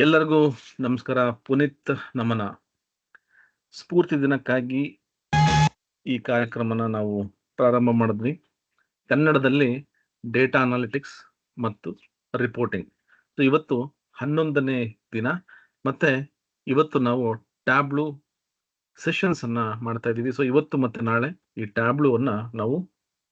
ಎಲ್ಲರಿಗೂ ನಮಸ್ಕಾರ. ಪುನೀತ್ ನಮನ. ಸ್ಫೂರ್ತಿ ದಿನಕ್ಕಾಗಿ ಈ ಕಾರ್ಯಕ್ರಮನ ನಾವು ಪ್ರಾರಂಭ ಮಾಡಿದ್ವಿ. ಕನ್ನಡದಲ್ಲಿ ಡೇಟಾ ಅನಾಲಿಟಿಕ್ಸ್ ಮತ್ತು ರಿಪೋರ್ಟಿಂಗ್. ಸೊ ಇವತ್ತು 11ನೇ ದಿನ. ಮತ್ತೆ ಇವತ್ತು ನಾವು ಟ್ಯಾಬ್ಲೂ ಸೆಷನ್ಸ್ ಅನ್ನ ಮಾಡ್ತಾ ಇದ್ದೀವಿ. ಸೊ ಇವತ್ತು ಮತ್ತೆ ನಾಳೆ ಈ ಟ್ಯಾಬ್ಲೂ ಅನ್ನ ನಾವು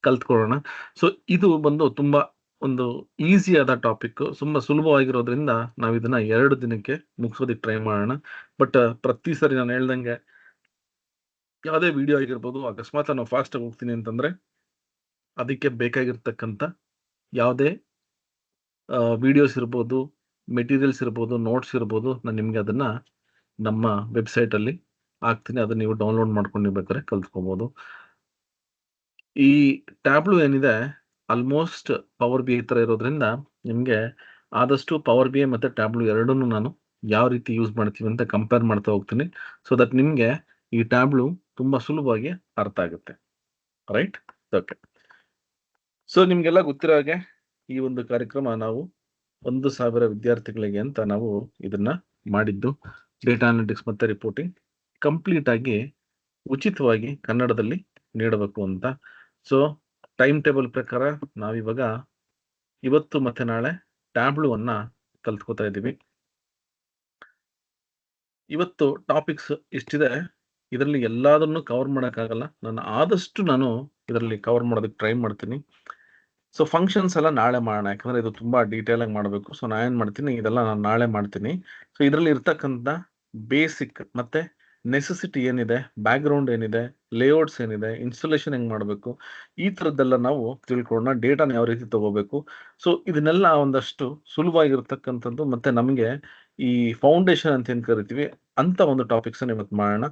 ಕಲ್ತ್ಕೊಳ್ಳೋಣ. ಸೊ ಇದು ಬಂದು ತುಂಬಾ ಒಂದು ಈಸಿ ಆದ ಟಾಪಿಕ್, ತುಂಬಾ ಸುಲಭವಾಗಿರೋದ್ರಿಂದ ನಾವು ಇದನ್ನ 2 ದಿನಕ್ಕೆ ಮುಗಿಸೋದಕ್ಕೆ ಟ್ರೈ ಮಾಡೋಣ. ಬಟ್ ಪ್ರತಿ ಸರಿ ನಾನು ಹೇಳ್ದಂಗೆ ಯಾವುದೇ ವಿಡಿಯೋ ಆಗಿರ್ಬೋದು, ಅಕಸ್ಮಾತ್ ನಾನು ಫಾಸ್ಟ್ ಆಗಿ ಹೋಗ್ತೀನಿ ಅಂತಂದ್ರೆ ಅದಕ್ಕೆ ಬೇಕಾಗಿರ್ತಕ್ಕಂಥ ಯಾವುದೇ ವಿಡಿಯೋಸ್ ಇರ್ಬೋದು, ಮೆಟೀರಿಯಲ್ಸ್ ಇರ್ಬೋದು, ನೋಟ್ಸ್ ಇರ್ಬೋದು, ನಾನು ನಿಮ್ಗೆ ಅದನ್ನ ನಮ್ಮ ವೆಬ್ಸೈಟ್ ಅಲ್ಲಿ ಹಾಕ್ತೀನಿ. ಅದನ್ನ ನೀವು ಡೌನ್ಲೋಡ್ ಮಾಡ್ಕೊಂಡು ನೀವು ಬೇಕಾದ್ರೆ ಕಲ್ತ್ಕೋಬಹುದು. ಈ ಟ್ಯಾಬ್ಲೂ ಏನಿದೆ ಆಲ್ಮೋಸ್ಟ್ ಪವರ್ ಬಿ ತರ ಇರೋದ್ರಿಂದ ನಿಮ್ಗೆ ಆದಷ್ಟು ಪವರ್ ಬಿ ಮತ್ತೆ ಟ್ಯಾಬ್ಲೂ ಎರಡನ್ನೂ ನಾನು ಯಾವ ರೀತಿ ಯೂಸ್ ಮಾಡ್ತೀವಿ ಅಂತ ಕಂಪೇರ್ ಮಾಡ್ತಾ ಹೋಗ್ತೀನಿ. ಸೊ ದಟ್ ನಿಮ್ಗೆ ಈ ಟ್ಯಾಬ್ಲೂ ತುಂಬಾ ಸುಲಭವಾಗಿ ಅರ್ಥ ಆಗುತ್ತೆ. ರೈಟ್? ಓಕೆ. ಸೊ ನಿಮ್ಗೆಲ್ಲ ಗೊತ್ತಿರೋ ಹಾಗೆ ಈ ಒಂದು ಕಾರ್ಯಕ್ರಮ ನಾವು 1,000 ವಿದ್ಯಾರ್ಥಿಗಳಿಗೆ ಅಂತ ನಾವು ಇದನ್ನ ಮಾಡಿದ್ದು. ಡೇಟಾ ಅನಾಲಿಟಿಕ್ಸ್ ಮತ್ತೆ ರಿಪೋರ್ಟಿಂಗ್ ಕಂಪ್ಲೀಟ್ ಆಗಿ ಉಚಿತವಾಗಿ ಕನ್ನಡದಲ್ಲಿ ನೀಡಬೇಕು ಅಂತ. ಸೊ ಟೈಮ್ ಟೇಬಲ್ ಪ್ರಕಾರ ನಾವಿವಾಗ ಇವತ್ತು ಮತ್ತೆ ನಾಳೆ ಟ್ಯಾಬ್ಲೂ ಅನ್ನ ಕಲ್ತ್ಕೋತಾ ಇದ್ದೀವಿ. ಇವತ್ತು ಟಾಪಿಕ್ಸ್ ಇಷ್ಟಿದೆ. ಇದರಲ್ಲಿ ಎಲ್ಲದನ್ನು ಕವರ್ ಮಾಡೋಕ್ಕಾಗಲ್ಲ. ನಾನು ಇದರಲ್ಲಿ ಕವರ್ ಮಾಡೋದಕ್ಕೆ ಟ್ರೈ ಮಾಡ್ತೀನಿ. ಸೊ ಫಂಕ್ಷನ್ಸ್ ಎಲ್ಲ ನಾಳೆ ಮಾಡೋಣ, ಯಾಕಂದ್ರೆ ಇದು ತುಂಬಾ ಡೀಟೇಲ್ ಆಗಿ ಮಾಡಬೇಕು. ಸೊ ನಾನು ಏನ್ ಮಾಡ್ತೀನಿ, ಇದೆಲ್ಲ ನಾನು ನಾಳೆ ಮಾಡ್ತೀನಿ. ಸೊ ಇದರಲ್ಲಿ ಇರ್ತಕ್ಕಂಥ ಬೇಸಿಕ್ ಮತ್ತೆ ನೆಸೆಸಿಟಿ ಏನಿದೆ, ಬ್ಯಾಕ್ಗ್ರೌಂಡ್ ಏನಿದೆ, ಲೇಔಟ್ಸ್ ಏನಿದೆ, ಇನ್ಸ್ಟಾಲೇಷನ್ ಹೆಂಗ್ ಮಾಡಬೇಕು, ಈ ತರದ್ದೆಲ್ಲ ನಾವು ತಿಳ್ಕೊಳ್ಳೋಣ. ಡೇಟಾನ ಯಾವ ರೀತಿ ತಗೋಬೇಕು. ಸೊ ಇದನ್ನೆಲ್ಲ ಒಂದಷ್ಟು ಸುಲಭವಾಗಿರ್ತಕ್ಕಂಥದ್ದು ಮತ್ತೆ ನಮಗೆ ಈ ಫೌಂಡೇಶನ್ ಅಂತ ಏನ್ ಕರಿತೀವಿ ಅಂತ ಒಂದು ಟಾಪಿಕ್ಸ್ ಇವತ್ತು ಮಾಡೋಣ.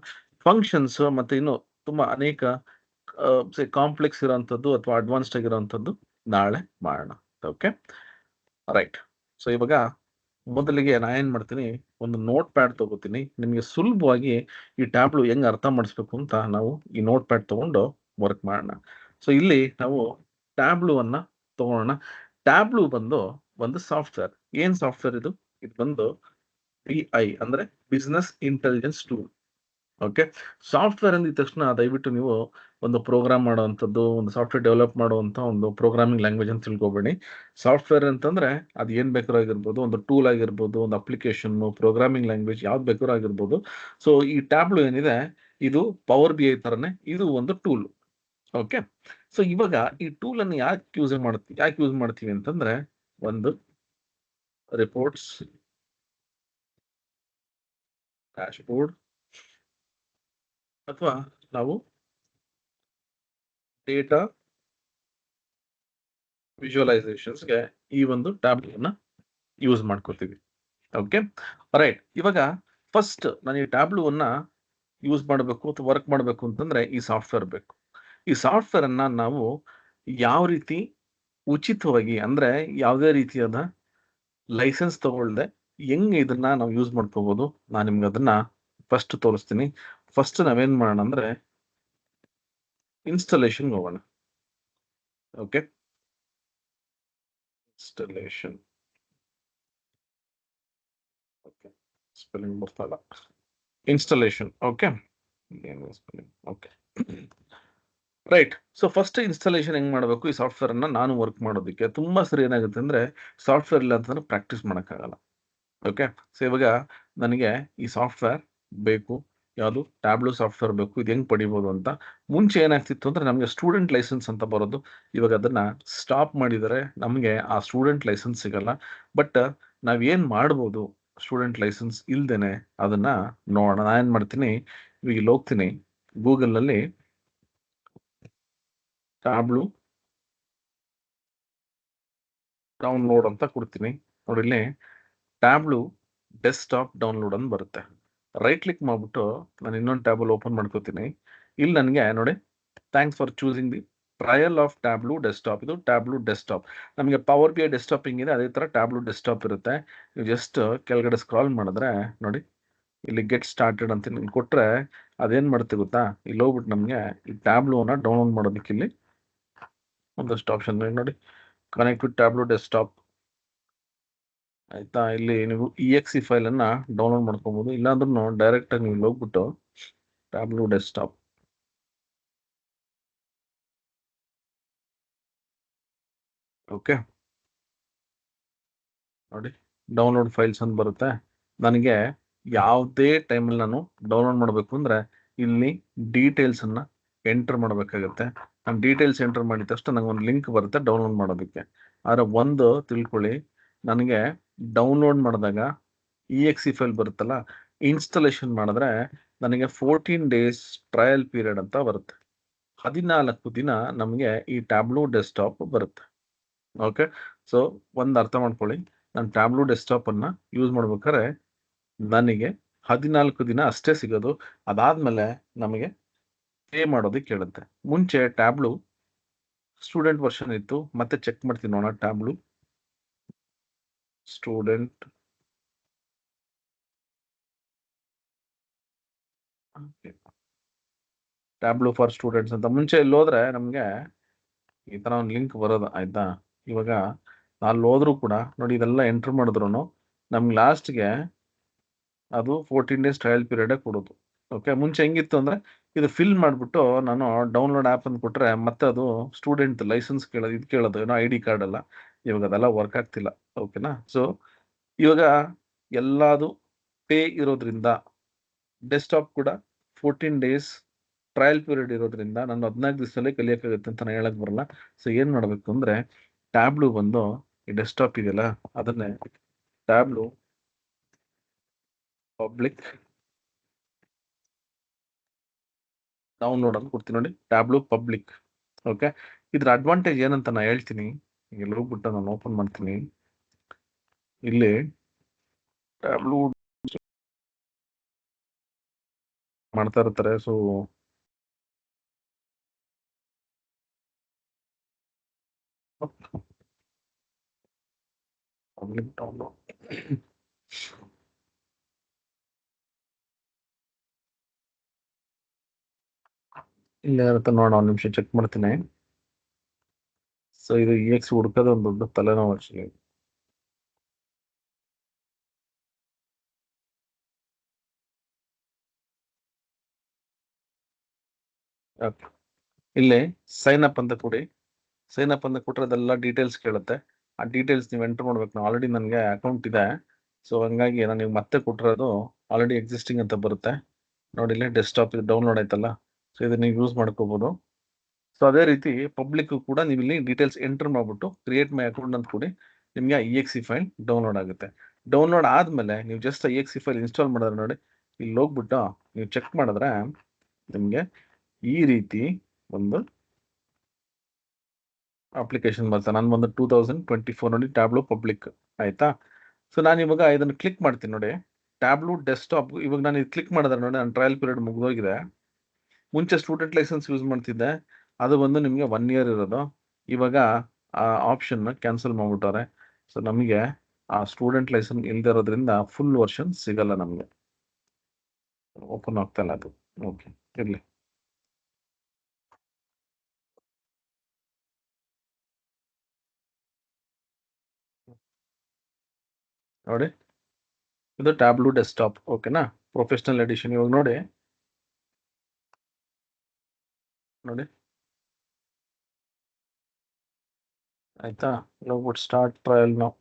ಫಂಕ್ಷನ್ಸ್ ಮತ್ತೆ ಇನ್ನು ತುಂಬಾ ಅನೇಕ ಕಾಂಪ್ಲೆಕ್ಸ್ ಇರೋಂಥದ್ದು ಅಥವಾ ಅಡ್ವಾನ್ಸ್ಡ್ ಆಗಿರೋಂಥದ್ದು ನಾಳೆ ಮಾಡೋಣ. Okay, right. ಸೊ ಇವಾಗ ಮೊದಲಿಗೆ ನಾ ಏನ್ ಮಾಡ್ತೀನಿ, ಒಂದು ನೋಟ್ ಪ್ಯಾಡ್ ತಗೋತೀನಿ. ನಿಮಗೆ ಸುಲಭವಾಗಿ ಈ ಟ್ಯಾಬ್ಲೂ ಹೆಂಗ್ ಅರ್ಥ ಮಾಡಿಸ್ಬೇಕು ಅಂತ ನಾವು ಈ ನೋಟ್ ಪ್ಯಾಡ್ ತಗೊಂಡು ವರ್ಕ್ ಮಾಡೋಣ. ಸೊ ಇಲ್ಲಿ ನಾವು ಟ್ಯಾಬ್ಲೂ ಅನ್ನ ತಗೊಳ್ಳೋಣ. ಟ್ಯಾಬ್ಲೂ ಬಂದು ಒಂದು ಸಾಫ್ಟ್ವೇರ್. ಏನ್ ಸಾಫ್ಟ್ವೇರ್ ಇದು? ಇದು ಬಂದು BI ಅಂದ್ರೆ business intelligence tool. Okay, software ಅಂದಿದ ತಕ್ಷಣ ದಯವಿಟ್ಟು ನೀವು ಒಂದು ಪ್ರೋಗ್ರಾಮ್ ಮಾಡುವಂಥದ್ದು, ಒಂದು ಸಾಫ್ಟ್ವೇರ್ ಡೆವಲಪ್ ಮಾಡುವಂಥ ಒಂದು ಪ್ರೋಗ್ರಾಮಿಂಗ್ ಲ್ಯಾಂಗ್ವೇಜ್ ಅಂತ ತಿಳ್ಕೊಬೇಡಿ. ಸಾಫ್ಟ್ವೇರ್ ಅಂತಂದ್ರೆ ಅದು ಏನ್ ಬೇಕಾದ್ರೂ ಆಗಿರ್ಬೋದು, ಒಂದು ಟೂಲ್ ಆಗಿರ್ಬೋದು, ಒಂದು ಅಪ್ಲಿಕೇಶನ್, ಪ್ರೋಗ್ರಾಮಿಂಗ್ ಲ್ಯಾಂಗ್ವೇಜ್ ಯಾವ್ದು ಬೇಕಾದ್ರೂ ಆಗಿರ್ಬೋದು. ಸೊ ಈ ಟ್ಯಾಬ್ಲೂ ಏನಿದೆ ಇದು ಪವರ್ BI ತರನೇ ಇದು ಒಂದು ಟೂಲ್. ಓಕೆ, ಸೊ ಇವಾಗ ಈ ಟೂಲ್ ಅನ್ನು ಯಾಕೆ ಯೂಸ್ ಮಾಡ್ತೀವಿ ಅಂತಂದ್ರೆ, ಒಂದು ರಿಪೋರ್ಟ್ಸ್, ಡ್ಯಾಶ್ಬೋರ್ಡ್, ಅಥವಾ ನಾವು ಡೇಟಾ ವಿಜುವಲೈಸೇಷನ್ಸ್ಗೆ ಈ ಒಂದು ಟ್ಯಾಬ್ಲೂ ಅನ್ನ ಯೂಸ್ ಮಾಡ್ಕೋತೀವಿ. Okay, right. ಇವಾಗ ಫಸ್ಟ್ ನಾನು ಈ ಟ್ಯಾಬ್ಲೂ ಅನ್ನ ಯೂಸ್ ಮಾಡಬೇಕು ಅಥವಾ ವರ್ಕ್ ಮಾಡಬೇಕು ಅಂತಂದ್ರೆ ಈ ಸಾಫ್ಟ್ವೇರ್ ಬೇಕು. ಈ ಸಾಫ್ಟ್ವೇರ್ ಅನ್ನ ನಾವು ಯಾವ ರೀತಿ ಉಚಿತವಾಗಿ, ಅಂದ್ರೆ ಯಾವುದೇ ರೀತಿಯಾದ ಲೈಸೆನ್ಸ್ ತಗೊಳ್ದೆ ಹೆಂಗ್ ಇದನ್ನ ನಾವು ಯೂಸ್ ಮಾಡ್ಕೋಬಹುದು, ನಾನು ನಿಮ್ಗೆ ಅದನ್ನ ಫಸ್ಟ್ ತೋರಿಸ್ತೀನಿ. ಫಸ್ಟ್ ನಾವೇನ್ ಮಾಡೋಣ ಅಂದ್ರೆ ಇನ್ಸ್ಟಾಲೇಷನ್ ಹೋಗೋಣ. Okay, installation. ಓಕೆ, ಸ್ಪೆಲ್ಲಿಂಗ್ ಬರ್ತಲ್ಲ. Installation. Okay, okay, right. So first installation ಹೆಂಗ್ ಮಾಡಬೇಕು, ಈ ಸಾಫ್ಟ್ವೇರ್ ಅನ್ನ ನಾನು ವರ್ಕ್ ಮಾಡೋದಕ್ಕೆ ತುಂಬಾ ಸರಿ ಏನಾಗುತ್ತೆ ಅಂದ್ರೆ ಸಾಫ್ಟ್ವೇರ್ ಇಲ್ಲ ಅಂತಂದ್ರೆ ಪ್ರಾಕ್ಟೀಸ್ ಮಾಡೋಕ್ಕಾಗಲ್ಲ. ಓಕೆ, ಸೊ ಇವಾಗ ನನಗೆ ಈ ಸಾಫ್ಟ್ವೇರ್ ಬೇಕು, ಯಾವುದು ಟ್ಯಾಬ್ಲೂ ಸಾಫ್ಟ್ವೇರ್ ಬೇಕು. ಇದು ಹೆಂಗ್ ಪಡಿಬೋದು ಅಂತ. ಮುಂಚೆ ಏನಾಗ್ತಿತ್ತು ಅಂದ್ರೆ ನಮಗೆ ಸ್ಟೂಡೆಂಟ್ ಲೈಸೆನ್ಸ್ ಅಂತ ಬರೋದು, ಇವಾಗ ಅದನ್ನ ಸ್ಟಾಪ್ ಮಾಡಿದರೆ ನಮಗೆ ಆ ಸ್ಟೂಡೆಂಟ್ ಲೈಸೆನ್ಸ್ ಸಿಗಲ್ಲ. ಬಟ್ ನಾವೇನ್ ಮಾಡ್ಬೋದು ಸ್ಟೂಡೆಂಟ್ ಲೈಸೆನ್ಸ್ ಇಲ್ದೇನೆ ಅದನ್ನ ನೋಡೋಣ. ನಾನು ಏನ್ ಮಾಡ್ತೀನಿ, ಇವಾಗ ಇಲ್ಲಿ ಹೋಗ್ತೀನಿ, ಗೂಗಲ್ ನಲ್ಲಿ ಟ್ಯಾಬ್ಲೂ ಡೌನ್ಲೋಡ್ ಅಂತ ಕೊಡ್ತೀನಿ. ನೋಡಿ, ಇಲ್ಲಿ ಟ್ಯಾಬ್ಲೂ ಡೆಸ್ಕ್ಟಾಪ್ ಡೌನ್ಲೋಡ್ ಅಂತ ಬರುತ್ತೆ. ರೈಟ್ ಕ್ಲಿಕ್ ಮಾಡ್ಬಿಟ್ಟು ನಾನು ಇನ್ನೊಂದು ಟ್ಯಾಬಲ್ ಓಪನ್ ಮಾಡ್ಕೋತೀನಿ. ಇಲ್ಲಿ ನನಗೆ ನೋಡಿ, thanks for choosing the trial of Tableau desktop. ಇದು ಟ್ಯಾಬ್ಲೂ ಡೆಸ್ಕ್ಟಾಪ್. ನಮಗೆ ಪವರ್ BI ಡೆಸ್ಕ್ಟಾಪ್ ಹಿಂಗಿದೆ, ಅದೇ ತರ ಟ್ಯಾಬ್ಲೂ ಡೆಸ್ಕ್ಟಾಪ್ ಇರುತ್ತೆ. ನೀವು ಜಸ್ಟ್ ಕೆಳಗಡೆ ಸ್ಕ್ರಾಲ್ ಮಾಡಿದ್ರೆ ನೋಡಿ, ಇಲ್ಲಿ ಗೆಟ್ ಸ್ಟಾರ್ಟೆಡ್ ಅಂತ ಇಲ್ಲಿ ಕೊಟ್ರೆ ಅದೇನ್ ಮಾಡುತ್ತೆ ಗೊತ್ತಾ, ಇಲ್ಲಿ ಹೋಗ್ಬಿಟ್ಟು ನಮಗೆ ಈ ಟ್ಯಾಬ್ಲೂನ ಡೌನ್ಲೋಡ್ ಮಾಡೋದಕ್ಕೆ ಇಲ್ಲಿ ಒಂದಷ್ಟು ಆಪ್ಷನ್ ನೋಡಿ, ಕನೆಕ್ಟ್ ವಿತ್ ಟ್ಯಾಬ್ಲೂ ಡೆಸ್ಕ್ಟಾಪ್, ಆಯ್ತಾ. ಇಲ್ಲಿ ನೀವು exe ಫೈಲ್ ಅನ್ನ ಡೌನ್ಲೋಡ್ ಮಾಡ್ಕೋಬಹುದು, ಇಲ್ಲಾಂದ್ರೂ ಡೈರೆಕ್ಟ್ ಆಗಿ ನೀವು ಹೋಗ್ಬಿಟ್ಟು ಟ್ಯಾಬ್ಲೂ ಡೆಸ್ಕ್ಟಾಪ್ ಓಕೆ ನೋಡಿ, ಡೌನ್ಲೋಡ್ ಫೈಲ್ಸ್ ಅಂತ ಬರುತ್ತೆ. ನನಗೆ ಯಾವುದೇ ಟೈಮಲ್ಲಿ ನಾನು ಡೌನ್ಲೋಡ್ ಮಾಡಬೇಕು ಅಂದ್ರೆ ಇಲ್ಲಿ ಡೀಟೇಲ್ಸ್ ಅನ್ನ ಎಂಟರ್ ಮಾಡಬೇಕಾಗತ್ತೆ. ನಾನು ಡೀಟೇಲ್ಸ್ ಎಂಟರ್ ಮಾಡಿದ ತಕ್ಷಣ ನಂಗೆ ಒಂದು ಲಿಂಕ್ ಬರುತ್ತೆ ಡೌನ್ಲೋಡ್ ಮಾಡೋದಕ್ಕೆ. ಆದರೆ ಒಂದು ತಿಳ್ಕೊಳ್ಳಿ, ನನಗೆ ಡೌನ್ಲೋಡ್ ಮಾಡಿದಾಗ exe ಫೈಲ್ ಬರುತ್ತಲ್ಲ, ಇನ್ಸ್ಟಾಲೇಷನ್ ಮಾಡಿದ್ರೆ ನನಗೆ 14 ಡೇಸ್ ಟ್ರಯಲ್ ಪೀರಿಯಡ್ ಅಂತ ಬರುತ್ತೆ. 14 ದಿನ ನಮಗೆ ಈ ಟ್ಯಾಬ್ಲೂ ಡೆಸ್ಕ್ಟಾಪ್ ಬರುತ್ತೆ. ಓಕೆ, ಸೊ ಒಂದು ಅರ್ಥ ಮಾಡ್ಕೊಳ್ಳಿ, ನಾನು ಟ್ಯಾಬ್ಲೂ ಡೆಸ್ಕ್ಟಾಪ್ ಅನ್ನ ಯೂಸ್ ಮಾಡ್ಬೇಕಾದ್ರೆ ನನಗೆ 14 ದಿನ ಅಷ್ಟೇ ಸಿಗೋದು. ಅದಾದ್ಮೇಲೆ ನಮಗೆ ಪೇ ಮಾಡೋದಕ್ಕೆ ಕೇಳುತ್ತೆ. ಮುಂಚೆ ಟ್ಯಾಬ್ಲೂ ಸ್ಟೂಡೆಂಟ್ ವರ್ಷನ್ ಇತ್ತು, ಮತ್ತೆ ಚೆಕ್ ಮಾಡ್ತೀನಿ ನೋಡೋಣ. ಟ್ಯಾಬ್ಲೂ ಸ್ಟೂಡೆಂಟ್ ಟ್ಯಾಬ್ಲೂ ಫಾರ್ ಸ್ಟೂಡೆಂಟ್ಸ್ ಅಂತ ಮುಂಚೆ ಇಲ್ಲಿ ಹೋದ್ರೆ ನಮಗೆ ಈ ತರ ಒಂದು ಲಿಂಕ್ ಬರೋದು. ಆಯ್ತಾ, ಇವಾಗ ಅಲ್ಲಿ ಹೋದ್ರೂ ಕೂಡ ನೋಡಿ, ಇದೆಲ್ಲ ಎಂಟರ್ ಮಾಡಿದ್ರು ನಮ್ಗೆ ಲಾಸ್ಟ್ಗೆ ಅದು 14 ಡೇಸ್ ಟ್ರಯಲ್ ಪೀರಿಯಡ್ ಕೊಡೋದು. ಓಕೆ, ಮುಂಚೆ ಹೆಂಗಿತ್ತು ಅಂದ್ರೆ ಇದು ಫಿಲ್ ಮಾಡಿಬಿಟ್ಟು ನಾನು ಡೌನ್ಲೋಡ್ ಆ್ಯಪ್ ಅಂತ ಕೊಟ್ರೆ ಮತ್ತೆ ಅದು ಸ್ಟೂಡೆಂಟ್ ಲೈಸೆನ್ಸ್ ಕೇಳೋದು, ಇದು ಕೇಳೋದು ಏನೋ ID ಕಾರ್ಡ್ ಅಲ್ಲ. ಇವಾಗ ಅದೆಲ್ಲ ವರ್ಕ್ ಆಗ್ತಿಲ್ಲ. ಓಕೆನಾ. ಸೊ ಇವಾಗ ಎಲ್ಲದು ಪೇ ಇರೋದ್ರಿಂದ ಡೆಸ್ಕ್ಟಾಪ್ ಕೂಡ 14 ಡೇಸ್ ಟ್ರಯಲ್ ಪೀರಿಯಡ್ ಇರೋದ್ರಿಂದ ನಾನು 14 ದಿವಸದಲ್ಲೇ ಕಲಿಯೋಕ್ಕಾಗುತ್ತೆ ಅಂತ ನಾನು ಹೇಳಕ್ ಬರಲ್ಲ. ಸೊ ಏನ್ ಮಾಡಬೇಕು ಅಂದ್ರೆ ಟ್ಯಾಬ್ಲೂ ಬಂದು ಈ ಡೆಸ್ಕ್ಟಾಪ್ ಇದೆಯಲ್ಲ, ಅದನ್ನೇ ಟ್ಯಾಬ್ಲೂ ಪಬ್ಲಿಕ್ ಡೌನ್ಲೋಡ್ ಅಂತ ಕೊಡ್ತೀನಿ ನೋಡಿ, ಟ್ಯಾಬ್ಲೂ ಪಬ್ಲಿಕ್. ಓಕೆ, ಇದ್ರ ಅಡ್ವಾಂಟೇಜ್ ಏನಂತ ನಾನು ಹೇಳ್ತೀನಿ. ಇಲ್ಲಿ ಹೋಗ್ಬಿಟ್ಟು ನಾನು ಓಪನ್ ಮಾಡ್ತೀನಿ. ಇಲ್ಲಿ ಟ್ಯಾಬ್ಲೂ ಮಾಡ್ತಾ ಇರ್ತಾರೆ. ಸೊ ಪಬ್ಲಿಕ್ ಡೌನ್ಲೋಡ್ ಇಲ್ಲೇ ಇರುತ್ತೆ ನೋಡೋಣ, ಒಂದು ನಿಮಿಷ ಚೆಕ್ ಮಾಡ್ತೀನಿ. ಸೊ ಇದು exe ಹುಡ್ಕೋದು ಒಂದು ದೊಡ್ಡ ತಲೆನೋವು ಆಕ್ಚುಲಿ. ಇಲ್ಲಿ ಸೈನ್ ಅಪ್ ಅಂತ ಕೊಡಿ. ಸೈನ್ ಅಪ್ ಅಂತ ಕೊಟ್ಟರೆ ಅದೆಲ್ಲ ಡೀಟೇಲ್ಸ್ ಕೇಳುತ್ತೆ. ಆ ಡೀಟೇಲ್ಸ್ ನೀವು ಎಂಟರ್ ಮಾಡ್ಬೇಕು. ನಾವು ಆಲ್ರೆಡಿ ನನಗೆ ಅಕೌಂಟ್ ಇದೆ, ಸೊ ಹಂಗಾಗಿ ನಾನು ನೀವು ಮತ್ತೆ ಕೊಟ್ಟಿರೋದು ಆಲ್ರೆಡಿ ಎಕ್ಸಿಸ್ಟಿಂಗ್ ಅಂತ ಬರುತ್ತೆ ನೋಡಿ. ಇಲ್ಲಿ ಡೆಸ್ಕ್ಟಾಪ್ ಇದು ಡೌನ್ಲೋಡ್ ಆಯ್ತಲ್ಲ, ಸೊ ಇದನ್ನ ನೀವು ಯೂಸ್ ಮಾಡ್ಕೋಬಹುದು. ಸೊ ಅದೇ ರೀತಿ ಪಬ್ಲಿಕ್ ಕೂಡ ನೀವು ಇಲ್ಲಿ ಡೀಟೇಲ್ಸ್ ಎಂಟರ್ ಮಾಡ್ಬಿಟ್ಟು ಕ್ರಿಯೇಟ್ ಮೈ ಅಕೌಂಟ್ ಅಂತ ಕೊಡಿ, ನಿಮಗೆ exe ಫೈಲ್ ಡೌನ್ಲೋಡ್ ಆಗುತ್ತೆ. ಡೌನ್ಲೋಡ್ ಆದ್ಮೇಲೆ ನೀವು ಜಸ್ಟ್ exe ಫೈಲ್ ಇನ್ಸ್ಟಾಲ್ ಮಾಡಿದ್ರೆ ನೋಡಿ, ಇಲ್ಲಿ ಹೋಗ್ಬಿಟ್ಟು ನೀವು ಚೆಕ್ ಮಾಡಿದ್ರೆ ನಿಮಗೆ ಈ ರೀತಿ ಒಂದು ಅಪ್ಲಿಕೇಶನ್ ಬರ್ತದೆ. ನಾನು ಬಂದು 2024 ನೋಡಿ, ಟ್ಯಾಬ್ಲೂ ಪಬ್ಲಿಕ್. ಆಯ್ತಾ. ಸೊ ನಾನು ಇವಾಗ ಇದನ್ನು ಕ್ಲಿಕ್ ಮಾಡ್ತೀನಿ ನೋಡಿ, ಟ್ಯಾಬ್ಲೂ ಡೆಸ್ಕ್ಟಾಪ್. ಇವಾಗ ನಾನು ಇದು ಕ್ಲಿಕ್ ಮಾಡಿದ್ರೆ ನೋಡಿ, ನನ್ನ ಟ್ರಯಲ್ ಪೀರಿಯಡ್ ಮುಗಿದೋಗಿದೆ. ಮುಂಚೆ ಸ್ಟೂಡೆಂಟ್ ಲೈಸೆನ್ಸ್ ಯೂಸ್ ಮಾಡ್ತಿದ್ದೆ, ಅದು ಬಂದು ನಿಮಗೆ 1 ಇಯರ್ ಇರೋದು. ಇವಾಗ ಆ ಆಪ್ಷನ್ ಕ್ಯಾನ್ಸಲ್ ಮಾಡ್ಬಿಟ್ಟಾರೆ. ಸೊ ನಮಗೆ ಆ ಸ್ಟೂಡೆಂಟ್ ಲೈಸೆನ್ಸ್ ಇಲ್ದೇ ಇರೋದ್ರಿಂದ ಫುಲ್ ವರ್ಷನ್ ಸಿಗಲ್ಲ ನಮಗೆ. ಓಪನ್ ಆಗ್ತಾ ಇಲ್ಲ ಅದು. ಓಕೆ, ಇರಲಿ. ನೋಡಿ, ಇದು ಟ್ಯಾಬ್ಲೂ ಡೆಸ್ಕ್ಟಾಪ್. ಓಕೆನಾ, ಪ್ರೊಫೆಷನಲ್ ಎಡಿಷನ್. ಇವಾಗ ನೋಡಿ ನೋಡಿ ಆಯ್ತಾ. ಹೋಗ್ಬಿಟ್ಟು ಸ್ಟಾರ್ಟ್ ಟ್ರಯಲ್ ನಾವು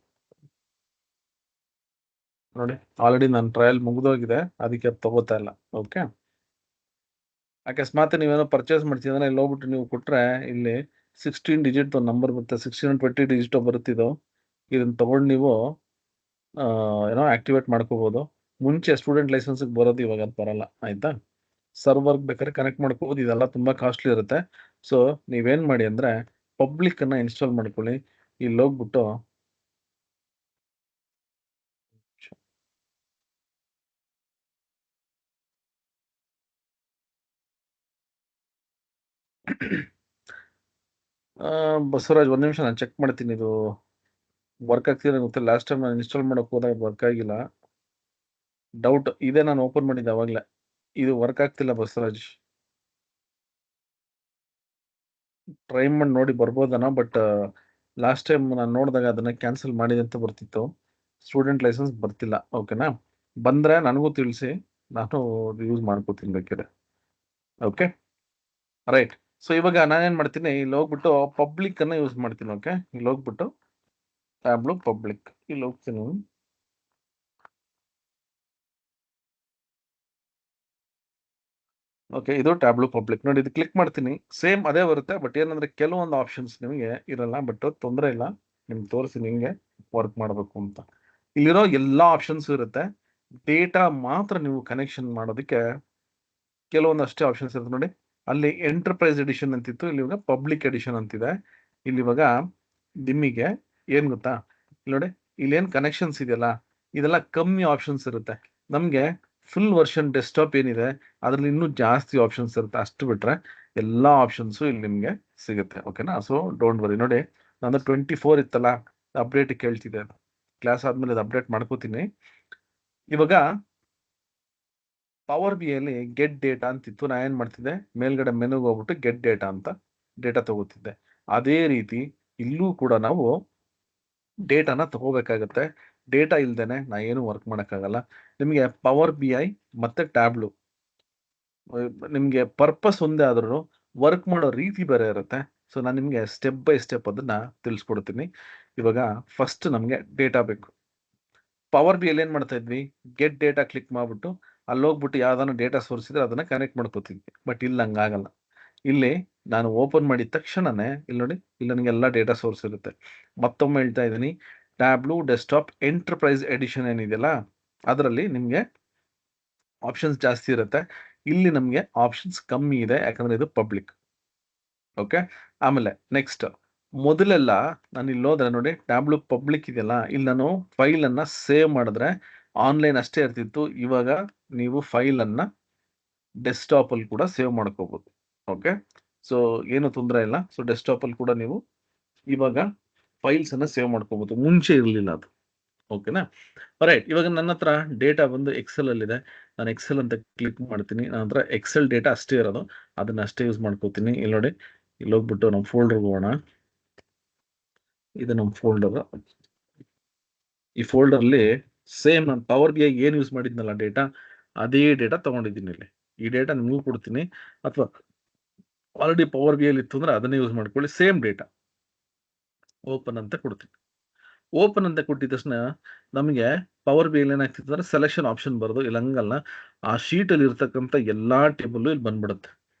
ನೋಡಿ, ಆಲ್ರೆಡಿ ನನ್ನ ಟ್ರಯಲ್ ಮುಗಿದೋಗಿದೆ, ಅದಕ್ಕೆ ಅದು ತಗೋತಾ ಇಲ್ಲ. ಓಕೆ, ಅಕಸ್ಮಾತ್ ನೀವೇನೋ ಪರ್ಚೇಸ್ ಮಾಡ್ತಿದ್ರೆ ಇಲ್ಲಿ ಹೋಗ್ಬಿಟ್ಟು ನೀವು ಕೊಟ್ರೆ ಇಲ್ಲಿ 16 ಡಿಜಿಟ್ ನಂಬರ್ ಬರುತ್ತೆ, 16 20 ಡಿಜಿಟ್ ಬರುತ್ತಿದ್ದು. ಇದನ್ನ ತಗೊಂಡು ನೀವು ಏನೋ ಆಕ್ಟಿವೇಟ್ ಮಾಡ್ಕೋಬಹುದು. ಮುಂಚೆ ಸ್ಟೂಡೆಂಟ್ ಲೈಸೆನ್ಸ್ ಬರೋದು, ಇವಾಗ ಅದು ಬರಲ್ಲ. ಆಯ್ತಾ. ಸರ್ವರ್ ಬೇಕಾದ್ರೆ ಕನೆಕ್ಟ್ ಮಾಡ್ಕೋಬಹುದು, ಇದೆಲ್ಲ ತುಂಬಾ ಕಾಸ್ಟ್ಲಿ ಇರುತ್ತೆ. ಸೊ ನೀವೇನ್ ಮಾಡಿ ಅಂದ್ರೆ ಪಬ್ಲಿಕ್ ಅನ್ನ ಇನ್ಸ್ಟಾಲ್ ಮಾಡ್ಕೊಳ್ಳಿ. ಇಲ್ಲಿ ಹೋಗ್ಬಿಟ್ಟು ಬಸವರಾಜ್ ಒಂದ್ ನಿಮಿಷ ನಾನು ಚೆಕ್ ಮಾಡ್ತೀನಿ, ಇದು ವರ್ಕ್ ಆಗ್ತಿದೆ ಗೊತ್ತಿಲ್ಲ. ಲಾಸ್ಟ್ ಟೈಮ್ ನಾನು ಇನ್ಸ್ಟಾಲ್ ಮಾಡಕ್ ಹೋದಾಗ ವರ್ಕ್ ಆಗಿಲ್ಲ. ಡೌಟ್ ಇದೆ, ನಾನು ಓಪನ್ ಮಾಡಿದ್ದೆ ಅವಾಗಲೇ. ಇದು ವರ್ಕ್ ಆಗ್ತಿಲ್ಲ ಬಸವರಾಜ್. ಟ್ರೈ ಮಾಡಿ ನೋಡಿ ಬರ್ಬೋದನ, ಬಟ್ ಲಾಸ್ಟ್ ಟೈಮ್ ನಾನು ನೋಡಿದಾಗ ಅದನ್ನ ಕ್ಯಾನ್ಸಲ್ ಮಾಡಿದೆ ಅಂತ ಬರ್ತಿತ್ತು. ಸ್ಟೂಡೆಂಟ್ ಲೈಸೆನ್ಸ್ ಬರ್ತಿಲ್ಲ. ಓಕೆನಾ? ಬಂದರೆ ನನಗೂ ತಿಳಿಸಿ, ನಾನು ಯೂಸ್ ಮಾಡ್ಕೋತೀನಿ ಬೇಕಾದ್ರೆ. Okay, right. ಸೊ ಇವಾಗ ನಾನೇನು ಮಾಡ್ತೀನಿ, ಇಲ್ಲಿ ಹೋಗ್ಬಿಟ್ಟು ಪಬ್ಲಿಕ್ಕನ್ನು ಯೂಸ್ ಮಾಡ್ತೀನಿ. ಓಕೆ, ಇಲ್ಲಿ ಹೋಗ್ಬಿಟ್ಟು ಟ್ಯಾಬ್ಲು ಪಬ್ಲಿಕ್, ಇಲ್ಲಿ ಹೋಗ್ತೀನಿ. ಓಕೆ, ಇದು ಟ್ಯಾಬ್ಲು ಪಬ್ಲಿಕ್ ನೋಡಿ. ಇದು ಕ್ಲಿಕ್ ಮಾಡ್ತೀನಿ, ಸೇಮ್ ಅದೇ ಬರುತ್ತೆ. ಬಟ್ ಏನಂದ್ರೆ ಕೆಲವೊಂದು ಆಪ್ಷನ್ಸ್ ನಿಮಗೆ ಇರಲ್ಲ. ಬಟ್ ತೊಂದರೆ ಇಲ್ಲ, ನಿಮ್ಗೆ ತೋರಿಸ್ತೀನಿ ಹಿಂಗೆ ವರ್ಕ್ ಮಾಡಬೇಕು ಅಂತ. ಇಲ್ಲಿರೋ ಎಲ್ಲ ಆಪ್ಷನ್ಸ್ ಇರುತ್ತೆ. ಡೇಟಾ ಮಾತ್ರ ನೀವು ಕನೆಕ್ಷನ್ ಮಾಡೋದಕ್ಕೆ ಕೆಲವೊಂದಷ್ಟೇ ಆಪ್ಷನ್ಸ್ ಇರುತ್ತೆ ನೋಡಿ. ಅಲ್ಲಿ ಎಂಟರ್ಪ್ರೈಸ್ ಎಡಿಷನ್ ಅಂತಿತ್ತು, ಇಲ್ಲಿ ಇವಾಗ ಪಬ್ಲಿಕ್ ಎಡಿಷನ್ ಅಂತಿದೆ. ಇಲ್ಲಿ ಇವಾಗ ನಿಮಗೆ ಏನ್ ಗೊತ್ತಾ, ಇಲ್ಲಿ ನೋಡಿ, ಇಲ್ಲೇನು ಕನೆಕ್ಷನ್ಸ್ ಇದೆಯಲ್ಲ, ಇದೆಲ್ಲ ಕಮ್ಮಿ ಆಪ್ಷನ್ಸ್ ಇರುತ್ತೆ. ನಮಗೆ ಫುಲ್ ವರ್ಷನ್ ಡೆಸ್ಕ್ಟಾಪ್ ಏನಿದೆ ಅದ್ರಲ್ಲಿ ಇನ್ನೂ ಜಾಸ್ತಿ ಆಪ್ಷನ್ಸ್ ಇರುತ್ತೆ. ಅಷ್ಟು ಬಿಟ್ರೆ ಎಲ್ಲ ಆಪ್ಷನ್ಸು ಇಲ್ಲಿ ನಿಮಗೆ ಸಿಗುತ್ತೆ. ಓಕೆನಾ? So don't worry. ನೋಡಿ, ನಂದು 24 ಇತ್ತಲ್ಲ, ಅಪ್ಡೇಟ್ ಕೇಳ್ತಿದೆ. ಕ್ಲಾಸ್ ಆದ್ಮೇಲೆ ಇದು ಅಪ್ಡೇಟ್ ಮಾಡ್ಕೋತೀನಿ. ಇವಾಗ ಪವರ್ ಬಿ ಅಲ್ಲಿ ಗೆಟ್ ಡೇಟಾ ಅಂತಿತ್ತು. ನಾ ಏನ್ ಮಾಡ್ತಿದ್ದೆ, ಮೇಲ್ಗಡೆ ಮೆನುಗೆ ಹೋಗ್ಬಿಟ್ಟು ಗೆಟ್ ಡೇಟಾ ಅಂತ ಡೇಟಾ ತಗೋತಿದ್ದೆ. ಅದೇ ರೀತಿ ಇಲ್ಲೂ ಕೂಡ ನಾವು ಡೇಟಾನ ತಗೋಬೇಕಾಗತ್ತೆ. ಡೇಟಾ ಇಲ್ದೇನೆ ನಾ ಏನು ವರ್ಕ್ ಮಾಡೋಕ್ಕಾಗಲ್ಲ. ನಿಮಗೆ ಪವರ್ ಬಿ ಐ ಮತ್ತೆ ಟ್ಯಾಬ್ಲು ನಿಮಗೆ ಪರ್ಪಸ್ ಒಂದೇ ಆದ್ರೂ ವರ್ಕ್ ಮಾಡೋ ರೀತಿ ಬೇರೆ ಇರುತ್ತೆ. ಸೊ ನಾನು ನಿಮಗೆ ಸ್ಟೆಪ್ ಬೈ ಸ್ಟೆಪ್ ಅದನ್ನ ತಿಳಿಸ್ಕೊಡ್ತೀನಿ. ಇವಾಗ ಫಸ್ಟ್ ನಮಗೆ ಡೇಟಾ ಬೇಕು. ಪವರ್ ಬಿ ಅಲ್ಲಿ ಏನ್ ಮಾಡ್ತಾ ಇದ್ವಿ, ಗೆಟ್ ಡೇಟಾ ಕ್ಲಿಕ್ ಮಾಡ್ಬಿಟ್ಟು ಅಲ್ಲಿ ಹೋಗ್ಬಿಟ್ಟು ಯಾವ್ದಾನ ಡೇಟಾ ಸೋರ್ಸ್ ಇದ್ರೆ ಅದನ್ನ ಕನೆಕ್ಟ್ ಮಾಡ್ಕೋತಿದ್ವಿ. ಬಟ್ ಇಲ್ಲಿ ಹಂಗಾಗಲ್ಲ. ಇಲ್ಲಿ ನಾನು ಓಪನ್ ಮಾಡಿದ ತಕ್ಷಣನೇ ಇಲ್ಲಿ ನೋಡಿ, ಇಲ್ಲಿ ನನಗೆ ಎಲ್ಲ ಡೇಟಾ ಸೋರ್ಸ್ ಇರುತ್ತೆ. ಮತ್ತೊಮ್ಮೆ ಹೇಳ್ತಾ ಇದ್ದೀನಿ, ಟ್ಯಾಬ್ಲು ಡೆಸ್ಕ್ಟಾಪ್ ಎಂಟರ್ಪ್ರೈಸ್ ಎಡಿಷನ್ ಏನಿದೆಯಲ್ಲ, ಅದರಲ್ಲಿ ನಿಮಗೆ ಆಪ್ಷನ್ಸ್ ಜಾಸ್ತಿ ಇರುತ್ತೆ. ಇಲ್ಲಿ ನಮಗೆ ಆಪ್ಷನ್ಸ್ ಕಮ್ಮಿ ಇದೆ, ಯಾಕಂದ್ರೆ ಇದು ಪಬ್ಲಿಕ್. ಓಕೆ, ಆಮೇಲೆ ನೆಕ್ಸ್ಟ್, ಮೊದಲೆಲ್ಲ ನಾನು ಇಲ್ಲಿ ಹೋದ್ರೆ ನೋಡಿ, ಟ್ಯಾಬ್ಲು ಪಬ್ಲಿಕ್ ಇದೆಯಲ್ಲ, ಇಲ್ಲಿ ನಾನು ಫೈಲ್ ಅನ್ನ ಸೇವ್ ಮಾಡಿದ್ರೆ ಆನ್ಲೈನ್ ಅಷ್ಟೇ ಇರ್ತಿತ್ತು. ಇವಾಗ ನೀವು ಫೈಲ್ ಅನ್ನ ಡೆಸ್ಕ್ಟಾಪ್ ಅಲ್ಲಿ ಕೂಡ ಸೇವ್ ಮಾಡ್ಕೋಬಹುದು. ಓಕೆ, ಸೊ ಏನು ತೊಂದರೆ ಇಲ್ಲ. ಸೊ ಡೆಸ್ಕ್ಟಾಪ್ ಅಲ್ಲಿ ಕೂಡ ನೀವು ಇವಾಗ ಫೈಲ್ಸ್ ಅನ್ನ ಸೇವ್ ಮಾಡ್ಕೋಬಹುದು. ಮುಂಚೆ ಇರಲಿಲ್ಲ ಅದು. ಓಕೆನಾ? ರೈಟ್. ಇವಾಗ ನನ್ನ ಹತ್ರ ಡೇಟಾ ಬಂದು ಎಕ್ಸೆಲ್ ಅಲ್ಲಿ ಇದೆ. ನಾನು ಎಕ್ಸೆಲ್ ಅಂತ ಕ್ಲಿಕ್ ಮಾಡ್ತೀನಿ. ನನ್ನ ಹತ್ರ ಎಕ್ಸೆಲ್ ಡೇಟಾ ಅಷ್ಟೇ ಇರೋದು, ಅದನ್ನ ಅಷ್ಟೇ ಯೂಸ್ ಮಾಡ್ಕೋತೀನಿ. ಇಲ್ಲಿ ನೋಡಿ, ಇಲ್ಲಿ ಹೋಗ್ಬಿಟ್ಟು ನಮ್ಮ ಫೋಲ್ಡರ್ಗೆ ಹೋಗೋಣ. ಇದು ನಮ್ಮ ಫೋಲ್ಡರ್. ಈ ಫೋಲ್ಡರ್ ಅಲ್ಲಿ ಸೇಮ್ ನಾನು ಪವರ್ ಬಿ ಐ ಏನು ಯೂಸ್ ಮಾಡಿದ್ನಲ್ಲ ಡೇಟಾ, ಅದೇ ಡೇಟಾ ತಗೊಂಡಿದ್ದೀನಿ ಇಲ್ಲಿ. ಈ ಡೇಟಾ ನಿಮಗೂ ಕೊಡ್ತೀನಿ, ಅಥವಾ ಆಲ್ರೆಡಿ ಪವರ್ ಬಿ ಐ ಇತ್ತು ಅಂದ್ರೆ ಅದನ್ನೇ ಯೂಸ್ ಮಾಡ್ಕೊಳ್ಳಿ. ಸೇಮ್ ಡೇಟಾ ಓಪನ್ ಅಂತ ಕೊಡ್ತೀನಿ. ಓಪನ್ ಅಂತ ಕೊಟ್ಟಿದ ತಕ್ಷಣ ನಮಗೆ ಪವರ್ ಬಿ ಐ ಏನಾಗ್ತಿತ್ತು ಅಂದ್ರೆ ಸೆಲೆಕ್ಷನ್ ಆಪ್ಷನ್ ಬರೋದು. ಇಲ್ಲ ಹಂಗಲ್ಲ, ಆ ಶೀಟ್ ಅಲ್ಲಿ ಇರ್ತಕ್ಕಂಥ ಎಲ್ಲಾ ಟೇಬಲ್ ಇಲ್ಲಿ ಬಂದ್ಬಿಡುತ್ತೆ.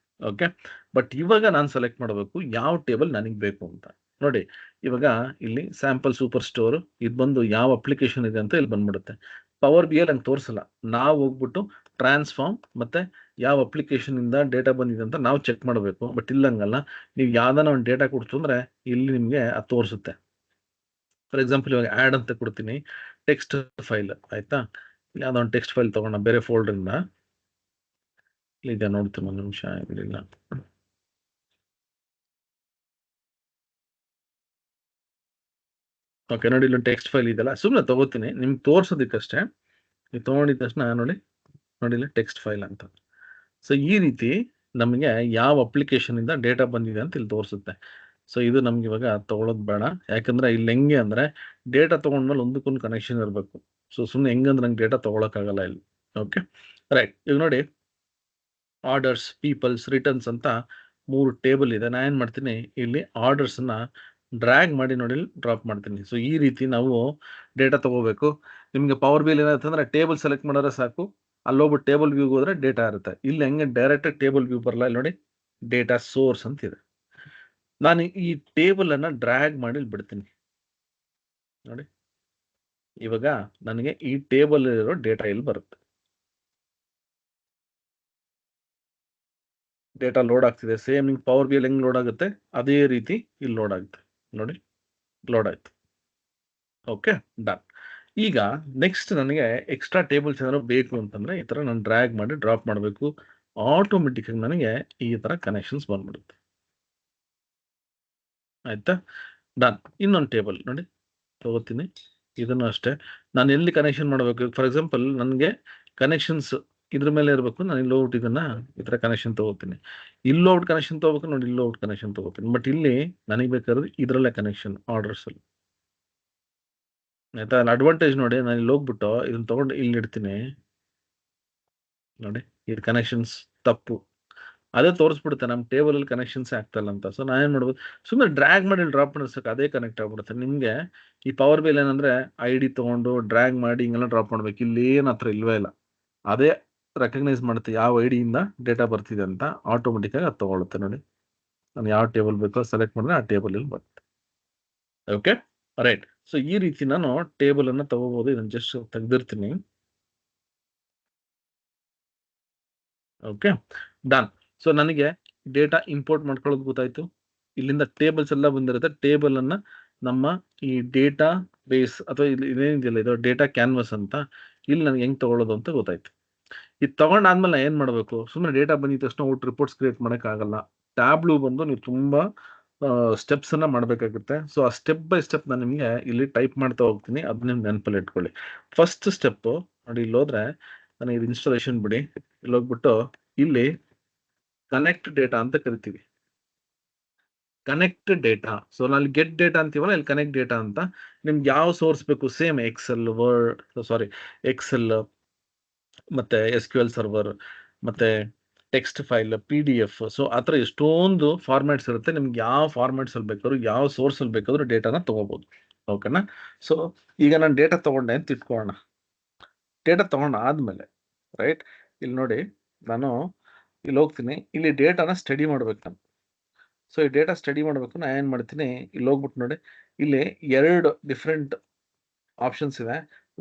ಓಕೆ, ಬಟ್ ಇವಾಗ ನಾನು ಸೆಲೆಕ್ಟ್ ಮಾಡಬೇಕು ಯಾವ ಟೇಬಲ್ ನನಗೆ ಬೇಕು ಅಂತ. ನೋಡಿ, ಇವಾಗ ಇಲ್ಲಿ ಸ್ಯಾಂಪಲ್ ಸೂಪರ್ ಸ್ಟೋರ್ ಇದು ಬಂದು ಯಾವ ಅಪ್ಲಿಕೇಶನ್ ಇದೆ ಅಂತ ಇಲ್ಲಿ ಬಂದ್ಬಿಡುತ್ತೆ. ಪವರ್ ಬಿ ಐ ನಂಗೆ ತೋರಿಸಲ್ಲ. ನಾವು ಹೋಗ್ಬಿಟ್ಟು ಟ್ರಾನ್ಸ್ಫಾರ್ಮ್ ಮತ್ತೆ ಯಾವ ಅಪ್ಲಿಕೇಶನ್ ಇಂದ ಡೇಟಾ ಬಂದಿದೆ ಅಂತ ನಾವು ಚೆಕ್ ಮಾಡಬೇಕು. ಬಟ್ ಇಲ್ಲಂಗಲ್ಲ, ನೀವು ಯಾವ್ದಾನ ಒಂದು ಡೇಟಾ ಕೊಡ್ತು ಅಂದ್ರೆ ಇಲ್ಲಿ ನಿಮಗೆ ಅದು ತೋರಿಸುತ್ತೆ. ಫಾರ್ ಎಕ್ಸಾಂಪಲ್ ಇವಾಗ ಆ್ಯಡ್ ಅಂತ ಕೊಡ್ತೀನಿ, ಟೆಕ್ಸ್ಟ್ ಫೈಲ್ ಆಯ್ತಾ. ಯಾವುದೋ ಒಂದು ಟೆಕ್ಸ್ಟ್ ಫೈಲ್ ತಗೋಣ ಬೇರೆ ಫೋಲ್ಡರಿಂದ. ಇದೆ ನೋಡ್ತೀನಿ, ಒಂದು ನಿಮಿಷ. ಇರಲಿಲ್ಲ. ಓಕೆ, ನೋಡಿ, ಇಲ್ಲಿ ಟೆಕ್ಸ್ಟ್ ಫೈಲ್ ಇದೆಯಲ್ಲ, ಸುಮ್ಮನೆ ತಗೋತೀನಿ ನಿಮ್ಗೆ ತೋರ್ಸೋದಕ್ಕಷ್ಟೇ. ನೀವು ತೊಗೊಂಡಿದ ತಕ್ಷಣ ನೋಡಿ, ನೋಡಿಲ್ಲ ಟೆಕ್ಸ್ಟ್ ಫೈಲ್ ಅಂತ. ಸೊ ಈ ರೀತಿ ನಮಗೆ ಯಾವ ಅಪ್ಲಿಕೇಶನ್ ಇಂದ ಡೇಟಾ ಬಂದಿದೆ ಅಂತ ಇಲ್ಲಿ ತೋರಿಸುತ್ತೆ. ಸೊ ಇದು ನಮ್ಗೆ ಇವಾಗ ತಗೊಳ್ಳೋದು ಬೇಡ. ಯಾಕಂದ್ರೆ ಇಲ್ಲಿ ಹೆಂಗೆ ಅಂದ್ರೆ ಡೇಟಾ ತಗೊಂಡ್ಮೇಲೆ ಒಂದಕ್ಕೊಂದು ಕನೆಕ್ಷನ್ ಇರಬೇಕು. ಸೊ ಸುಮ್ಮನೆ ಹೆಂಗಂದ್ರೆ ನಂಗೆ ಡೇಟಾ ತಗೊಳಕ್ಕಾಗಲ್ಲ ಇಲ್ಲಿ. Okay, right. ಈಗ ನೋಡಿ, ಆರ್ಡರ್ಸ್, ಪೀಪಲ್ಸ್, ರಿಟರ್ನ್ಸ್ ಅಂತ 3 ಟೇಬಲ್ ಇದೆ. ನಾನು ಏನು ಮಾಡ್ತೀನಿ, ಇಲ್ಲಿ ಆರ್ಡರ್ಸನ್ನ ಡ್ರ್ಯಾಗ್ ಮಾಡಿ ನೋಡಿ ಡ್ರಾಪ್ ಮಾಡ್ತೀನಿ. ಸೊ ಈ ರೀತಿ ನಾವು ಡೇಟಾ ತಗೋಬೇಕು. ನಿಮಗೆ ಪವರ್ ಬಿಲ್ ಏನಾಗುತ್ತೆ ಅಂದ್ರೆ ಟೇಬಲ್ ಸೆಲೆಕ್ಟ್ ಮಾಡಿದ್ರೆ ಸಾಕು, ಅಲ್ಲಿ ಹೋಗ್ಬಿಟ್ಟು ಟೇಬಲ್ ವ್ಯೂಗೆ ಹೋದ್ರೆ ಡೇಟಾ ಇರುತ್ತೆ. ಇಲ್ಲಿ ಹೆಂಗೆ ಡೈರೆಕ್ಟ್ ಟೇಬಲ್ ವ್ಯೂ ಬರಲ್ಲ. ಇಲ್ಲಿ ನೋಡಿ, ಡೇಟಾ ಸೋರ್ಸ್ ಅಂತ ಇದೆ. ನಾನು ಈ ಟೇಬಲ್ ಅನ್ನ ಡ್ರ್ಯಾಗ್ ಮಾಡಿ ಇಲ್ಲಿ ಬಿಡ್ತೀನಿ. ನೋಡಿ, ಇವಾಗ ನನಗೆ ಈ ಟೇಬಲ್ ಇರೋ ಡೇಟಾ ಇಲ್ಲಿ ಬರುತ್ತೆ. ಡೇಟಾ ಲೋಡ್ ಆಗ್ತಿದೆ. ಸೇಮ್ ನಿಮ್ಗೆ ಪವರ್ ಬಿ ಹೆಂಗ್ ಲೋಡ್ ಆಗುತ್ತೆ ಅದೇ ರೀತಿ ಇಲ್ಲಿ ಲೋಡ್ ಆಗುತ್ತೆ. ನೋಡಿ, ಲೋಡ್ ಆಯ್ತು. Okay, done. ಈಗ ನೆಕ್ಸ್ಟ್ ನನಗೆ ಎಕ್ಸ್ಟ್ರಾ ಟೇಬಲ್ಸ್ ಏನಾದ್ರು ಬೇಕು ಅಂತಂದ್ರೆ ಈ ತರ ನಾನು ಡ್ರ್ಯಾಗ್ ಮಾಡಿ ಡ್ರಾಪ್ ಮಾಡಬೇಕು. ಆಟೋಮೆಟಿಕ್ ಆಗಿ ನನಗೆ ಈ ತರ ಕನೆಕ್ಷನ್ಸ್ ಬಂದ್ಬಿಡುತ್ತೆ. ಆಯ್ತಾ? ಡನ್. ಇನ್ನೊಂದು ಟೇಬಲ್ ನೋಡಿ ತಗೋತೀನಿ. ಇದನ್ನು ಅಷ್ಟೇ ನಾನು ಎಲ್ಲಿ ಕನೆಕ್ಷನ್ ಮಾಡಬೇಕು. ಫಾರ್ ಎಕ್ಸಾಂಪಲ್ ನನಗೆ ಕನೆಕ್ಷನ್ಸ್ ಇದ್ರ ಮೇಲೆ ಇರಬೇಕು. ನಾನು ಇಲ್ಲಿ ಹೋಗ್ಬಿಟ್ಟು ಇದನ್ನ ಈ ತರ ಕನೆಕ್ಷನ್ ತಗೋತೀನಿ. ಇಲ್ಲಿ ಹೋಗ್ಬಿಟ್ಟು ಕನೆಕ್ಷನ್ ತಗೋಬೇಕು. ನೋಡಿ, ಇಲ್ಲಿ ಹೋಗ್ಬಿಟ್ಟು ಕನೆಕ್ಷನ್ ತಗೋತೀನಿ. ಬಟ್ ಇಲ್ಲಿ ನನಗೆ ಬೇಕಾದ್ರೆ ಇದರಲ್ಲೇ ಕನೆಕ್ಷನ್ ಆರ್ಡರ್ಸ್ ಅಲ್ಲಿ. ಆಯ್ತಾ? ಅಡ್ವಾಂಟೇಜ್ ನೋಡಿ, ನಾನು ಇಲ್ಲಿ ಹೋಗ್ಬಿಟ್ಟು ಇದನ್ನ ತಗೊಂಡು ಇಲ್ಲಿ ಇಡ್ತೀನಿ ನೋಡಿ, ಇದು ಕನೆಕ್ಷನ್ಸ್ ತಪ್ಪು, ಅದೇ ತೋರಿಸ್ಬಿಡುತ್ತೆ ನಮ್ಮ ಟೇಬಲ್ ಅಲ್ಲಿ ಕನೆಕ್ಷನ್ಸ್ ಆಗ್ತಲ್ಲ ಅಂತ. ಸೊ ನಾನೇನ್ ಮಾಡ್ಬೋದು, ಸುಮ್ಮನೆ ಡ್ರ್ಯಾಗ್ ಮಾಡಿ ಡ್ರಾಪ್ ಮಾಡಿಸಕ್ಕೆ ಅದೇ ಕನೆಕ್ಟ್ ಆಗ್ಬಿಡುತ್ತೆ. ನಿಮ್ಗೆ ಈ ಪವರ್ ಬಿಲ್ ಏನಂದ್ರೆ ಐ ಡಿ ತಗೊಂಡು ಡ್ರ್ಯಾಗ್ ಮಾಡಿ ಹಿಂಗೆಲ್ಲ ಡ್ರಾಪ್ ಮಾಡ್ಬೇಕು, ಇಲ್ಲಿ ಏನ್ ಹತ್ರ ಇಲ್ವೇ ಇಲ್ಲ. ಅದೇ ರೆಕಗ್ನೈಸ್ ಮಾಡುತ್ತೆ ಯಾವ ಐ ಡಿಯಿಂದ ಡೇಟಾ ಬರ್ತಿದೆ ಅಂತ, ಆಟೋಮೆಟಿಕ್ ಆಗಿ ಅದು ತಗೊಳುತ್ತೆ ನೋಡಿ. ನಾನು ಯಾವ ಟೇಬಲ್ ಬೇಕೋ ಸೆಲೆಕ್ಟ್ ಮಾಡಿದ್ರೆ ಆ ಟೇಬಲ್ ಇಲ್ಲಿ ಬರುತ್ತೆ. Okay, right. ಸೊ ಈ ರೀತಿ ನಾನು ಟೇಬಲ್ ಅನ್ನ ತಗೋಬಹುದು. ಇದನ್ನ ಜಸ್ಟ್ ತೆಗೆದಿರ್ತೀನಿ. Okay, done. ಸೊ ನನಗೆ ಡೇಟಾ ಇಂಪೋರ್ಟ್ ಮಾಡ್ಕೊಳ್ಳೋದು ಗೊತ್ತಾಯ್ತು. ಇಲ್ಲಿಂದ ಟೇಬಲ್ಸ್ ಎಲ್ಲ ಬಂದಿರುತ್ತೆ. ಟೇಬಲ್ ಅನ್ನ ನಮ್ಮ ಈ ಡೇಟಾ ಬೇಸ್ ಅಥವಾ ಇಲ್ಲಿ ಇದೇನಿದೆಯಲ್ಲ, ಇದು ಡೇಟಾ ಕ್ಯಾನ್ವಸ್ ಅಂತ, ಇಲ್ಲಿ ನನಗೆ ಹೆಂಗ್ ತಗೊಳ್ಳೋದು ಅಂತ ಗೊತ್ತಾಯ್ತು. ಇದು ತಗೊಂಡಾದ್ಮೇಲೆ ಏನ್ ಮಾಡಬೇಕು, ಸುಮ್ಮನೆ ಡೇಟಾ ಬಂದಿದ ತಕ್ಷಣ ಔಟ್ ರಿಪೋರ್ಟ್ಸ್ ಕ್ರಿಯೇಟ್ ಆಗಲ್ಲ. ಟ್ಯಾಬ್ಲೂ ಬಂದು ನೀವು ತುಂಬಾ ಸ್ಟೆಪ್ಸ್ ಅನ್ನ ಮಾಡಬೇಕಾಗುತ್ತೆ. ಸೊ ಆ ಸ್ಟೆಪ್ ಬೈ ಸ್ಟೆಪ್ ನಾನು ನಿಮಗೆ ಇಲ್ಲಿ ಟೈಪ್ ಮಾಡ್ತಾ ಹೋಗ್ತೀನಿ, ಅದನ್ನ ನೀವು ನೆನಪಲ್ಲಿ ಇಟ್ಕೊಳ್ಳಿ. ಫಸ್ಟ್ ಸ್ಟೆಪ್ ನೋಡಿ, ಇಲ್ಲಿ ಹೋದ್ರೆ ನನಗೆ ಇದು ಇನ್ಸ್ಟಾಲೇಷನ್ ಬಿಡಿ, ಇಲ್ಲಿ ಹೋಗ್ಬಿಟ್ಟು ಇಲ್ಲಿ ಕನೆಕ್ಟ್ ಡೇಟಾ ಅಂತ ಕರಿತೀವಿ. Connect data. ಸೊ ನಾನು ಗೆಟ್ ಡೇಟಾ ಅಂತೀವಲ್ಲ, ಇಲ್ಲಿ ಕನೆಕ್ಟ್ ಡೇಟಾ ಅಂತ. ನಿಮ್ಗೆ ಯಾವ ಸೋರ್ಸ್ ಬೇಕು, ಸೇಮ್ ಎಕ್ಸೆಲ್, ವರ್ಡ್, ಸಾರಿ ಎಕ್ಸೆಲ್, ಮತ್ತೆ SQL ಸರ್ವರ್, ಮತ್ತೆ ಟೆಕ್ಸ್ಟ್ ಫೈಲ್, PDF. ಸೊ ಆ ಥರ ಎಷ್ಟೊಂದು ಫಾರ್ಮ್ಯಾಟ್ಸ್ ಇರುತ್ತೆ. ನಿಮ್ಗೆ ಯಾವ ಫಾರ್ಮ್ಯಾಟ್ಸ್ ಅಲ್ಲಿ ಬೇಕಾದ್ರೂ, ಯಾವ ಸೋರ್ಸ್ ಅಲ್ಲಿ ಬೇಕಾದ್ರೂ ಡೇಟಾನ ತಗೋಬಹುದು. ಓಕೆನಾ? ಸೊ ಈಗ ನಾನು ಡೇಟಾ ತಗೊಂಡೆ ಅಂತ ಇಟ್ಕೊಳ್ಳೋಣ. ಡೇಟಾ ತಗೊಂಡ ಆದ್ಮೇಲೆ ರೈಟ್, ಇಲ್ಲಿ ನೋಡಿ, ನಾನು ಇಲ್ಲಿ ಹೋಗ್ತೀನಿ, ಇಲ್ಲಿ ಡೇಟಾನ ಸ್ಟಡಿ ಮಾಡ್ಬೇಕು ನಾನು. ಸೊ ಈ ಡೇಟಾ ಸ್ಟಡಿ ಮಾಡ್ಬೇಕು, ನಾನು ಏನ್ ಮಾಡ್ತೀನಿ, ಇಲ್ಲಿ ಹೋಗ್ಬಿಟ್ಟು ನೋಡಿ, ಇಲ್ಲಿ 2 ಡಿಫ್ರೆಂಟ್ ಆಪ್ಷನ್ಸ್ ಇದೆ.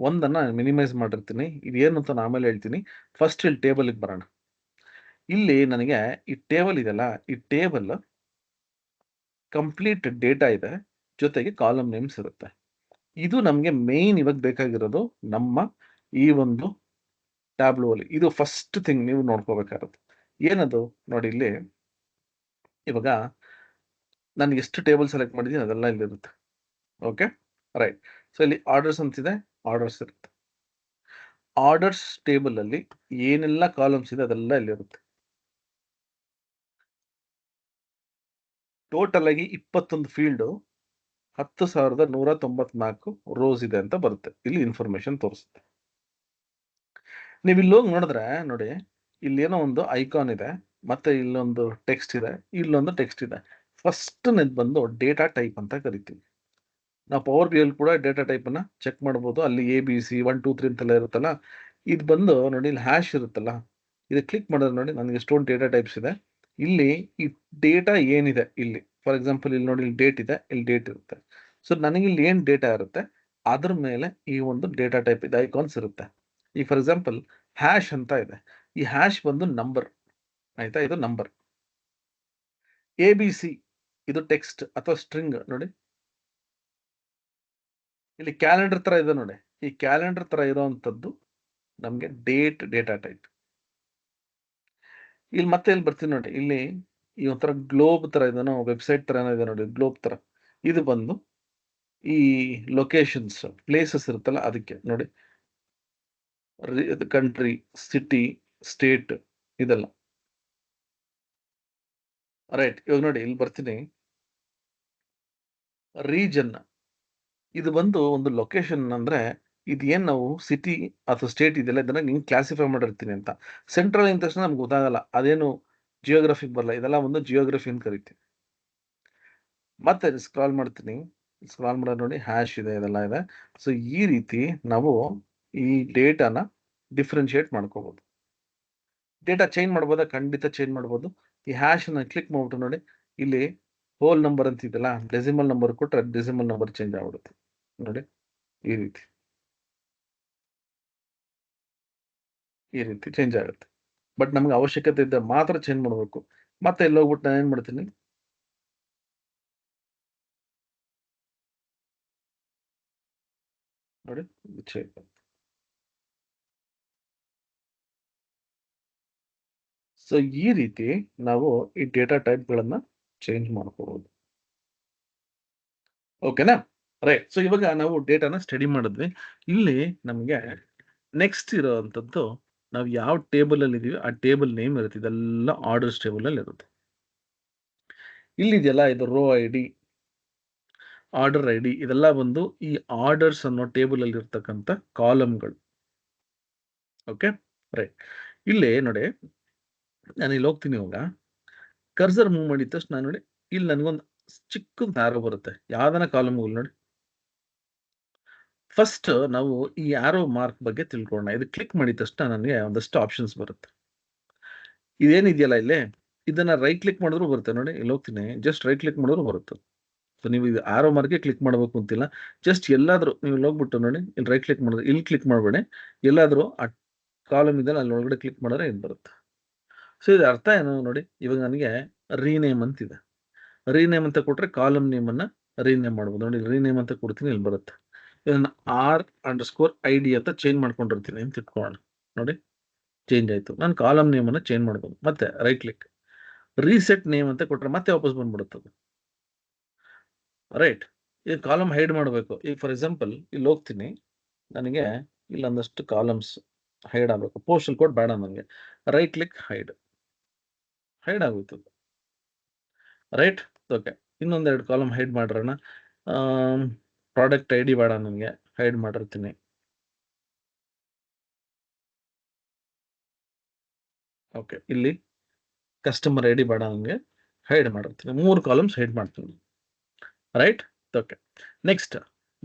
ಒಂದನ್ನ ಮಿನಿಮೈಸ್ ಮಾಡಿರ್ತೀನಿ, ಇದೇನು ಅಂತ ನಾನು ಆಮೇಲೆ ಹೇಳ್ತೀನಿ. ಫಸ್ಟ್ ಇಲ್ಲಿ ಟೇಬಲ್ಗೆ ಬರೋಣ. ಇಲ್ಲಿ ನನಗೆ ಈ ಟೇಬಲ್ ಇದೆಲ್ಲ, ಈ ಟೇಬಲ್ ಕಂಪ್ಲೀಟ್ ಡೇಟಾ ಇದೆ, ಜೊತೆಗೆ ಕಾಲಮ್ ನೇಮ್ಸ್ ಇರುತ್ತೆ. ಇದು ನಮಗೆ ಮೇನ್ ಇವಾಗ ಬೇಕಾಗಿರೋದು ನಮ್ಮ ಈ ಒಂದು ಟ್ಯಾಬ್ಲೂ ಅಲ್ಲಿ. ಇದು ಫಸ್ಟ್ ಥಿಂಗ್ ನೀವು ನೋಡ್ಕೋಬೇಕಾಗುತ್ತೆ. ಏನದು ನೋಡಿ, ಇಲ್ಲಿ ಇವಾಗ ನಾನು ಎಷ್ಟು ಟೇಬಲ್ ಸೆಲೆಕ್ಟ್ ಮಾಡಿದ್ದೀನಿ ಅದೆಲ್ಲ ಇಲ್ಲಿರುತ್ತೆ. Okay, right. ಸೊ ಇಲ್ಲಿ ಆರ್ಡರ್ಸ್ ಅಂತಿದೆ, ಆರ್ಡರ್ಸ್ ಇರುತ್ತೆ. ಆರ್ಡರ್ಸ್ ಟೇಬಲ್ ಅಲ್ಲಿ ಏನೆಲ್ಲ ಕಾಲಮ್ಸ್ ಇದೆ ಅದೆಲ್ಲ ಇಲ್ಲಿರುತ್ತೆ. ಟೋಟಲ್ ಆಗಿ 21 ಫೀಲ್ಡ್, 10,194 ರೋಸ್ ಇದೆ ಅಂತ ಬರುತ್ತೆ. ಇಲ್ಲಿ ಇನ್ಫಾರ್ಮೇಶನ್ ತೋರಿಸುತ್ತೆ. ನೀವು ಇಲ್ಲಿ ಹೋಗಿ ನೋಡಿದ್ರೆ ನೋಡಿ, ಇಲ್ಲಿ ಏನೋ ಒಂದು ಐಕಾನ್ ಇದೆ, ಮತ್ತೆ ಇಲ್ಲೊಂದು ಟೆಕ್ಸ್ಟ್ ಇದೆ, ಇಲ್ಲೊಂದು ಟೆಕ್ಸ್ಟ್ ಇದೆ. ಫಸ್ಟ್ ಬಂದು ಡೇಟಾ ಟೈಪ್ ಅಂತ ಕರಿತೀವಿ ನಾವು. ಪವರ್ ಬಿ ಅಲ್ಲಿ ಕೂಡ ಡೇಟಾ ಟೈಪ್ ಅನ್ನ ಚೆಕ್ ಮಾಡಬಹುದು. ಅಲ್ಲಿ ABC 1 2 3 ಅಂತೆಲ್ಲ ಇರುತ್ತಲ್ಲ. ಇದು ಬಂದು ನೋಡಿ, ಇಲ್ಲಿ ಹ್ಯಾಶ್ ಇರುತ್ತಲ್ಲ, ಇದು ಕ್ಲಿಕ್ ಮಾಡಿದ್ರೆ ನೋಡಿ ನನಗೆ ಎಷ್ಟೊಂದು ಡೇಟಾ ಟೈಪ್ಸ್ ಇದೆ. ಇಲ್ಲಿ ಈ ಡೇಟಾ ಏನಿದೆ, ಇಲ್ಲಿ ಫಾರ್ ಎಕ್ಸಾಂಪಲ್ ಇಲ್ಲಿ ನೋಡಿ, ಇಲ್ಲಿ ಡೇಟ್ ಇದೆ, ಇಲ್ಲಿ ಡೇಟ್ ಇರುತ್ತೆ. ಸೊ ನನಗೆ ಇಲ್ಲಿ ಏನ್ ಡೇಟಾ ಇರುತ್ತೆ ಅದ್ರ ಮೇಲೆ ಈ ಒಂದು ಡೇಟಾ ಟೈಪ್ ಇದೆ ಐಕಾನ್ಸ್ ಇರುತ್ತೆ. ಈ ಫಾರ್ ಎಕ್ಸಾಂಪಲ್ ಹ್ಯಾಶ್ ಅಂತ ಇದೆ, ಈ ಹ್ಯಾಶ್ ಬಂದು ನಂಬರ್, ಆಯ್ತಾ, ಇದು ನಂಬರ್. ABC ಇದು ಟೆಕ್ಸ್ಟ್ ಅಥವಾ ಸ್ಟ್ರಿಂಗ್. ನೋಡಿ ಇಲ್ಲಿ ಕ್ಯಾಲೆಂಡರ್ ತರ ಇದೆ ನೋಡಿ, ಈ ಕ್ಯಾಲೆಂಡರ್ ತರ ಇರೋವಂಥದ್ದು ನಮಗೆ ಡೇಟಾ ಟೈಪ್. ಇಲ್ಲಿ ಮತ್ತೆ ಇಲ್ಲಿ ಬರ್ತೀನಿ ನೋಡಿ, ಇಲ್ಲಿ ಈ ಒಂಥರ ಗ್ಲೋಬ್ ತರ ಇದೆ, ವೆಬ್ಸೈಟ್ ತರ ಇದೆ ನೋಡಿ, ಗ್ಲೋಬ್ ತರ. ಇದು ಬಂದು ಈ ಲೊಕೇಶನ್ಸ್, ಪ್ಲೇಸಸ್ ಇರುತ್ತಲ್ಲ ಅದಕ್ಕೆ ನೋಡಿ, ಕಂಟ್ರಿ, ಸಿಟಿ, ಸ್ಟೇಟ್, ಇದೆಲ್ಲ ರೈಟ್. ಇವಾಗ ನೋಡಿ ಇಲ್ಲಿ ಬರ್ತೀನಿ, ರೀಜನ್. ಇದು ಬಂದು ಒಂದು ಲೊಕೇಶನ್ ಅಂದ್ರೆ ಇದು ಏನ್ ನಾವು ಸಿಟಿ ಅಥವಾ ಸ್ಟೇಟ್ ಇದೆಲ್ಲ ಇದನ್ನ ಹಿಂಗ್ ಕ್ಲಾಸಿಫೈ ಮಾಡಿರ್ತೀನಿ ಅಂತ. ಸೆಂಟ್ರಲ್ ಇಂದ ತಕ್ಷಣ ನಮ್ಗೆ ಗೊತ್ತಾಗಲ್ಲ, ಅದೇನು ಜಿಯೋಗ್ರಫಿಕ್ ಬರಲ್ಲ, ಇದೆಲ್ಲ ಒಂದು ಜಿಯೋಗ್ರಫಿ ಅಂತ ಕರಿತೀವಿ. ಮತ್ತೆ ಸ್ಕ್ರಾಲ್ ಮಾಡ್ತೀನಿ, ಸ್ಕ್ರಾಲ್ ಮಾಡೋದು ನೋಡಿ, ಹ್ಯಾಶ್ ಇದೆ, ಇದೆಲ್ಲ ಇದೆ. ಸೊ ಈ ರೀತಿ ನಾವು ಈ ಡೇಟಾನ ಡಿಫ್ರೆನ್ಶಿಯೇಟ್ ಮಾಡ್ಕೋಬಹುದು. ಡೇಟಾ ಚೇಂಜ್ ಮಾಡ್ಬೋದಾ? ಖಂಡಿತ ಚೇಂಜ್ ಮಾಡ್ಬೋದು. ಈ ಹ್ಯಾಶ್ ಅನ್ನ ಕ್ಲಿಕ್ ಮಾಡ್ಬಿಟ್ಟು ನೋಡಿ, ಇಲ್ಲಿ ಹೋಲ್ ನಂಬರ್ ಅಂತ ಇದೆಯಲ್ಲ, ಡೆಸಿಮಲ್ ನಂಬರ್ ಕೊಟ್ಟರೆ ಡೆಸಿಮಲ್ ನಂಬರ್ ಚೇಂಜ್ ಆಗ್ಬಿಡುತ್ತೆ ನೋಡಿ. ಈ ರೀತಿ ಚೇಂಜ್ ಆಗುತ್ತೆ. ಬಟ್ ನಮ್ಗೆ ಅವಶ್ಯಕತೆ ಇದ್ದ ಮಾತ್ರ ಚೇಂಜ್ ಮಾಡಬೇಕು. ಮತ್ತೆ ಇಲ್ಲಿ ಹೋಗ್ಬಿಟ್ಟು ನಾನು ಏನ್ ಮಾಡ್ತೀನಿ, ನೋಡಿ, ಸೊ ಈ ರೀತಿ ನಾವು ಈ ಡೇಟಾ ಟೈಪ್ ಗಳನ್ನ ಚೇಂಜ್ ಮಾಡ್ಕೋಬಹುದು. ಓಕೆನಾ? ರೈಟ್. ಸೊ ಇವಾಗ ನಾವು ಡೇಟಾನ ಸ್ಟಡಿ ಮಾಡಿದ್ವಿ. ಇಲ್ಲಿ ನಮಗೆ ನೆಕ್ಸ್ಟ್ ಇರೋವಂಥದ್ದು, ನಾವು ಯಾವ ಟೇಬಲ್ ಅಲ್ಲಿ ಇದೀವಿ ಆ ಟೇಬಲ್ ನೇಮ್ ಇರುತ್ತೆ. ಇದೆಲ್ಲ ಆರ್ಡರ್ಸ್ ಟೇಬಲ್ ಅಲ್ಲಿ ಇರುತ್ತೆ. ಇಲ್ಲಿದೆಯಲ್ಲ, ಇದು row ID. Order I D ಇದೆಲ್ಲ ಬಂದು ಈ ಆರ್ಡರ್ಸ್ ಅನ್ನೋ ಟೇಬಲ್ ಅಲ್ಲಿ ಇರ್ತಕ್ಕಂಥ ಕಾಲಮ್ಗಳು. Okay, right. ಇಲ್ಲಿ ನೋಡಿ, ನಾನು ಇಲ್ಲಿ ಹೋಗ್ತೀನಿ ಇವಾಗ. ಕರ್ಸರ್ ಮೂವ್ ಮಾಡಿದ ತಕ್ಷಣ ನೋಡಿ, ಇಲ್ಲಿ ನನಗೊಂದು ಚಿಕ್ಕದು ಆರೋ ಬರುತ್ತೆ. ಯಾವ್ದನ ಕಾಲಮ್ಗಳು ನೋಡಿ. ಫಸ್ಟ್ ನಾವು ಈ ಆರೋ ಮಾರ್ಕ್ ಬಗ್ಗೆ ತಿಳ್ಕೊಳ್ಳೋಣ. ಇದು ಕ್ಲಿಕ್ ಮಾಡಿದ ತಕ್ಷಣ ನನಗೆ ಒಂದಷ್ಟು ಆಪ್ಷನ್ಸ್ ಬರುತ್ತೆ. ಇದೇನಿದೆಯಲ್ಲ ಇಲ್ಲಿ, ಇದನ್ನ ರೈಟ್ ಕ್ಲಿಕ್ ಮಾಡಿದ್ರು ಬರುತ್ತೆ ನೋಡಿ. ಇಲ್ಲಿ ಹೋಗ್ತೀನಿ, ಜಸ್ಟ್ ರೈಟ್ ಕ್ಲಿಕ್ ಮಾಡಿದ್ರು ಬರುತ್ತೆ. ಸೊ ನೀವು ಇದು ಆರೋ ಮಾರ್ಕ್ಗೆ ಕ್ಲಿಕ್ ಮಾಡಬೇಕು ಅಂತಿಲ್ಲ. ಜಸ್ಟ್ ಎಲ್ಲಾದ್ರೂ ನೀವು ಇಲ್ಲಿ ಹೋಗ್ಬಿಟ್ಟು ನೋಡಿ, ಇಲ್ಲಿ ರೈಟ್ ಕ್ಲಿಕ್ ಮಾಡಿದ್ರೆ ಇಲ್ಲಿ ಕ್ಲಿಕ್ ಮಾಡಬೇಡಿ, ಎಲ್ಲಾದ್ರೂ ಆ ಕಾಲಮ್ ಇದೆ ಅಲ್ಲಿ ಒಳಗಡೆ ಕ್ಲಿಕ್ ಮಾಡಿದ್ರೆ ಇದು ಬರುತ್ತೆ. ಸೊ ಇದು ಅರ್ಥ ಏನು ನೋಡಿ. ಇವಾಗ ನನಗೆ ರೀನೇಮ್ ಅಂತಿದೆ. ರೀನೇಮ್ ಅಂತ ಕೊಟ್ರೆ ಕಾಲಮ್ ನೇಮ್ ಅನ್ನ ರೀನೇಮ್ ಮಾಡ್ಬೋದು. ನೋಡಿ, ರೀನೇಮ್ ಅಂತ ಕೊಡ್ತೀನಿ, ಇಲ್ಲಿ ಬರುತ್ತೆ. ಇದನ್ನ R_ID ಅಂತ ಚೇಂಜ್ ಮಾಡ್ಕೊಂಡಿರ್ತೀನಿ ಅಂತ ಇಟ್ಕೊಳ್ಳೋಣ. ನೋಡಿ, ಚೇಂಜ್ ಆಯ್ತು. ನಾನು ಕಾಲಮ್ ನೇಮ್ ಅನ್ನ ಚೇಂಜ್ ಮಾಡ್ಬೋದು. ಮತ್ತೆ ರೈಟ್ ಕ್ಲಿಕ್, ರೀಸೆಟ್ ನೇಮ್ ಅಂತ ಕೊಟ್ರೆ ಮತ್ತೆ ವಾಪಸ್ ಬಂದ್ಬಿಡುತ್ತೆ. ರೈಟ್. ಈ ಕಾಲಮ್ ಹೈಡ್ ಮಾಡಬೇಕು. ಈಗ ಫಾರ್ ಎಕ್ಸಾಂಪಲ್ ಇಲ್ಲಿ ಹೋಗ್ತೀನಿ, ನನಗೆ ಇಲ್ಲೊಂದಷ್ಟು ಕಾಲಮ್ಸ್ ಹೈಡ್ ಆಗಬೇಕು. ಪೋಸ್ಟಲ್ ಕೋಡ್ ಬೇಡ ನನಗೆ. ರೈಟ್ ಕ್ಲಿಕ್, ಹೈಡ್ ಆಗೋಯ್ತು. ರೈಟ್. ಓಕೆ, ಇನ್ನೊಂದೆರಡು ಕಾಲಮ್ ಹೈಡ್ ಮಾಡೋಣ. ಪ್ರಾಡಕ್ಟ್ ಐ ಡಿ ಬೇಡ ನನಗೆ, ಹೈಡ್ ಮಾಡಿರ್ತೀನಿ. ಓಕೆ, ಇಲ್ಲಿ ಕಸ್ಟಮರ್ ಐ ಡಿ ಬೇಡ ನನಗೆ, ಹೈಡ್ ಮಾಡಿರ್ತೀನಿ. 3 ಕಾಲಮ್ಸ್ ಹೈಡ್ ಮಾಡ್ತೀನಿ. ರೈಟ್. ಓಕೆ,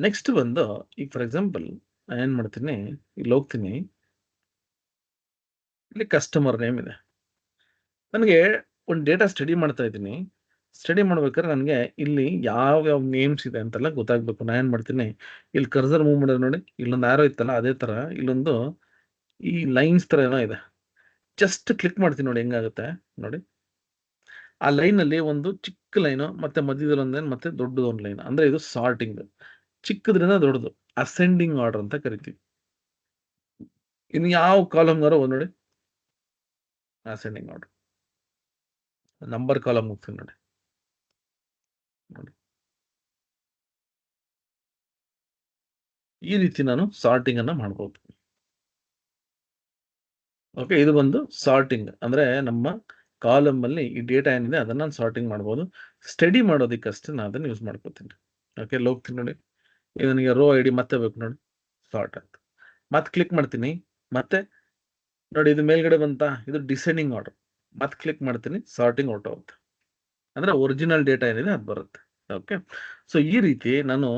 ನೆಕ್ಸ್ಟ್ ಬಂದು ಈಗ ಫಾರ್ ಎಕ್ಸಾಂಪಲ್ ನಾನು ಏನು ಮಾಡ್ತೀನಿ, ಇಲ್ಲಿ ಹೋಗ್ತೀನಿ, ಇಲ್ಲಿ ಕಸ್ಟಮರ್ ನೇಮ್ ಇದೆ. ನನಗೆ ಒಂದು ಡೇಟಾ ಸ್ಟಡಿ ಮಾಡ್ತಾ ಇದ್ದೀನಿ. ಸ್ಟಡಿ ಮಾಡ್ಬೇಕಾದ್ರೆ ನನಗೆ ಇಲ್ಲಿ ಯಾವ ನೇಮ್ಸ್ ಇದೆ ಅಂತೆಲ್ಲ ಗೊತ್ತಾಗಬೇಕು. ನಾನು ಏನು ಮಾಡ್ತೀನಿ, ಇಲ್ಲಿ ಕರ್ಸರ್ ಮೂವ್ ಮಾಡೋದು ನೋಡಿ, ಇಲ್ಲೊಂದು ಆರೋ ಇತ್ತಲ್ಲ, ಅದೇ ಥರ ಇಲ್ಲೊಂದು ಈ ಲೈನ್ಸ್ ಥರ ಏನೋ ಇದೆ. ಜಸ್ಟ್ ಕ್ಲಿಕ್ ಮಾಡ್ತೀನಿ ನೋಡಿ, ಹೆಂಗಾಗುತ್ತೆ ನೋಡಿ. ಆ ಲೈನಲ್ಲಿ ಒಂದು ಚಿಕ್ಕ ಲೈನು, ಮತ್ತೆ ಮಧ್ಯದಲ್ಲಿ ಒಂದು ಲೈನ್, ಮತ್ತೆ ದೊಡ್ಡದು ಒಂದು ಲೈನ್. ಅಂದರೆ ಇದು ಸಾರ್ಟಿಂಗ್. ಚಿಕ್ಕದ್ರಿಂದ ದೊಡ್ಡದು ಅಸೆಂಡಿಂಗ್ ಆರ್ಡರ್ ಅಂತ ಕರಿತೀವಿ. ಇನ್ನು ಯಾವ ಕಾಲಮ್ಗಾರೋ ನೋಡಿ, ಅಸೆಂಡಿಂಗ್ ಆರ್ಡರ್. ನಂಬರ್ ಕಾಲಮ್ ಹೋಗ್ತೀನಿ ನೋಡಿ. ಈ ರೀತಿ ನಾನು ಸಾರ್ಟಿಂಗ್ ಅನ್ನ ಮಾಡ್ಬೋದು. ಓಕೆ, ಇದು ಬಂದು ಸಾರ್ಟಿಂಗ್ ಅಂದ್ರೆ ನಮ್ಮ ಕಾಲಮ್ ಅಲ್ಲಿ ಈ ಡೇಟಾ ಏನಿದೆ ಅದನ್ನ ನಾನು ಸಾರ್ಟಿಂಗ್ ಮಾಡ್ಬೋದು. ಸ್ಟಡಿ ಮಾಡೋದಕ್ಕಷ್ಟೇ ನಾನು ಅದನ್ನ ಯೂಸ್ ಮಾಡ್ಕೋತೀನಿ. ಓಕೆ, ಹೋಗ್ತೀನಿ ನೋಡಿ, ಇದು ನನಗೆ ರೋ ಐ ಡಿ ಮತ್ತೆ ಬೇಕು ನೋಡಿ, ಸಾರ್ಟ್ ಆಯ್ತು. ಮತ್ತೆ ಕ್ಲಿಕ್ ಮಾಡ್ತೀನಿ, ಮತ್ತೆ ನೋಡಿ ಇದು ಮೇಲ್ಗಡೆ ಬಂತ, ಇದು ಡಿಸೆಂಡಿಂಗ್ ಆರ್ಡರ್. ಮತ್ತೆ ಕ್ಲಿಕ್ ಮಾಡ್ತೀನಿ, ಸಾರ್ಟಿಂಗ್ ಔಟ್ ಆಗುತ್ತೆ. ಅಂದ್ರೆ ಒರಿಜಿನಲ್ ಡೇಟಾ ಏನಿದೆ ಅದು ಬರುತ್ತೆ. ಓಕೆ, ಸೊ ಈ ರೀತಿ ನಾನು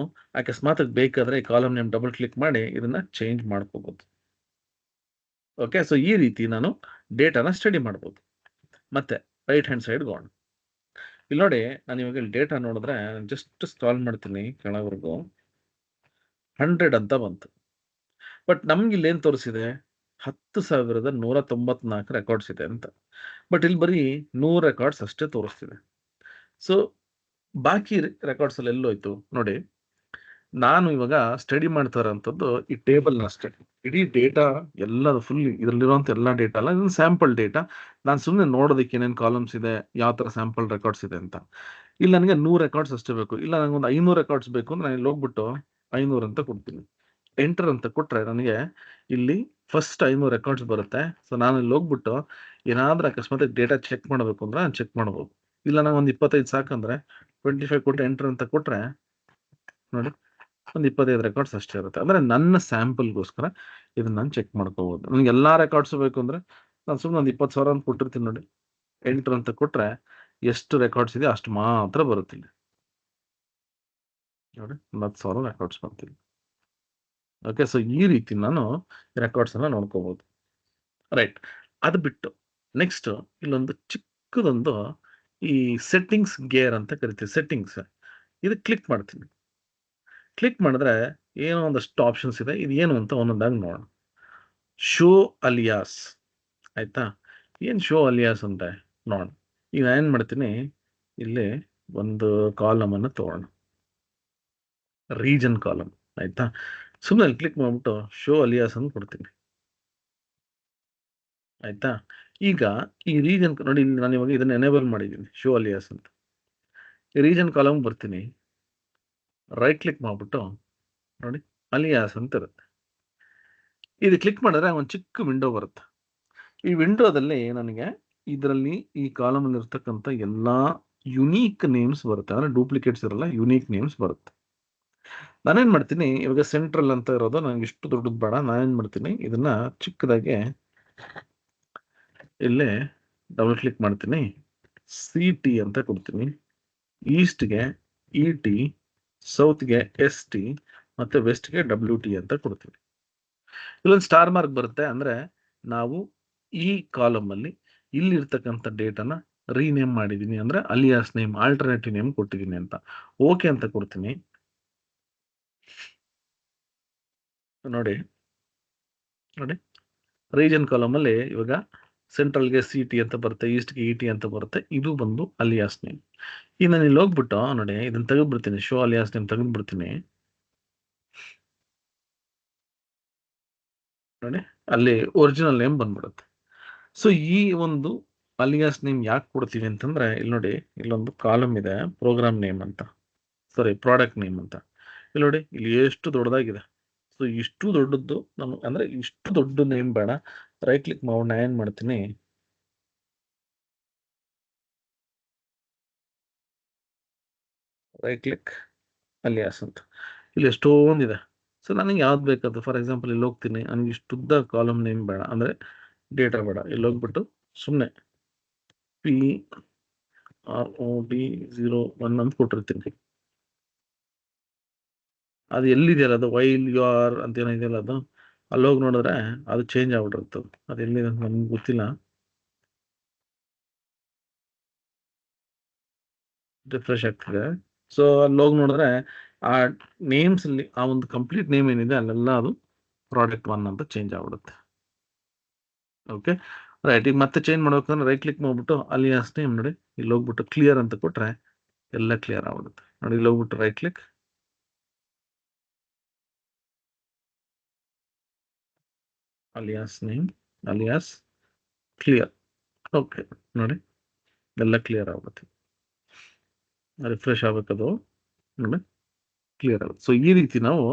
ಅಕಸ್ಮಾತ್ ಬೇಕಾದ್ರೆ ಕಾಲಮ್ ನೇಮ್ ಡಬಲ್ ಕ್ಲಿಕ್ ಮಾಡಿ ಇದನ್ನ ಚೇಂಜ್ ಮಾಡ್ಕೋಬಹುದು. ಓಕೆ, ಸೊ ಈ ರೀತಿ ನಾನು ಡೇಟಾನ ಸ್ಟಡಿ ಮಾಡ್ಬೋದು. ಮತ್ತೆ ರೈಟ್ ಹ್ಯಾಂಡ್ ಸೈಡ್ ಗೋಣ. ಇಲ್ಲಿ ನೋಡಿ, ನಾನು ಇವಾಗ ಡೇಟಾ ನೋಡಿದ್ರೆ ಜಸ್ಟ್ ಸ್ಕ್ರಾಲ್ ಮಾಡ್ತೀನಿ ಕೆಳವರೆಗೂ, 100 ಅಂತ ಬಂತು. ಬಟ್ ನಮ್ಗೆ ಇಲ್ಲಿ ಏನ್ ತೋರಿಸಿದೆ, 10,194 ರೆಕಾರ್ಡ್ಸ್ ಇದೆ ಅಂತ. ಬಟ್ ಇಲ್ಲಿ ಬರೀ 100 ರೆಕಾರ್ಡ್ಸ್ ಅಷ್ಟೇ ತೋರಿಸ್ತಿದೆ. ಸೊ ಬಾಕಿ ರೆಕಾರ್ಡ್ಸ್ ಅಲ್ಲಿ ಎಲ್ಲೋಯ್ತು ನೋಡಿ. ನಾನು ಇವಾಗ ಸ್ಟಡಿ ಮಾಡ್ತಾ ಇರೋಂಥದ್ದು ಈ ಟೇಬಲ್ ಅಷ್ಟೇ. ಇಡೀ ಡೇಟಾ ಎಲ್ಲ ಫುಲ್ ಇದರಲ್ಲಿರುವಂತ ಎಲ್ಲ ಡೇಟಾ ಅಲ್ಲ, ಇದೊಂದು ಸ್ಯಾಂಪಲ್ ಡೇಟಾ. ನಾನು ಸುಮ್ಮನೆ ನೋಡೋದಕ್ಕೆ ಏನೇನು ಕಾಲಮ್ಸ್ ಇದೆ, ಯಾವ ತರ ಸ್ಯಾಂಪಲ್ ರೆಕಾರ್ಡ್ಸ್ ಇದೆ ಅಂತ. ಇಲ್ಲಿ ನನಗೆ 100 ರೆಕಾರ್ಡ್ಸ್ ಅಷ್ಟೇ ಬೇಕು. ಇಲ್ಲ ನನಗೆ ಒಂದು 500 ರೆಕಾರ್ಡ್ಸ್ ಬೇಕು ಅಂದ್ರೆ ನಾನು ಇಲ್ಲಿ ಹೋಗ್ಬಿಟ್ಟು 500 ಅಂತ ಕೊಡ್ತೀನಿ. ಎಂಟರ್ ಅಂತ ಕೊಟ್ರೆ ನನಗೆ ಇಲ್ಲಿ ಫಸ್ಟ್ 500 ರೆಕಾರ್ಡ್ಸ್ ಬರುತ್ತೆ. ಸೊ ನಾನು ಇಲ್ಲಿ ಹೋಗ್ಬಿಟ್ಟು ಏನಾದ್ರೂ ಅಕಸ್ಮಾತ್ ಡೇಟಾ ಚೆಕ್ ಮಾಡಬೇಕು ಅಂದ್ರೆ ನಾನು ಚೆಕ್ ಮಾಡ್ಬೋದು. ಇಲ್ಲ ನಂಗೆ ಒಂದು 25 ಸಾಕಂದ್ರೆ 25 ಕೊಟ್ಟು ಎಂಟರ್ ಅಂತ ಕೊಟ್ರೆ ನೋಡಿ ಒಂದು 25 ರೆಕಾರ್ಡ್ಸ್ ಅಷ್ಟೇ ಇರುತ್ತೆ. ಅಂದ್ರೆ ನನ್ನ ಸ್ಯಾಂಪಲ್ಗೋಸ್ಕರ ಇದನ್ನ ನಾನು ಚೆಕ್ ಮಾಡ್ಕೋಬಹುದು. ನನಗೆ ಎಲ್ಲಾ ರೆಕಾರ್ಡ್ಸ್ ಬೇಕು ಅಂದ್ರೆ ನಾನು ಸುಮ್ಮನೆ ಒಂದು 20,000 ಅಂತ ಕೊಟ್ಟಿರ್ತೀನಿ ನೋಡಿ, ಎಂಟರ್ ಅಂತ ಕೊಟ್ರೆ ಎಷ್ಟು ರೆಕಾರ್ಡ್ಸ್ ಇದೆ ಅಷ್ಟು ಮಾತ್ರ ಬರುತ್ತಿಲ್ಲ ನೋಡಿ, 10,000 ರೆಕಾರ್ಡ್ಸ್ ಬರ್ತಿಲ್ಲ. ಓಕೆ, ಸೊ ಈ ರೀತಿ ನಾನು ರೆಕಾರ್ಡ್ಸ್ ಅನ್ನ ನೋಡ್ಕೋಬಹುದು. ರೈಟ್. ಅದು ಬಿಟ್ಟು ನೆಕ್ಸ್ಟ್ ಇಲ್ಲೊಂದು ಚಿಕ್ಕದೊಂದು ಈ ಸೆಟ್ಟಿಂಗ್ಸ್ ಗೇರ್ ಅಂತ ಕರಿತೀವಿ. ಸೆಟ್ಟಿಂಗ್ಸ್ ಇದು ಕ್ಲಿಕ್ ಮಾಡ್ತೀನಿ. ಕ್ಲಿಕ್ ಮಾಡಿದ್ರೆ ಏನೋ ಒಂದಷ್ಟು ಆಪ್ಷನ್ಸ್ ಇದೆ. ಇದು ಏನು ಅಂತ ಒಂದೊಂದಾಗಿ ನೋಡೋಣ. ಶೋ ಅಲಿಯಾಸ್ ಆಯ್ತಾ. ಏನು ಶೋ ಅಲಿಯಾಸ್ ಅಂತ ನೋಡೋಣ. ಈಗ ನಾನು ಏನು ಮಾಡ್ತೀನಿ, ಇಲ್ಲಿ ಒಂದು ಕಾಲಮ್ ಅನ್ನು ತಗೋಣ, ರೀಜನ್ ಕಾಲಮ್ ಆಯ್ತಾ. ಸುಮ್ಮನೆ ಕ್ಲಿಕ್ ಮಾಡ್ಬಿಟ್ಟು ಶೋ ಅಲಿಯಾಸ್ ಅಂತ ಕೊಡ್ತೀನಿ ಆಯ್ತಾ. ಈಗ ಈ ರೀಜನ್ ನೋಡಿ, ನಾನು ಇವಾಗ ಇದನ್ನ ಎನೇಬಲ್ ಮಾಡಿದ್ದೀನಿ, ಶೋ ಅಲಿಯಾಸ್ ಅಂತ. ಈ ರೀಜನ್ ಕಾಲಮ್ ಬರ್ತೀನಿ, ರೈಟ್ ಕ್ಲಿಕ್ ಮಾಡ್ಬಿಟ್ಟು ನೋಡಿ ಅಲಿಯಾಸ್ ಅಂತ ಇರುತ್ತೆ. ಇದು ಕ್ಲಿಕ್ ಮಾಡಿದ್ರೆ ಒಂದು ಚಿಕ್ಕ ವಿಂಡೋ ಬರುತ್ತೆ. ಈ ವಿಂಡೋದಲ್ಲಿ ನನಗೆ ಇದರಲ್ಲಿ ಈ ಕಾಲಮ್ ಅಲ್ಲಿ ಇರ್ತಕ್ಕಂಥ ಎಲ್ಲಾ ಯುನೀಕ್ ನೇಮ್ಸ್ ಬರುತ್ತೆ. ಅಂದ್ರೆ ಡೂಪ್ಲಿಕೇಟ್ಸ್ ಇರಲ್ಲ, ಯುನೀಕ್ ನೇಮ್ಸ್ ಬರುತ್ತೆ. ನಾನೇನ್ ಮಾಡ್ತೀನಿ ಇವಾಗ ಸೆಂಟ್ರಲ್ ಅಂತ ಇರೋದು ನನಗೆ ಇಷ್ಟು ದೊಡ್ಡದು ಬೇಡ. ನಾನೇನ್ ಮಾಡ್ತೀನಿ ಇದನ್ನ ಚಿಕ್ಕದಾಗೆ ಇಲ್ಲೇ ಡಬಲ್ ಕ್ಲಿಕ್ ಮಾಡ್ತೀನಿ. CT ಅಂತ ಕೊಡ್ತೀನಿ. ಈಸ್ಟ್ಗೆ ET, ಸೌತ್ಗೆ ST ಮತ್ತೆ ವೆಸ್ಟ್ಗೆ WT ಅಂತ ಕೊಡ್ತೀನಿ. ಇಲ್ಲೊಂದು ಸ್ಟಾರ್ ಮಾರ್ಕ್ ಬರುತ್ತೆ. ಅಂದ್ರೆ ನಾವು ಈ ಕಾಲಮ್ ಅಲ್ಲಿ ಇಲ್ಲಿರ್ತಕ್ಕಂಥ ಡೇಟಾನ ರೀನೇಮ್ ಮಾಡಿದೀನಿ, ಅಂದ್ರೆ ಅಲಿಯಾಸ್ ನೇಮ್, ಆಲ್ಟರ್ನೇಟಿವ್ ನೇಮ್ ಕೊಟ್ಟಿದ್ದೀನಿ ಅಂತ. ಓಕೆ ಅಂತ ಕೊಡ್ತೀನಿ. ನೋಡಿ ನೋಡಿ ರೀಜನ್ ಕಾಲಮ್ ಅಲ್ಲಿ ಇವಾಗ ಸೆಂಟ್ರಲ್ಗೆ CT ಅಂತ ಬರುತ್ತೆ, ಈಸ್ಟ್ಗೆ ET ಅಂತ ಬರುತ್ತೆ. ಇದು ಬಂದು ಅಲಿಯಾಸ್ ನೇಮ್. ಈಗ ನಾನು ಇಲ್ಲಿ ಹೋಗ್ಬಿಟ್ಟು ನೋಡಿ ಇದನ್ನ ತೆಗೆದ್ಬಿಡ್ತೀನಿ, ಶೋ ಅಲಿಯಾಸ್ ನೇಮ್ ತೆಗೆದ್ಬಿಡ್ತೀನಿ. ನೋಡಿ ಅಲ್ಲಿ ಒರಿಜಿನಲ್ ನೇಮ್ ಬಂದ್ಬಿಡುತ್ತೆ. ಸೊ ಈ ಒಂದು ಅಲಿಯಾಸ್ ನೇಮ್ ಯಾಕೆ ಕೊಡ್ತೀವಿ ಅಂತಂದ್ರೆ ಇಲ್ಲಿ ನೋಡಿ ಇಲ್ಲೊಂದು ಕಾಲಮ್ ಇದೆ, ಪ್ರೋಗ್ರಾಮ್ ನೇಮ್ ಅಂತ, ಸಾರಿ ಪ್ರಾಡಕ್ಟ್ ನೇಮ್ ಅಂತ. ಇಲ್ಲಿ ನೋಡಿ ಇಲ್ಲಿ ಎಷ್ಟು ದೊಡ್ಡದಾಗಿದೆ. ಸೊ ಇಷ್ಟು ದೊಡ್ಡದ್ದು ನಮ್ಗೆ ಅಂದ್ರೆ ಇಷ್ಟು ದೊಡ್ಡ ನೇಮ್ ಬೇಡ. ರೈಟ್ ಕ್ಲಿಕ್ ಮಾಡಿ ನಾನು ಏನ್ ಮಾಡ್ತೀನಿ, ರೈಟ್ ಕ್ಲಿಕ್ ಅಲಿಯಾಸ್ ಅಂತ. ಇಲ್ಲಿ ಎಷ್ಟೊಂದಿದೆ. ಸೊ ನನಗೆ ಯಾವ್ದು ಬೇಕಾದ್ರು, ಫಾರ್ ಎಕ್ಸಾಂಪಲ್ ಇಲ್ಲಿ ಹೋಗ್ತೀನಿ, ನನಗೆ ಇಷ್ಟುದ್ದ ಕಾಲಮ್ ನೇಮ್ ಬೇಡ, ಅಂದ್ರೆ ಡೇಟಾ ಬೇಡ. ಇಲ್ಲಿ ಹೋಗ್ಬಿಟ್ಟು ಸುಮ್ಮನೆ PROD01 ಅಂತ ಕೊಟ್ಟಿರ್ತೀನಿ. ಅದು ಎಲ್ಲಿದೆಯಲ್ಲ ಅದು ವೈಲ್ ಯು ಆರ್ ಅಂತ ಏನೋ ಇದೆಯಲ್ಲ ಅದು, ಅಲ್ಲಿ ಹೋಗಿ ನೋಡಿದ್ರೆ ಅದು ಚೇಂಜ್ ಆಗ್ಬಿಟ್ಟಿರ್ತದೆ. ಅದು ಎಲ್ಲಿದೆ ಅಂತ ನಮ್ಗೆ ಗೊತ್ತಿಲ್ಲ. ರಿಫ್ರೆಶ್ ಆಗ್ತಿದೆ. ಸೊ ಅಲ್ಲಿ ಹೋಗಿ ನೋಡಿದ್ರೆ ಆ ನೇಮ್ಸ್ ಅಲ್ಲಿ ಆ ಒಂದು ಕಂಪ್ಲೀಟ್ ನೇಮ್ ಏನಿದೆ ಅಲ್ಲೆಲ್ಲ ಅದು ಪ್ರಾಡಕ್ಟ್ 1 ಅಂತ ಚೇಂಜ್ ಆಗ್ಬಿಡುತ್ತೆ. Okay right. ಈಗ ಮತ್ತೆ ಚೇಂಜ್ ಮಾಡ್ಬೇಕಂದ್ರೆ ರೈಟ್ ಕ್ಲಿಕ್ ಮಾಡ್ಬಿಟ್ಟು ಅಲಿಯಾಸ್ ನೇಮ್ ನೋಡಿ ಇಲ್ಲಿ ಹೋಗ್ಬಿಟ್ಟು ಕ್ಲಿಯರ್ ಅಂತ ಕೊಟ್ರೆ ಎಲ್ಲ ಕ್ಲಿಯರ್ ಆಗ್ಬಿಡುತ್ತೆ. ನೋಡಿ ಇಲ್ಲಿ ಹೋಗ್ಬಿಟ್ಟು right click, alias name, alias clear. Okay ನೋಡಿ ಎಲ್ಲ ಕ್ಲಿಯರ್ ಆಗುತ್ತೆ. ರಿಫ್ರೆಶ್ ಆಗ್ಬೇಕದು ನೋಡಿ ಕ್ಲಿಯರ್ ಆಗುತ್ತೆ. ಸೊ ಈ ರೀತಿ ನಾವು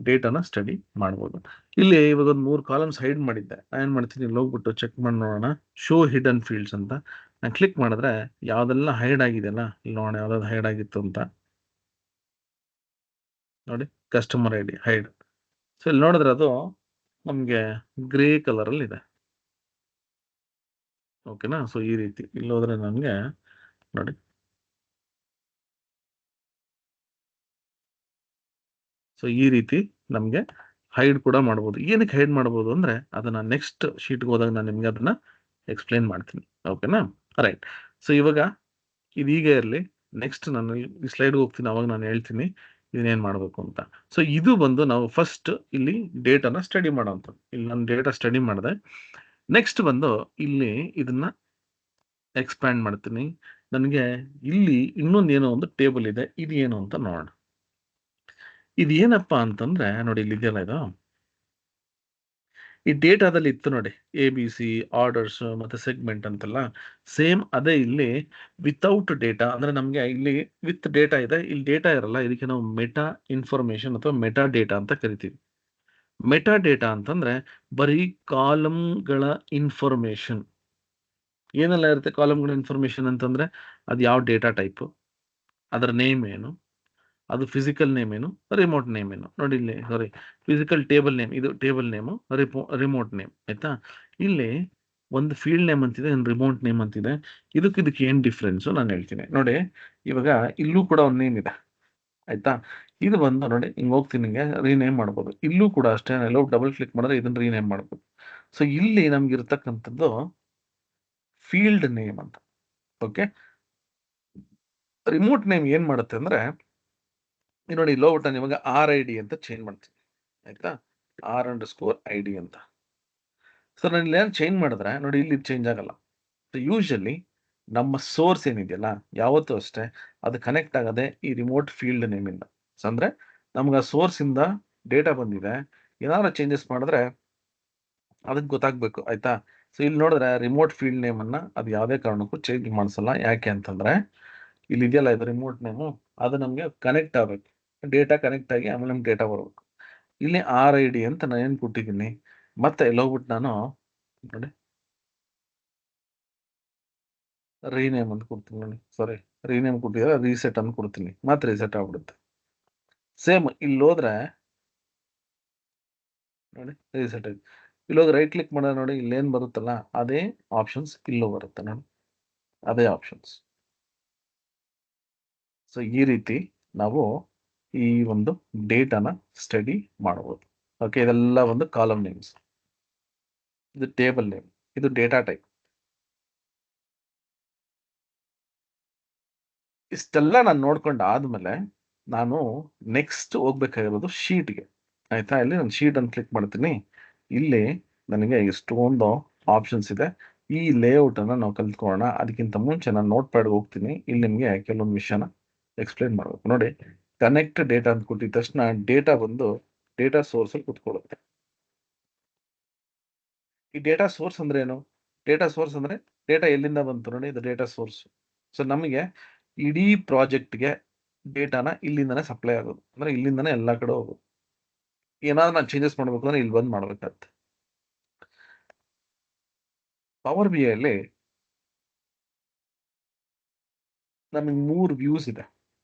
ಡೇಟಾನ ಸ್ಟಡಿ ಮಾಡ್ಬೋದು. ಇಲ್ಲಿ ಇವಾಗ ಒಂದು 3 ಕಾಲಮ್ಸ್ ಹೈಡ್ ಮಾಡಿದ್ದೆ. ನಾನು ಏನು ಮಾಡ್ತೀನಿ, ಇಲ್ಲಿ ಹೋಗ್ಬಿಟ್ಟು ಚೆಕ್ ಮಾಡಿ ನೋಡೋಣ, ಶೋ ಹಿಡನ್ ಫೀಲ್ಡ್ಸ್ ಅಂತ ನಾನು ಕ್ಲಿಕ್ ಮಾಡಿದ್ರೆ ಯಾವ್ದೆಲ್ಲ ಹೈಡ್ ಆಗಿದೆಯಲ್ಲ ಇಲ್ಲಿ ನೋಡೋಣ ಯಾವ್ದಾದ್ರು ಹೈಡ್ ಆಗಿತ್ತು ಅಂತ. ನೋಡಿ ಕಸ್ಟಮರ್ ID ಹೈಡ್. ಸೊ ಇಲ್ಲಿ ನೋಡಿದ್ರೆ ಅದು ನಮಗೆ ಗ್ರೇ ಕಲರ್ ಅಲ್ಲಿ ಇದೆ. ಓಕೆನಾ. ಸೊ ಈ ರೀತಿ ಇಲ್ಲಿ ಹೋದ್ರೆ ನಮಗೆ ನೋಡಿ ಸೊ ಈ ರೀತಿ ನಮಗೆ ಹೈಡ್ ಕೂಡ ಮಾಡ್ಬೋದು. ಏನಕ್ಕೆ ಹೈಡ್ ಮಾಡ್ಬೋದು ಅಂದ್ರೆ ಅದನ್ನ ನೆಕ್ಸ್ಟ್ ಶೀಟ್ಗೆ ಹೋದಾಗ ನಾನು ನಿಮ್ಗೆ ಅದನ್ನ ಎಕ್ಸ್ಪ್ಲೇನ್ ಮಾಡ್ತೀನಿ. ಓಕೆನಾ ರೈಟ್. ಸೊ ಇವಾಗ ಇದೀಗ ಇರಲಿ, ನೆಕ್ಸ್ಟ್ ನಾನು ಈ ಸ್ಲೈಡ್ಗೆ ಹೋಗ್ತೀನಿ, ಅವಾಗ ನಾನು ಹೇಳ್ತೀನಿ ಇದನ್ನೇನು ಮಾಡಬೇಕು ಅಂತ. ಸೊ ಇದು ಬಂದು ನಾವು ಫಸ್ಟ್ ಇಲ್ಲಿ ಡೇಟಾನ ಸ್ಟಡಿ ಮಾಡೋಂಥ. ಇಲ್ಲಿ ನಾನು ಡೇಟಾ ಸ್ಟಡಿ ಮಾಡಿದೆ. ನೆಕ್ಸ್ಟ್ ಬಂದು ಇಲ್ಲಿ ಇದನ್ನ ಎಕ್ಸ್ಪ್ಯಾಂಡ್ ಮಾಡ್ತೀನಿ. ನನಗೆ ಇಲ್ಲಿ ಇನ್ನೊಂದು ಏನೋ ಒಂದು ಟೇಬಲ್ ಇದೆ, ಇದು ಏನು ಅಂತ ನೋಡೋಣ. ಇದು ಏನಪ್ಪಾ ಅಂತಂದ್ರೆ ನೋಡಿ ಇಲ್ಲಿ ಇದೆಯಲ್ಲ ಇದು, ಈ ಡೇಟಾದಲ್ಲಿ ಇತ್ತು ನೋಡಿ ABC, ಆರ್ಡರ್ಸ್ ಮತ್ತೆ ಸೆಗ್ಮೆಂಟ್ ಅಂತೆಲ್ಲ. ಸೇಮ್ ಅದೇ ಇಲ್ಲಿ ವಿತೌಟ್ ಡೇಟಾ, ಅಂದ್ರೆ ನಮಗೆ ಇಲ್ಲಿ ವಿತ್ ಡೇಟಾ ಇದೆ, ಇಲ್ಲಿ ಡೇಟಾ ಇರಲ್ಲ. ಇದಕ್ಕೆ ನಾವು ಮೆಟಾ ಇನ್ಫಾರ್ಮೇಶನ್ ಅಥವಾ ಮೆಟಾ ಡೇಟಾ ಅಂತ ಕರಿತೀವಿ. ಮೆಟಾ ಡೇಟಾ ಅಂತಂದ್ರೆ ಬರೀ ಕಾಲಮ್ಗಳ ಇನ್ಫಾರ್ಮೇಶನ್. ಏನೆಲ್ಲ ಇರುತ್ತೆ ಕಾಲಮ್ಗಳ ಇನ್ಫಾರ್ಮೇಶನ್ ಅಂತಂದ್ರೆ ಅದು ಯಾವ ಡೇಟಾ ಟೈಪ್, ಅದರ ನೇಮ್ ಏನು, ಅದು ಫಿಸಿಕಲ್ ನೇಮ್ ಏನು, ರಿಮೋಟ್ ನೇಮ್ ಏನು. ನೋಡಿ ಇಲ್ಲಿ ಸಾರಿ, ಫಿಸಿಕಲ್ ಟೇಬಲ್ ನೇಮ್, ಇದು ಟೇಬಲ್ ನೇಮು, ರಿಮೋಟ್ ನೇಮ್. ಆಯ್ತಾ. ಇಲ್ಲಿ ಒಂದು ಫೀಲ್ಡ್ ನೇಮ್ ಅಂತಿದೆ, ರಿಮೋಟ್ ನೇಮ್ ಅಂತಿದೆ. ಇದಕ್ಕೆ ಏನ್ ಡಿಫ್ರೆನ್ಸ್ ನಾನು ಹೇಳ್ತೀನಿ ನೋಡಿ. ಇವಾಗ ಇಲ್ಲೂ ಕೂಡ ಒಂದು ನೇಮ್ ಇದೆ. ಆಯ್ತಾ. ಇದು ಬಂದು ನೋಡಿ ಹಿಂಗೆ ಹೋಗ್ತೀನಿ, ನಿಮಗೆ ರೀನೇಮ್ ಮಾಡ್ಬೋದು. ಇಲ್ಲೂ ಕೂಡ ಅಷ್ಟೇ, ಎಲ್ಲೋ ಡಬಲ್ ಕ್ಲಿಕ್ ಮಾಡಿದ್ರೆ ಇದನ್ನ ರೀನೇಮ್ ಮಾಡ್ಬೋದು. ಸೊ ಇಲ್ಲಿ ನಮ್ಗೆ ಇರತಕ್ಕಂಥದ್ದು ಫೀಲ್ಡ್ ನೇಮ್ ಅಂತ. ಓಕೆ. ರಿಮೋಟ್ ನೇಮ್ ಏನ್ ಮಾಡುತ್ತೆ ಅಂದ್ರೆ ನೋಡಿ ಲೋ ಬಟನ್ ಇವಾಗ RID ಅಂತ ಚೇಂಜ್ ಮಾಡ್ತೀನಿ. ಆಯ್ತಾ. R_ID ಅಂತ. ಸೊ ನಾನು ಇಲ್ಲಿ ಏನು ಚೇಂಜ್ ಮಾಡಿದ್ರೆ ನೋಡಿ ಇಲ್ಲಿ ಚೇಂಜ್ ಆಗಲ್ಲ. ಸೊ ಯೂಶಲಿ ನಮ್ಮ ಸೋರ್ಸ್ ಏನಿದೆಯಲ್ಲ ಯಾವತ್ತೂ ಅಷ್ಟೇ ಅದು ಕನೆಕ್ಟ್ ಆಗದೆ ಈ ರಿಮೋಟ್ ಫೀಲ್ಡ್ ನೇಮ್ ಇಂದ. ಸೊ ಅಂದ್ರೆ ನಮ್ಗೆ ಆ ಸೋರ್ಸ್ ಇಂದ ಡೇಟಾ ಬಂದಿದೆ, ಏನಾದ್ರು ಚೇಂಜಸ್ ಮಾಡಿದ್ರೆ ಅದಕ್ಕೆ ಗೊತ್ತಾಗ್ಬೇಕು. ಆಯ್ತಾ. ಸೊ ಇಲ್ಲಿ ನೋಡಿದ್ರೆ ರಿಮೋಟ್ ಫೀಲ್ಡ್ ನೇಮ್ ಅನ್ನ ಅದು ಯಾವುದೇ ಕಾರಣಕ್ಕೂ ಚೇಂಜ್ ಮಾಡಿಸಲ್ಲ. ಯಾಕೆ ಅಂತಂದ್ರೆ ಇಲ್ಲಿ ಇದೆಯಲ್ಲ ಇದು ರಿಮೋಟ್ ನೇಮು, ಅದು ನಮಗೆ ಕನೆಕ್ಟ್ ಆಗಬೇಕು. ಡೇಟಾ ಕನೆಕ್ಟ್ ಆಗಿ ಆಮೇಲೆ ನಮ್ಗೆ ಡೇಟಾ ಬರಬೇಕು. ಇಲ್ಲಿ RID ಅಂತ ನಾನು ಏನು ಕೊಟ್ಟಿದ್ದೀನಿ. ಮತ್ತೆ ಇಲ್ಲಿ ಹೋಗ್ಬಿಟ್ಟು ನಾನು ನೋಡಿ ರೀನೇಮ್ ಅಂತ ಕೊಡ್ತೀನಿ ನೋಡಿ. ಸಾರಿ, ರೀನೇಮ್ ಕೊಟ್ಟಿದ್ರೆ ರೀಸೆಟ್ ಅಂತ ಕೊಡ್ತೀನಿ, ಮತ್ತೆ ರೀಸೆಟ್ ಆಗ್ಬಿಡುತ್ತೆ. ಸೇಮ್ ಇಲ್ಲಿ ಹೋದ್ರೆ ನೋಡಿ ರೀಸೆಟ್ ಆಗಿ ಇಲ್ಲೋಗಿ ರೈಟ್ ಕ್ಲಿಕ್ ಮಾಡೋದು ನೋಡಿ ಇಲ್ಲೇನು ಬರುತ್ತಲ್ಲ ಅದೇ ಆಪ್ಷನ್ಸ್ ಇಲ್ಲೂ ಬರುತ್ತೆ ನೋಡಿ ಅದೇ ಆಪ್ಷನ್ಸ್. ಸೊ ಈ ರೀತಿ ನಾವು ಈ ಒಂದು ಡೇಟಾನ ಸ್ಟಡಿ ಮಾಡಬಹುದು. ಓಕೆ, ಇದೆಲ್ಲ ಒಂದು ಕಾಲಮ್ ನೇಮ್ಸ್, ಇದು ಟೇಬಲ್ ನೇಮ್, ಇದು ಡೇಟಾ ಟೈಪ್. ಇಷ್ಟೆಲ್ಲ ನಾನು ನೋಡ್ಕೊಂಡು ಆದ್ಮೇಲೆ ನಾನು ನೆಕ್ಸ್ಟ್ ಹೋಗ್ಬೇಕಾಗಿರೋದು ಶೀಟ್ಗೆ. ಆಯ್ತಾ, ಇಲ್ಲಿ ನಾನು ಶೀಟ್ ಅಂತ ಕ್ಲಿಕ್ ಮಾಡ್ತೀನಿ. ಇಲ್ಲಿ ನನಗೆ ಎಷ್ಟೊಂದು ಆಪ್ಷನ್ಸ್ ಇದೆ. ಈ ಲೇಔಟ್ ಅನ್ನ ನಾವು ಕಲ್ತ್ಕೊಳ್ಳೋಣ. ಅದಕ್ಕಿಂತ ಮುಂಚೆ ನಾನು ನೋಟ್ ಪ್ಯಾಡ್ ಹೋಗ್ತೀನಿ. ಇಲ್ಲಿ ನಿಮಗೆ ಕೆಲವೊಂದು ವಿಷಯನ ಎಕ್ಸ್ಪ್ಲೈನ್ ಮಾಡಬೇಕು. ನೋಡಿ, ಕನೆಕ್ಟ್ ಡೇಟಾ ಅಂತ ಕೊಟ್ಟಿದ ತಕ್ಷಣ ಡೇಟಾ ಬಂದು ಡೇಟಾ ಸೋರ್ಸ್ ಅಲ್ಲಿ ಕುತ್ಕೊಳ್ಳುತ್ತೆ. ಈ ಡೇಟಾ ಸೋರ್ಸ್ ಅಂದ್ರೆ ಏನು? ಡೇಟಾ ಸೋರ್ಸ್ ಅಂದ್ರೆ ಡೇಟಾ ಎಲ್ಲಿಂದ ಬಂತು ನೋಡಿ, ಇದು ಡೇಟಾ ಸೋರ್ಸ್. ಸೊ ನಮಗೆ ಇಡೀ ಪ್ರಾಜೆಕ್ಟ್ಗೆ ಡೇಟಾನ ಇಲ್ಲಿಂದಾನೆ ಸಪ್ಲೈ ಆಗೋದು, ಅಂದ್ರೆ ಇಲ್ಲಿಂದಾನೆ ಎಲ್ಲಾ ಕಡೆ ಹೋಗೋದು. ಏನಾದ್ರು ನಾನು ಚೇಂಜಸ್ ಮಾಡ್ಬೇಕು ಅಂದ್ರೆ ಇಲ್ಲಿ ಬಂದ್ ಮಾಡ್ಬೇಕಾಗತ್ತೆ. ಪವರ್ ಬಿ ಅಲ್ಲಿ ನಮಗೆ 3 ವ್ಯೂಸ್ ಇದೆ: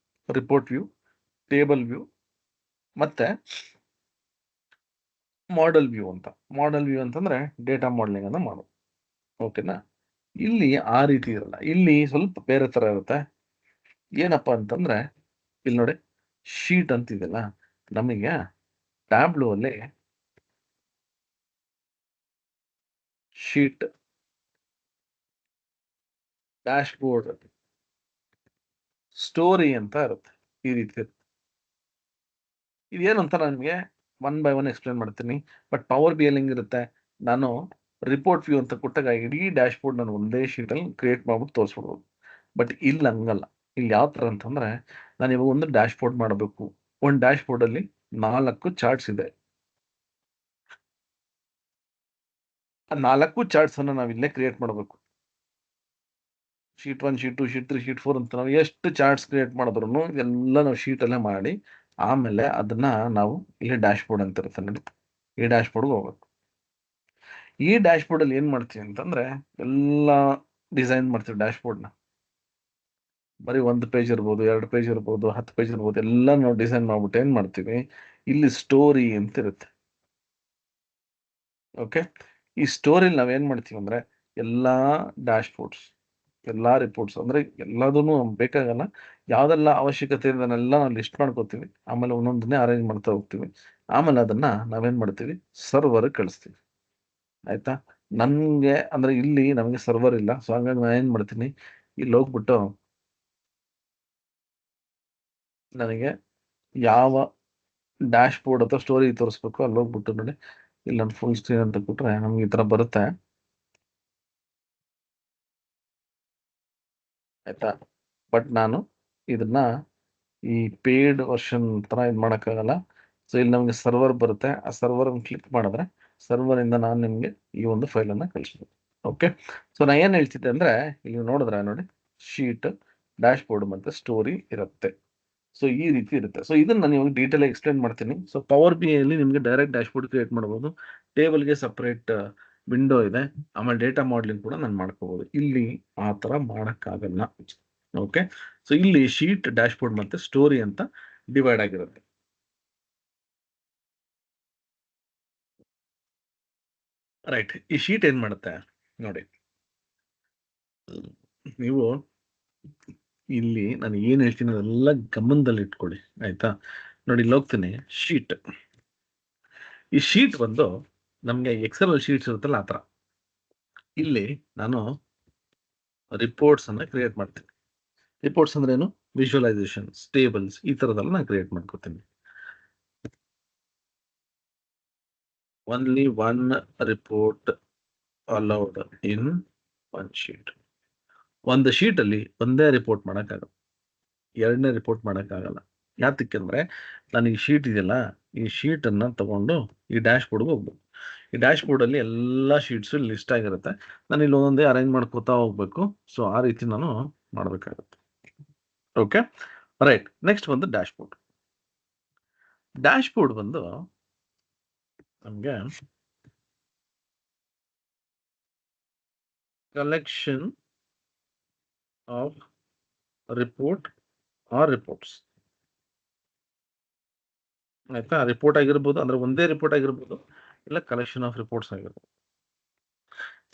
ರಿಪೋರ್ಟ್ ವ್ಯೂ, ಟೇಬಲ್ ವ್ಯೂ ಮತ್ತೆ ಮಾಡೆಲ್ ವ್ಯೂ ಅಂತ. ಮಾಡೆಲ್ ವ್ಯೂ ಅಂತಂದ್ರೆ ಡೇಟಾ ಮಾಡೆಲಿಂಗ್ ಅನ್ನ ಮಾಡೋದು. ಓಕೆನಾ? ಇಲ್ಲಿ ಆ ರೀತಿ ಇರಲ್ಲ, ಇಲ್ಲಿ ಸ್ವಲ್ಪ ಬೇರೆ ತರ ಇರುತ್ತೆ. ಏನಪ್ಪಾ ಅಂತಂದ್ರೆ ಇಲ್ಲಿ ನೋಡಿ, ಶೀಟ್ ಅಂತ ಇದೆಯಲ್ಲ, ನಮಗೆ ಟ್ಯಾಬ್ಲೂ ಅಲ್ಲಿ ಶೀಟ್, ಡ್ಯಾಶ್ ಬೋರ್ಡ್, ಸ್ಟೋರಿ ಅಂತ ಇರುತ್ತೆ. ಈ ರೀತಿ ಇರುತ್ತೆ. ಇದೇನು ಅಂತ ನಿಮಗೆ ಒನ್ ಬೈ ಒನ್ ಎಕ್ಸ್ಪ್ಲೇನ್ ಮಾಡ್ತೀನಿ. ಬಟ್ ಪವರ್ ಬಿ ಎಲ್ ಹೆಂಗಿರುತ್ತೆ, ನಾನು ರಿಪೋರ್ಟ್ ವ್ಯೂ ಅಂತ ಕೊಟ್ಟಾಗ ಇಡೀ ಡ್ಯಾಶ್ ಬೋರ್ಡ್ ನಾನು ಒಂದೇ ಶೀಟಲ್ಲಿ ಕ್ರಿಯೇಟ್ ಮಾಡ್ಬಿಟ್ಟು ತೋರಿಸ್ಬಿಡ್ಬೋದು. ಬಟ್ ಇಲ್ಲಿ ಹಂಗಲ್ಲ. ಇಲ್ಲಿ ಯಾವ ಥರ ಅಂತಂದ್ರೆ, ನಾನು ಇವಾಗ ಒಂದು ಡ್ಯಾಶ್ ಬೋರ್ಡ್ ಮಾಡಬೇಕು. ಒಂದು ಡ್ಯಾಶ್ ಬೋರ್ಡ್ ಅಲ್ಲಿ 4 ಚಾರ್ಟ್ಸ್ ಇದೆ. ಆ 4 ಚಾರ್ಟ್ಸ್ ಅನ್ನ ನಾವು ಇಲ್ಲೇ ಕ್ರಿಯೇಟ್ ಮಾಡಬೇಕು. ಶೀಟ್ 1, ಶೀಟ್ 2, ಶೀಟ್ 3, ಶೀಟ್ 4 ಅಂತ ನಾವು ಎಷ್ಟು ಚಾರ್ಟ್ಸ್ ಕ್ರಿಯೇಟ್ ಮಾಡಿದ್ರು ಎಲ್ಲ ನಾವು ಶೀಟಲ್ಲೇ ಮಾಡಿ ಆಮೇಲೆ ಅದನ್ನ ನಾವು ಇಲ್ಲಿ ಡ್ಯಾಶ್ ಬೋರ್ಡ್ ಅಂತ ಇರುತ್ತೆ ನೋಡಿ, ಈ ಡ್ಯಾಶ್ ಬೋರ್ಡ್ಗೆ ಹೋಗ್ಬೇಕು. ಈ ಡ್ಯಾಶ್ ಬೋರ್ಡ್ ಅಲ್ಲಿ ಏನ್ ಮಾಡ್ತೀವಿ ಅಂತಂದ್ರೆ ಎಲ್ಲ ಡಿಸೈನ್ ಮಾಡ್ತೀವಿ. ಡ್ಯಾಶ್ ಬೋರ್ಡ್ನ ಬರೀ 1 ಪೇಜ್ ಇರ್ಬೋದು, 2 ಪೇಜ್ ಇರ್ಬೋದು, 10 ಪೇಜ್ ಇರ್ಬೋದು, ಎಲ್ಲ ನಾವು ಡಿಸೈನ್ ಮಾಡ್ಬಿಟ್ಟು ಏನ್ ಮಾಡ್ತೀವಿ, ಇಲ್ಲಿ ಸ್ಟೋರಿ ಅಂತ ಇರುತ್ತೆ. ಓಕೆ, ಈ ಸ್ಟೋರಿಲಿ ನಾವೇನ್ ಮಾಡ್ತೀವಿ ಅಂದ್ರೆ ಎಲ್ಲಾ ಡ್ಯಾಶ್ ಬೋರ್ಡ್ಸ್, ಎಲ್ಲಾ ರಿಪೋರ್ಟ್ಸ್ ಅಂದ್ರೆ ಎಲ್ಲದನ್ನು ಬೇಕಾಗಲ್ಲ, ಯಾವ್ದೆಲ್ಲ ಅವಶ್ಯಕತೆ ಇದೆ ಅದನ್ನೆಲ್ಲ ನಾವು ಲಿಸ್ಟ್ ಮಾಡ್ಕೋತೀವಿ. ಆಮೇಲೆ ಒಂದೊಂದನ್ನೇ ಅರೇಂಜ್ ಮಾಡ್ತಾ ಹೋಗ್ತೀವಿ. ಆಮೇಲೆ ಅದನ್ನ ನಾವೇನ್ ಮಾಡ್ತೀವಿ, ಸರ್ವರ್ ಕಳಿಸ್ತೀವಿ. ಆಯ್ತಾ? ನನ್ಗೆ ಅಂದ್ರೆ ಇಲ್ಲಿ ನಮಗೆ ಸರ್ವರ್ ಇಲ್ಲ. ಸೊ ಹಂಗಾಗಿ ನಾನು ಏನ್ ಮಾಡ್ತೀನಿ, ಇಲ್ಲಿ ಹೋಗ್ಬಿಟ್ಟು ನನಗೆ ಯಾವ ಡ್ಯಾಶ್ ಬೋರ್ಡ್ ಅಥವಾ ಸ್ಟೋರಿ ತೋರಿಸ್ಬೇಕು ಅಲ್ಲಿ ಹೋಗ್ಬಿಟ್ಟು ನೋಡಿ, ಇಲ್ಲಿ ನಾನು ಫುಲ್ ಸ್ಕ್ರೀನ್ ಅಂತ ಕೊಟ್ರೆ ನಮ್ಗೆ ಈ ತರ ಬರುತ್ತೆ. ಆಯ್ತಾ? ಬಟ್ ನಾನು ಇದನ್ನ ಈ ಪೇಯ್ಡ್ ವರ್ಷನ್ ತರ ಇದು ಮಾಡೋಕ್ಕಾಗಲ್ಲ. ಸೊ ಇಲ್ಲಿ ನಮಗೆ ಸರ್ವರ್ ಬರುತ್ತೆ. ಆ ಸರ್ವರ್ ಅನ್ನು ಕ್ಲಿಕ್ ಮಾಡಿದ್ರೆ ಸರ್ವರ್ ಇಂದ ನಾನು ನಿಮ್ಗೆ ಈ ಒಂದು ಫೈಲ್ ಅನ್ನ ಕಳಿಸ್ಬೋದು. ಓಕೆ, ಸೊ ನಾ ಏನ್ ಹೇಳ್ತಿದ್ದೆ ಅಂದ್ರೆ ಇಲ್ಲಿ ನೋಡಿದ್ರೆ ನೋಡಿ, ಶೀಟ್, ಡ್ಯಾಶ್ ಬೋರ್ಡ್ ಮತ್ತೆ ಸ್ಟೋರಿ ಇರುತ್ತೆ. ಸೊ ಈ ರೀತಿ ಇರುತ್ತೆ. ಸೊ ಇದನ್ನ ನಾನು ಇವಾಗ ಡೀಟೇಲ್ ಎಕ್ಸ್ಪ್ಲೇನ್ ಮಾಡ್ತೀನಿ. ಸೊ ಪವರ್ ಬಿ ಅಲ್ಲಿ ನಿಮಗೆ ಡೈರೆಕ್ಟ್ ಡ್ಯಾಶ್ ಬೋರ್ಡ್ ಕ್ರಿಯೇಟ್ ಮಾಡಬಹುದು. ಟೇಬಲ್ಗೆ ಸಪರೇಟ್ ವಿಂಡೋ ಇದೆ. ಆಮೇಲೆ ಡೇಟಾ ಮಾಡೆಲಿಂಗ್ ಕೂಡ ನಾನು ಮಾಡ್ಕೋಬಹುದು. ಇಲ್ಲಿ ಆ ತರ ಮಾಡಕ್ಕಾಗಲ್ಲ. ಓಕೆ, ಸೊ ಇಲ್ಲಿ ಶೀಟ್, ಡ್ಯಾಶ್ ಬೋರ್ಡ್ ಮತ್ತೆ ಸ್ಟೋರಿ ಅಂತ ಡಿವೈಡ್ ಆಗಿರುತ್ತೆ. ರೈಟ್, ಈ ಶೀಟ್ ಏನ್ ಮಾಡುತ್ತೆ ನೋಡಿ, ನೀವು ಇಲ್ಲಿ ನಾನು ಏನ್ ಹೇಳ್ತೀನಿ ಅದೆಲ್ಲ ಗಮನದಲ್ಲಿ ಇಟ್ಕೊಳ್ಳಿ. ಆಯ್ತಾ? ನೋಡಿ, ಇಲ್ಲಿ ಹೋಗ್ತೀನಿ, ಶೀಟ್. ಈ ಶೀಟ್ ಬಂದು ನಮ್ಗೆ ಎಕ್ಸೆಲ್ ಶೀಟ್ಸ್ ಇರುತ್ತಲ್ಲ ಆತರ. ಇಲ್ಲಿ ನಾನು ರಿಪೋರ್ಟ್ಸ್ ಅನ್ನ ಕ್ರಿಯೇಟ್ ಮಾಡ್ತೀನಿ. ರಿಪೋರ್ಟ್ಸ್ ಅಂದ್ರೆ ಏನು? ವಿಜುವಲೈಸೇಷನ್, ಟೇಬಲ್ಸ್, ಈ ತರದೆಲ್ಲ ನಾನು ಕ್ರಿಯೇಟ್ ಮಾಡ್ಕೋತೀನಿ. Only one report allowed in one sheet. ಒಂದು ಶೀಟ್ ಅಲ್ಲಿ ಒಂದೇ ರಿಪೋರ್ಟ್ ಮಾಡಕ್ಕಾಗಲ್ಲ, ಎರಡನೇ ರಿಪೋರ್ಟ್ ಮಾಡಕ್ಕಾಗಲ್ಲ. ಯಾತಕ್ಕೆಂದ್ರೆ ನಾನು ಈ ಶೀಟ್ ಇದೆಯಲ್ಲ, ಈ ಶೀಟ್ ಅನ್ನ ತಗೊಂಡು ಈ ಡ್ಯಾಶ್ ಬೋರ್ಡ್ಗೆ ಹೋಗ್ಬೇಕು. ಈ ಡ್ಯಾಶ್ ಬೋರ್ಡ್ ಅಲ್ಲಿ ಎಲ್ಲಾ ಶೀಟ್ಸ್ ಲಿಸ್ಟ್ ಆಗಿರುತ್ತೆ. ನಾನು ಇಲ್ಲಿ ಒಂದೊಂದೇ ಅರೇಂಜ್ ಮಾಡ್ಕೋತಾ ಹೋಗ್ಬೇಕು. ಸೊ ಆ ರೀತಿ ನಾನು ಮಾಡ್ಬೇಕಾಗುತ್ತೆ. Okay, right. ನೆಕ್ಸ್ಟ್ ಬಂದು ಡ್ಯಾಶ್ ಬೋರ್ಡ್. ಡ್ಯಾಶ್ ಬೋರ್ಡ್ ಬಂದು ನಮ್ಗೆ collection of report or reports. ಆಯ್ತಾ? ರಿಪೋರ್ಟ್ ಆಗಿರ್ಬೋದು, ಅಂದ್ರೆ ಒಂದೇ ರಿಪೋರ್ಟ್ ಆಗಿರ್ಬೋದು, ಇಲ್ಲ ಕಲೆಕ್ಷನ್ ಆಫ್ ರಿಪೋರ್ಟ್ಸ್ ಆಗಿರ್ಬೋದು.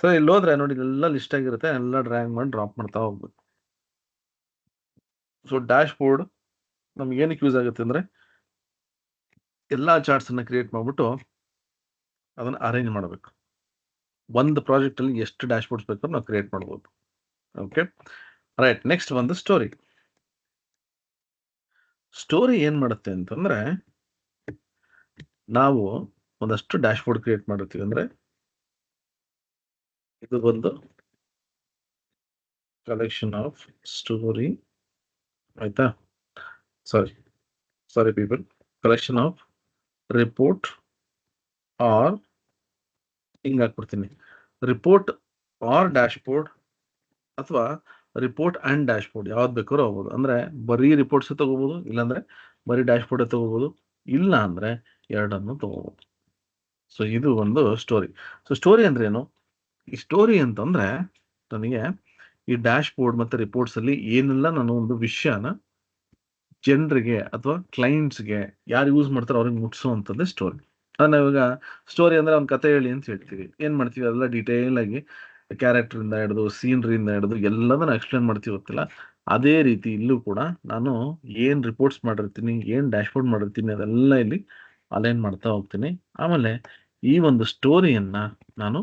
ಸೊ ಇಲ್ಲಿ ಹೋದ್ರೆ ನೋಡಿ, ಇದೆಲ್ಲ ಲಿಸ್ಟ್ ಆಗಿರುತ್ತೆ, ಎಲ್ಲ ಡ್ರ್ಯಾಗ್ ಮಾಡಿ ಡ್ರಾಪ್ ಮಾಡ್ತಾ ಹೋಗ್ಬೇಕು. ಸೊ ಡ್ಯಾಶ್ ಬೋರ್ಡ್ ನಮ್ಗೆ ಏನಕ್ಕೆ ಯೂಸ್ ಆಗುತ್ತೆ ಅಂದ್ರೆ, ಎಲ್ಲಾ ಚಾರ್ಟ್ಸ್ ಅನ್ನ ಕ್ರಿಯೇಟ್ ಮಾಡ್ಬಿಟ್ಟು ಅದನ್ನ ಅರೇಂಜ್ ಮಾಡಬೇಕು. ಒಂದು ಪ್ರಾಜೆಕ್ಟ್ ಅಲ್ಲಿ ಎಷ್ಟು ಡ್ಯಾಶ್ ಬೋರ್ಡ್ಸ್ ಬೇಕಾದ್ರೂ ನಾವು ಕ್ರಿಯೇಟ್ ಮಾಡ್ಬೋದು. Okay, right. ನೆಕ್ಸ್ಟ್ ಒಂದು ಸ್ಟೋರಿ. ಸ್ಟೋರಿ ಏನ್ ಮಾಡುತ್ತೆ ಅಂತಂದ್ರೆ, ನಾವು ಒಂದಷ್ಟು ಡ್ಯಾಶ್ ಬೋರ್ಡ್ ಕ್ರಿಯೇಟ್ ಮಾಡಿರ್ತೀವಿ. ಅಂದ್ರೆ ಇದು ಒಂದು ಕಲೆಕ್ಷನ್ ಆಫ್ ಸ್ಟೋರಿ, ಆಯ್ತಾ? Sorry people, collection of report or, ಹಿಂಗ್ ಹಾಕ್ಬಿಡ್ತೀನಿ, ರಿಪೋರ್ಟ್ ಆರ್ ಡ್ಯಾಶ್ ಬೋರ್ಡ್, ಅಥವಾ ರಿಪೋರ್ಟ್ ಅಂಡ್ ಡ್ಯಾಶ್ ಬೋರ್ಡ್, ಯಾವ್ದು ಬೇಕಾದ್ರೂ ಹೋಗ್ಬೋದು. ಅಂದ್ರೆ ಬರೀ ರಿಪೋರ್ಟ್ಸ್ ತಗೋಬಹುದು, ಇಲ್ಲಾಂದ್ರೆ ಬರೀ ಡ್ಯಾಶ್ ಬೋರ್ಡ್ ತಗೋಬಹುದು, ಇಲ್ಲ ಅಂದ್ರೆ ಎರಡನ್ನು ತಗೋಬಹುದು. ಸೊ ಇದು ಒಂದು ಸ್ಟೋರಿ. ಸೊ ಸ್ಟೋರಿ ಅಂದ್ರೆ ಏನು? ಈ ಸ್ಟೋರಿ ಅಂತಂದ್ರೆ, ನನಗೆ ಈ ಡ್ಯಾಶ್ ಬೋರ್ಡ್ ಮತ್ತೆ ರಿಪೋರ್ಟ್ಸ್ ಅಲ್ಲಿ ಏನೆಲ್ಲ ನಾನು ಒಂದು ವಿಷಯನ ಜನರಿಗೆ ಅಥವಾ ಕ್ಲೈಂಟ್ಸ್ಗೆ ಯಾರು ಯೂಸ್ ಮಾಡ್ತಾರೋ ಅವ್ರಿಗೆ ಮುಟ್ಸುವಂಥದ್ದೇ ಸ್ಟೋರಿ. ನಾವಿವಾಗ ಸ್ಟೋರಿ ಅಂದ್ರೆ ಒಂದು ಕತೆ ಹೇಳಿ ಅಂತ ಹೇಳ್ತೀವಿ. ಏನ್ ಮಾಡ್ತೀವಿ, ಎಲ್ಲ ಡೀಟೇಲ್ ಆಗಿ ಕ್ಯಾರೆಕ್ಟರ್ ಇಂದ ಹಿಡಿದು ಸೀನರಿಯಿಂದ ಹಿಡಿದು ಎಲ್ಲದನ್ನ ಎಕ್ಸ್ಪ್ಲೇನ್ ಮಾಡ್ತೀವಿ, ಗೊತ್ತಿಲ್ಲ. ಅದೇ ರೀತಿ ಇಲ್ಲೂ ಕೂಡ ನಾನು ಏನ್ ರಿಪೋರ್ಟ್ಸ್ ಮಾಡಿರ್ತೀನಿ, ಏನ್ ಡ್ಯಾಶ್ ಬೋರ್ಡ್ ಮಾಡಿರ್ತೀನಿ, ಅದೆಲ್ಲ ಇಲ್ಲಿ ಅಲೈನ್ ಮಾಡ್ತಾ ಹೋಗ್ತೀನಿ. ಆಮೇಲೆ ಈ ಒಂದು ಸ್ಟೋರಿಯನ್ನ ನಾನು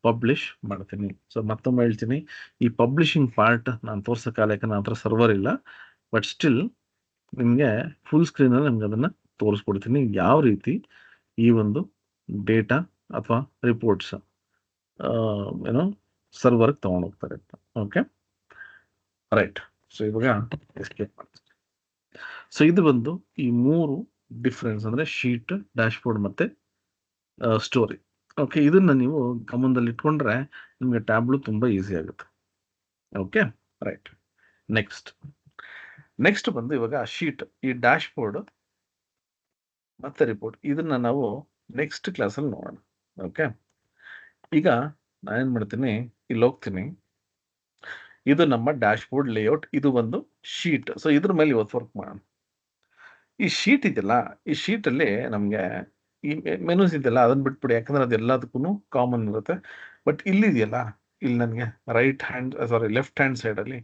ಪಬ್ಲಿಷ್ ಮಾಡ್ತೀನಿ. ಸೊ ಮತ್ತೊಮ್ಮೆ ಹೇಳ್ತೀನಿ, ಈ ಪಬ್ಲಿಷಿಂಗ್ ಪಾರ್ಟ್ ನಾನು ತೋರ್ಸಕ್ಕಾಗಲ್ಲ, ಯಾಕಂದ್ರೆ ನನ್ನ ಹತ್ರ ಸರ್ವರ್ ಇಲ್ಲ. ಬಟ್ ಸ್ಟಿಲ್ ನಿಮ್ಗೆ ಫುಲ್ ಸ್ಕ್ರೀನ್ ಅಲ್ಲಿ ನಿಮ್ಗೆ ಅದನ್ನ ತೋರಿಸ್ಕೊಡ್ತೀನಿ, ಯಾವ ರೀತಿ ಈ ಒಂದು ಡೇಟಾ ಅಥವಾ ರಿಪೋರ್ಟ್ಸ್ ಏನೋ ಸರ್ವರ್ಗೆ ತಗೊಂಡು ಹೋಗ್ತಾರೆ ಅಂತ. Okay, right. ಸೊ ಇವಾಗ ಎಸ್ಕೇಪ್ ಮಾಡ್ತೀನಿ. ಸೊ ಇದು ಬಂದು ಈ ಮೂರು ಡಿಫ್ರೆನ್ಸ್, ಅಂದ್ರೆ ಶೀಟ್, ಡ್ಯಾಶ್ ಬೋರ್ಡ್ ಮತ್ತೆ ಸ್ಟೋರಿ. ಓಕೆ, ಇದನ್ನ ನೀವು ಗಮನದಲ್ಲಿ ಇಟ್ಕೊಂಡ್ರೆ ನಿಮ್ಗೆ ಟ್ಯಾಬ್ಲು ತುಂಬಾ ಈಸಿ ಆಗುತ್ತೆ. Okay, right. ನೆಕ್ಸ್ಟ್ ಬಂದು ಇವಾಗ ಶೀಟ್, ಈ ಡ್ಯಾಶ್ ಬೋರ್ಡ್ ಮತ್ತೆ ರಿಪೋರ್ಟ್, ಇದನ್ನ ನಾವು ನೆಕ್ಸ್ಟ್ ಕ್ಲಾಸಲ್ಲಿ ನೋಡೋಣ. ಓಕೆ, ಈಗ ನಾನೇನ್ ಮಾಡ್ತೀನಿ, ಇಲ್ಲಿ ಹೋಗ್ತೀನಿ. ಇದು ನಮ್ಮ ಡ್ಯಾಶ್ ಬೋರ್ಡ್ ಲೇಔಟ್, ಇದು ಒಂದು ಶೀಟ್. ಸೊ ಇದ್ರ ಮೇಲೆ ಇವತ್ತು ವರ್ಕ್ ಮಾಡೋಣ. ಈ ಶೀಟ್ ಇದೆಯಲ್ಲ, ಈ ಶೀಟ್ ಅಲ್ಲಿ ನಮ್ಗೆ ಈ ಮೆನುಸ್ ಇದೆಯಲ್ಲ, ಅದನ್ನ ಬಿಟ್ಬಿಡಿ, ಯಾಕಂದ್ರೆ ಅದು ಎಲ್ಲದಕ್ಕೂ ಕಾಮನ್ ಇರುತ್ತೆ. ಬಟ್ ಇಲ್ಲಿದೆಯಲ್ಲ, ಇಲ್ಲಿ ನನಗೆ ಲೆಫ್ಟ್ ಹ್ಯಾಂಡ್ ಸೈಡ್ ಅಲ್ಲಿ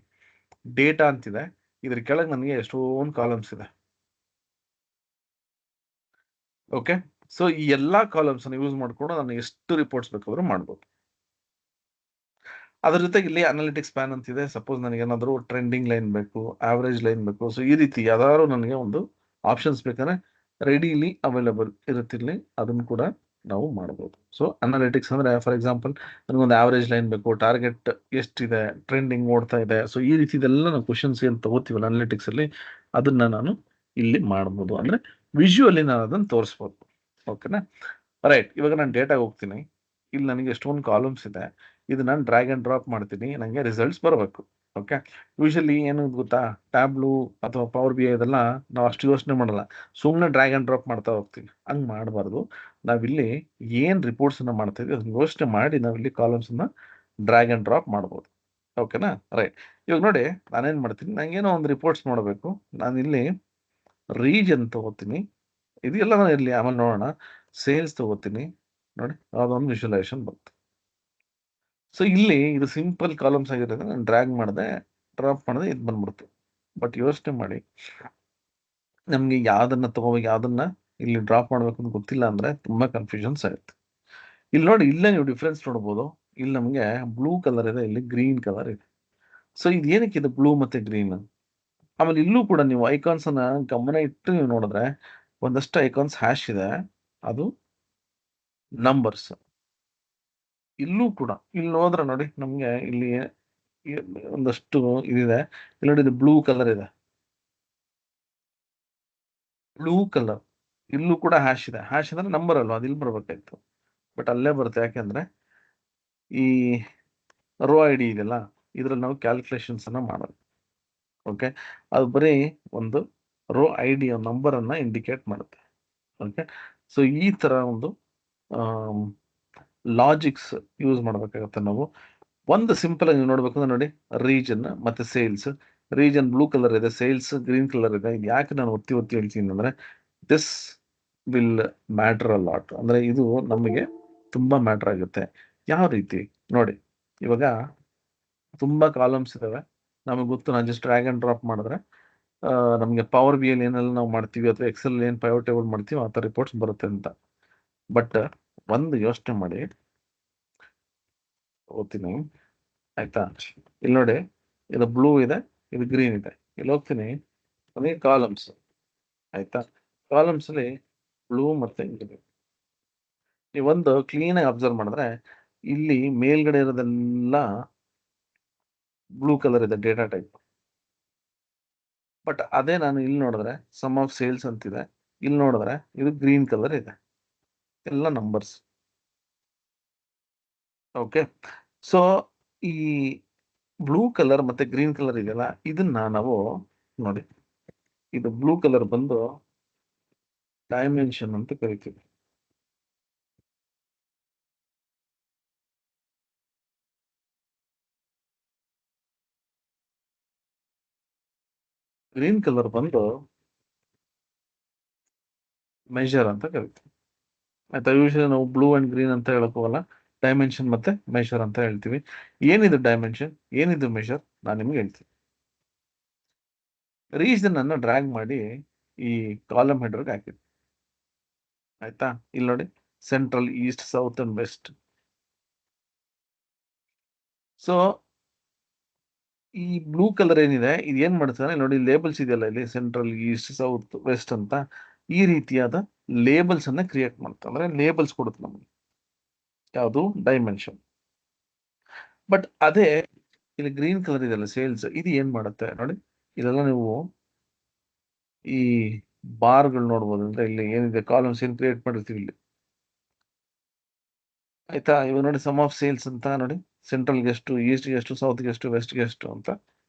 ಡೇಟಾ ಅಂತಿದೆ. ಇದ್ರ ಕೆಳಗೆ ನನಗೆ ಎಷ್ಟೊಂದು ಕಾಲಮ್ಸ್ ಇದೆ. ಓಕೆ, ಸೊ ಈ ಎಲ್ಲಾ ಕಾಲಮ್ಸ್ ಅನ್ನು ಯೂಸ್ ಮಾಡ್ಕೊಂಡು ನಾನು ಎಷ್ಟು ರಿಪೋರ್ಟ್ಸ್ ಬೇಕಾದ್ರೂ ಮಾಡ್ಬೋದು. ಅದ್ರ ಜೊತೆಗೆ ಇಲ್ಲಿ ಅನಾಲಿಟಿಕ್ಸ್ ಪ್ಯಾನ್ ಅಂತಿದೆ. ಸಪೋಸ್ ನನಗೆ ಏನಾದರೂ ಟ್ರೆಂಡಿಂಗ್ ಲೈನ್ ಬೇಕು, ಆವರೇಜ್ ಲೈನ್ ಬೇಕು, ಸೊ ಈ ರೀತಿ ಯಾವ್ದಾದ್ರು ನನಗೆ ಒಂದು ಆಪ್ಷನ್ಸ್ ಬೇಕಾದ್ರೆ ರೆಡಿಲಿ ಅವೈಲೇಬಲ್ ಇರುತ್ತಿರಲಿ, ಅದನ್ನು ಕೂಡ ನಾವು ಮಾಡ್ಬೋದು. ಸೊ ಅನಾಲಿಟಿಕ್ಸ್ ಅಂದ್ರೆ, ಫಾರ್ ಎಕ್ಸಾಂಪಲ್, ನನಗೊಂದು ಆವರೇಜ್ ಲೈನ್ ಬೇಕು, ಟಾರ್ಗೆಟ್ ಎಷ್ಟಿದೆ, ಟ್ರೆಂಡಿಂಗ್ ಓಡ್ತಾ ಇದೆ, ಸೊ ಈ ರೀತಿ ಇದೆಲ್ಲ ನಾವು ಕ್ವಶನ್ಸ್ ಏನು ತಗೋತೀವಲ್ಲ ಅನಾಲಿಟಿಕ್ಸ್ ಅಲ್ಲಿ, ಅದನ್ನ ನಾನು ಇಲ್ಲಿ ಮಾಡ್ಬೋದು. ಅಂದ್ರೆ ವಿಜುವಲಿ ನಾನು ಅದನ್ನು ತೋರಿಸ್ಬೋದು. ಓಕೆನಾ, ರೈಟ್. ಇವಾಗ ನಾನು ಡೇಟಾಗೆ ಹೋಗ್ತೀನಿ. ಇಲ್ಲಿ ನನಗೆ ಎಷ್ಟೊಂದು ಕಾಲಮ್ಸ್ ಇದೆ. ಇದು ನಾನು ಡ್ರ್ಯಾಗ್ ಅಂಡ್ ಡ್ರಾಪ್ ಮಾಡ್ತೀನಿ, ನನಗೆ ರಿಸಲ್ಟ್ಸ್ ಬರಬೇಕು. ಓಕೆ, ಯೂಶಲಿ ಏನು ಗೊತ್ತಾ, ಟ್ಯಾಬ್ಲು ಅಥವಾ ಪವರ್ ಬಿ ಐ ಇದೆಲ್ಲ ನಾವು ಅಷ್ಟು ಯೋಚನೆ ಮಾಡಲ್ಲ, ಸುಮ್ಮನೆ ಡ್ರ್ಯಾಗ್ ಅಂಡ್ ಡ್ರಾಪ್ ಮಾಡ್ತಾ ಹೋಗ್ತೀವಿ. ಹಂಗೆ ಮಾಡಬಾರ್ದು. ನಾವಿಲ್ಲಿ ಏನು ರಿಪೋರ್ಟ್ಸನ್ನು ಮಾಡ್ತೀವಿ ಅದನ್ನ ಯೋಚನೆ ಮಾಡಿ ನಾವಿಲ್ಲಿ ಕಾಲಮ್ಸನ್ನು ಡ್ರ್ಯಾಗ್ ಅಂಡ್ ಡ್ರಾಪ್ ಮಾಡ್ಬೋದು. ಓಕೆನಾ, ರೈಟ್. ಇವಾಗ ನೋಡಿ, ನಾನೇನು ಮಾಡ್ತೀನಿ, ನನಗೇನೋ ಒಂದು ರಿಪೋರ್ಟ್ಸ್ ಮಾಡಬೇಕು. ನಾನಿಲ್ಲಿ ರೀಜನ್ ತಗೋತೀನಿ, ಇದೆಲ್ಲ ಇರಲಿ, ಆಮೇಲೆ ನೋಡೋಣ. ಸೇಲ್ಸ್ ತಗೋತೀನಿ, ನೋಡಿ ಯಾವುದೊಂದು ವಿಜುವಲೈಸೇಷನ್ ಬರುತ್ತೆ. ಸೊ ಇಲ್ಲಿ ಇದು ಸಿಂಪಲ್ ಕಾಲಮ್ಸ್ ಆಗಿರೋದ್ರೆ ನಾನು ಡ್ರ್ಯಾಗ್ ಮಾಡಿದೆ, ಡ್ರಾಪ್ ಮಾಡಿದೆ, ಇದು ಬಂದ್ಬಿಡ್ತು. ಬಟ್ ಯೋಚನೆ ಮಾಡಿ, ನಮಗೆ ಯಾವ್ದನ್ನ ತಗೋಬೇಕು, ಯಾವ್ದನ್ನ ಇಲ್ಲಿ ಡ್ರಾಪ್ ಮಾಡ್ಬೇಕು ಅಂತ ಗೊತ್ತಿಲ್ಲ ಅಂದ್ರೆ ತುಂಬಾ ಕನ್ಫ್ಯೂಷನ್ಸ್ ಆಗುತ್ತೆ. ಇಲ್ಲಿ ನೋಡಿ, ಇಲ್ಲೇ ನೀವು ಡಿಫ್ರೆನ್ಸ್ ನೋಡ್ಬೋದು. ಇಲ್ಲಿ ನಮಗೆ ಬ್ಲೂ ಕಲರ್ ಇದೆ, ಇಲ್ಲಿ ಗ್ರೀನ್ ಕಲರ್ ಇದೆ. ಸೊ ಇದು ಏನಕ್ಕೆ ಇದು ಬ್ಲೂ ಮತ್ತೆ ಗ್ರೀನ್? ಆಮೇಲೆ ಇಲ್ಲೂ ಕೂಡ ನೀವು ಐಕಾನ್ಸ್ ಅನ್ನ ಗಮನ ಇಟ್ಟು ನೀವು ನೋಡಿದ್ರೆ ಒಂದಷ್ಟು ಐಕಾನ್ಸ್ ಹ್ಯಾಶ್ ಇದೆ, ಅದು ನಂಬರ್ಸ್. ಇಲ್ಲೂ ಕೂಡ ಇಲ್ಲಿ ಹೋದ್ರೆ ನೋಡಿ, ನಮ್ಗೆ ಇಲ್ಲಿ ಒಂದಷ್ಟು ಇದಿದೆ. ಇಲ್ಲಿ ನೋಡಿ, ಇದು ಬ್ಲೂ ಕಲರ್ ಇದೆ, ಬ್ಲೂ ಕಲರ್. ಇಲ್ಲೂ ಕೂಡ ಹ್ಯಾಶ್ ಇದೆ. ಹ್ಯಾಶ್ ಅಂದ್ರೆ ನಂಬರ್ ಅಲ್ವಾ, ಅದು ಇಲ್ಲಿ ಬರ್ಬೇಕಾಯ್ತು. ಬಟ್ ಅಲ್ಲೇ ಬರುತ್ತೆ, ಯಾಕೆಂದ್ರೆ ಈ ರೋ ಐ ಡಿ ಇದೆಯಲ್ಲ, ಇದ್ರಲ್ಲಿ ನಾವು ಕ್ಯಾಲ್ಕುಲೇಷನ್ಸ್ ಅನ್ನ ಮಾಡೋದು. ಓಕೆ, ಅದು ಬರೀ ಒಂದು ರೋ ಐ ಡಿ ನಂಬರ್ ಅನ್ನ ಇಂಡಿಕೇಟ್ ಮಾಡುತ್ತೆ. ಓಕೆ, ಸೊ ಈ ತರ ಒಂದು ಲಾಜಿಕ್ಸ್ ಯೂಸ್ ಮಾಡ್ಬೇಕಾಗತ್ತೆ ನಾವು. ಒಂದು ಸಿಂಪಲ್ ಆಗಿ ನೋಡ್ಬೇಕಂದ್ರೆ ನೋಡಿ, ರೀಜನ್ ಮತ್ತೆ ಸೇಲ್ಸ್. ರೀಜನ್ ಬ್ಲೂ ಕಲರ್ ಇದೆ, ಸೇಲ್ಸ್ ಗ್ರೀನ್ ಕಲರ್ ಇದೆ. ಇದು ಯಾಕೆ ನಾನು ಒತ್ತಿ ಹೇಳ್ತೀನಿ ಅಂದ್ರೆ, this will matter a lot. ಅಂದ್ರೆ ಇದು ನಮಗೆ ತುಂಬಾ ಮ್ಯಾಟರ್ ಆಗುತ್ತೆ. ಯಾವ ರೀತಿ ನೋಡಿ, ಇವಾಗ ತುಂಬಾ ಕಾಲಮ್ಸ್ ಇದಾವೆ, ನಮಗೆ ಗೊತ್ತು. ನಾನು ಜಸ್ಟ್ ಡ್ರ್ಯಾಗ್ ಅಂಡ್ ಡ್ರಾಪ್ ಮಾಡಿದ್ರೆ ನಮಗೆ ಪವರ್ ಬಿ ಎಲ್ ಏನೆಲ್ಲ ನಾವು ಮಾಡ್ತೀವಿ ಅಥವಾ ಎಕ್ಸೆಲ್ ಏನು ಪೈವಟ್ ಟೇಬಲ್ ಮಾಡ್ತೀವಿ ಆ ಥರ ರಿಪೋರ್ಟ್ಸ್ ಬರುತ್ತೆ ಅಂತ. ಬಟ್ ಒಂದು ಯೋಚನೆ ಮಾಡಿ, ಓದ್ತೀನಿ ಆಯ್ತಾ. ಇಲ್ಲಿ ನೋಡಿ, ಇದು ಬ್ಲೂ ಇದೆ, ಇದು ಗ್ರೀನ್ ಇದೆ. ಇಲ್ಲಿ ಹೋಗ್ತೀನಿ, ನನಗೆ ಕಾಲಮ್ಸ್ ಆಯ್ತಾ. ಕಾಲಮ್ಸ್ ಅಲ್ಲಿ ಬ್ಲೂ ಮತ್ತೆ ಗ್ರೀನ್. ನೀವೊಂದು ಕ್ಲೀನ್ ಆಗಿ ಅಬ್ಸರ್ವ್ ಮಾಡಿದ್ರೆ ಇಲ್ಲಿ ಮೇಲ್ಗಡೆ ಇರೋದೆಲ್ಲ ಬ್ಲೂ ಕಲರ್ ಇದೆ ಡೇಟಾ ಟೈಪ್. ಬಟ್ ಅದೇ ನಾನು ಇಲ್ಲಿ ನೋಡಿದ್ರೆ ಸಮ್ ಆಫ್ ಸೇಲ್ಸ್ ಅಂತಿದೆ, ಇಲ್ಲಿ ನೋಡಿದ್ರೆ ಇದು ಗ್ರೀನ್ ಕಲರ್ ಇದೆ, ಎಲ್ಲ ನಂಬರ್ಸ್. ಓಕೆ, ಸೊ ಈ ಬ್ಲೂ ಕಲರ್ ಮತ್ತೆ ಗ್ರೀನ್ ಕಲರ್ ಇದೆಯಲ್ಲ, ಇದನ್ನ ನಾವು ನೋಡಿ, ಇದು ಬ್ಲೂ ಕಲರ್ ಬಂದು ಡೈಮೆನ್ಷನ್ ಅಂತ ಕರಿತೀವಿ. ಗ್ರೀನ್ ಕಲರ್ ಬಂದು ಮೆಜರ್ ಅಂತ ಕರಿತೀವಿ ಆಯ್ತಾ. ಯೂಶಲಿ ನಾವು ಬ್ಲೂ ಅಂಡ್ ಗ್ರೀನ್ ಅಂತ ಹೇಳಕ್ ಹೋಗಲ್ಲ, ಡೈಮೆನ್ಷನ್ ಮತ್ತೆ ಮೆಷರ್ ಅಂತ ಹೇಳ್ತೀವಿ. ಏನಿದು ಡೈಮೆನ್ಷನ್, ಏನಿದು ಮೆಷರ್, ನಾನು ನಿಮ್ಗೆ ಹೇಳ್ತೀನಿ. ರೀಸನ್ ಅನ್ನು ಡ್ರ್ಯಾಗ್ ಮಾಡಿ ಈ ಕಾಲಮ್ ಹೆಡರ್ಗೆ ಹಾಕಿದ್ವಿ ಆಯ್ತಾ. ಇಲ್ಲಿ ನೋಡಿ, central, east, south and west. So ಈ ಬ್ಲೂ ಕಲರ್ ಏನಿದೆ, ಇದು ಏನ್ ಮಾಡ್ತಾರೆ ನೋಡಿ, ಲೇಬಲ್ಸ್ ಇದೆಯಲ್ಲ ಇಲ್ಲಿ, ಸೆಂಟ್ರಲ್, ಈಸ್ಟ್, ಸೌತ್, ವೆಸ್ಟ್ ಅಂತ ಈ ರೀತಿಯಾದ ಲೇಬಲ್ಸ್ ಅನ್ನ ಕ್ರಿಯೇಟ್ ಮಾಡ್ತಾರೆ. ಅಂದ್ರೆ ಲೇಬಲ್ಸ್ ಕೊಡುತ್ತೆ ನಮಗೆ, ಯಾವುದು ಡೈಮೆನ್ಷನ್. ಬಟ್ ಅದೇ ಇಲ್ಲಿ ಗ್ರೀನ್ ಕಲರ್ ಇದೆಯಲ್ಲ ಸೇಲ್ಸ್, ಇದು ಏನ್ ಮಾಡುತ್ತೆ ನೋಡಿ, ಇದೆಲ್ಲ ನೀವು ಈ ಬಾರ್ಗಳು ನೋಡ್ಬೋದು. ಅಂದ್ರೆ ಇಲ್ಲಿ ಏನಿದೆ ಕಾಲಮ್ಸ್ ಏನ್ ಕ್ರಿಯೇಟ್ ಮಾಡಿರ್ತೀವಿ ಇಲ್ಲಿ ಆಯ್ತಾ. ಇವಾಗ ನೋಡಿ, ಸಮ್ ಆಫ್ ಸೇಲ್ಸ್ ಅಂತ ನೋಡಿ, ಸೆಂಟ್ರಲ್ಗೆ ಎಷ್ಟು, ಈಸ್ಟ್ಗೆ ಎಷ್ಟು, ಸೌತ್ಗೆ ಎಷ್ಟು, ವೆಸ್ಟ್ಗೆ ಎಷ್ಟು ಅಂತ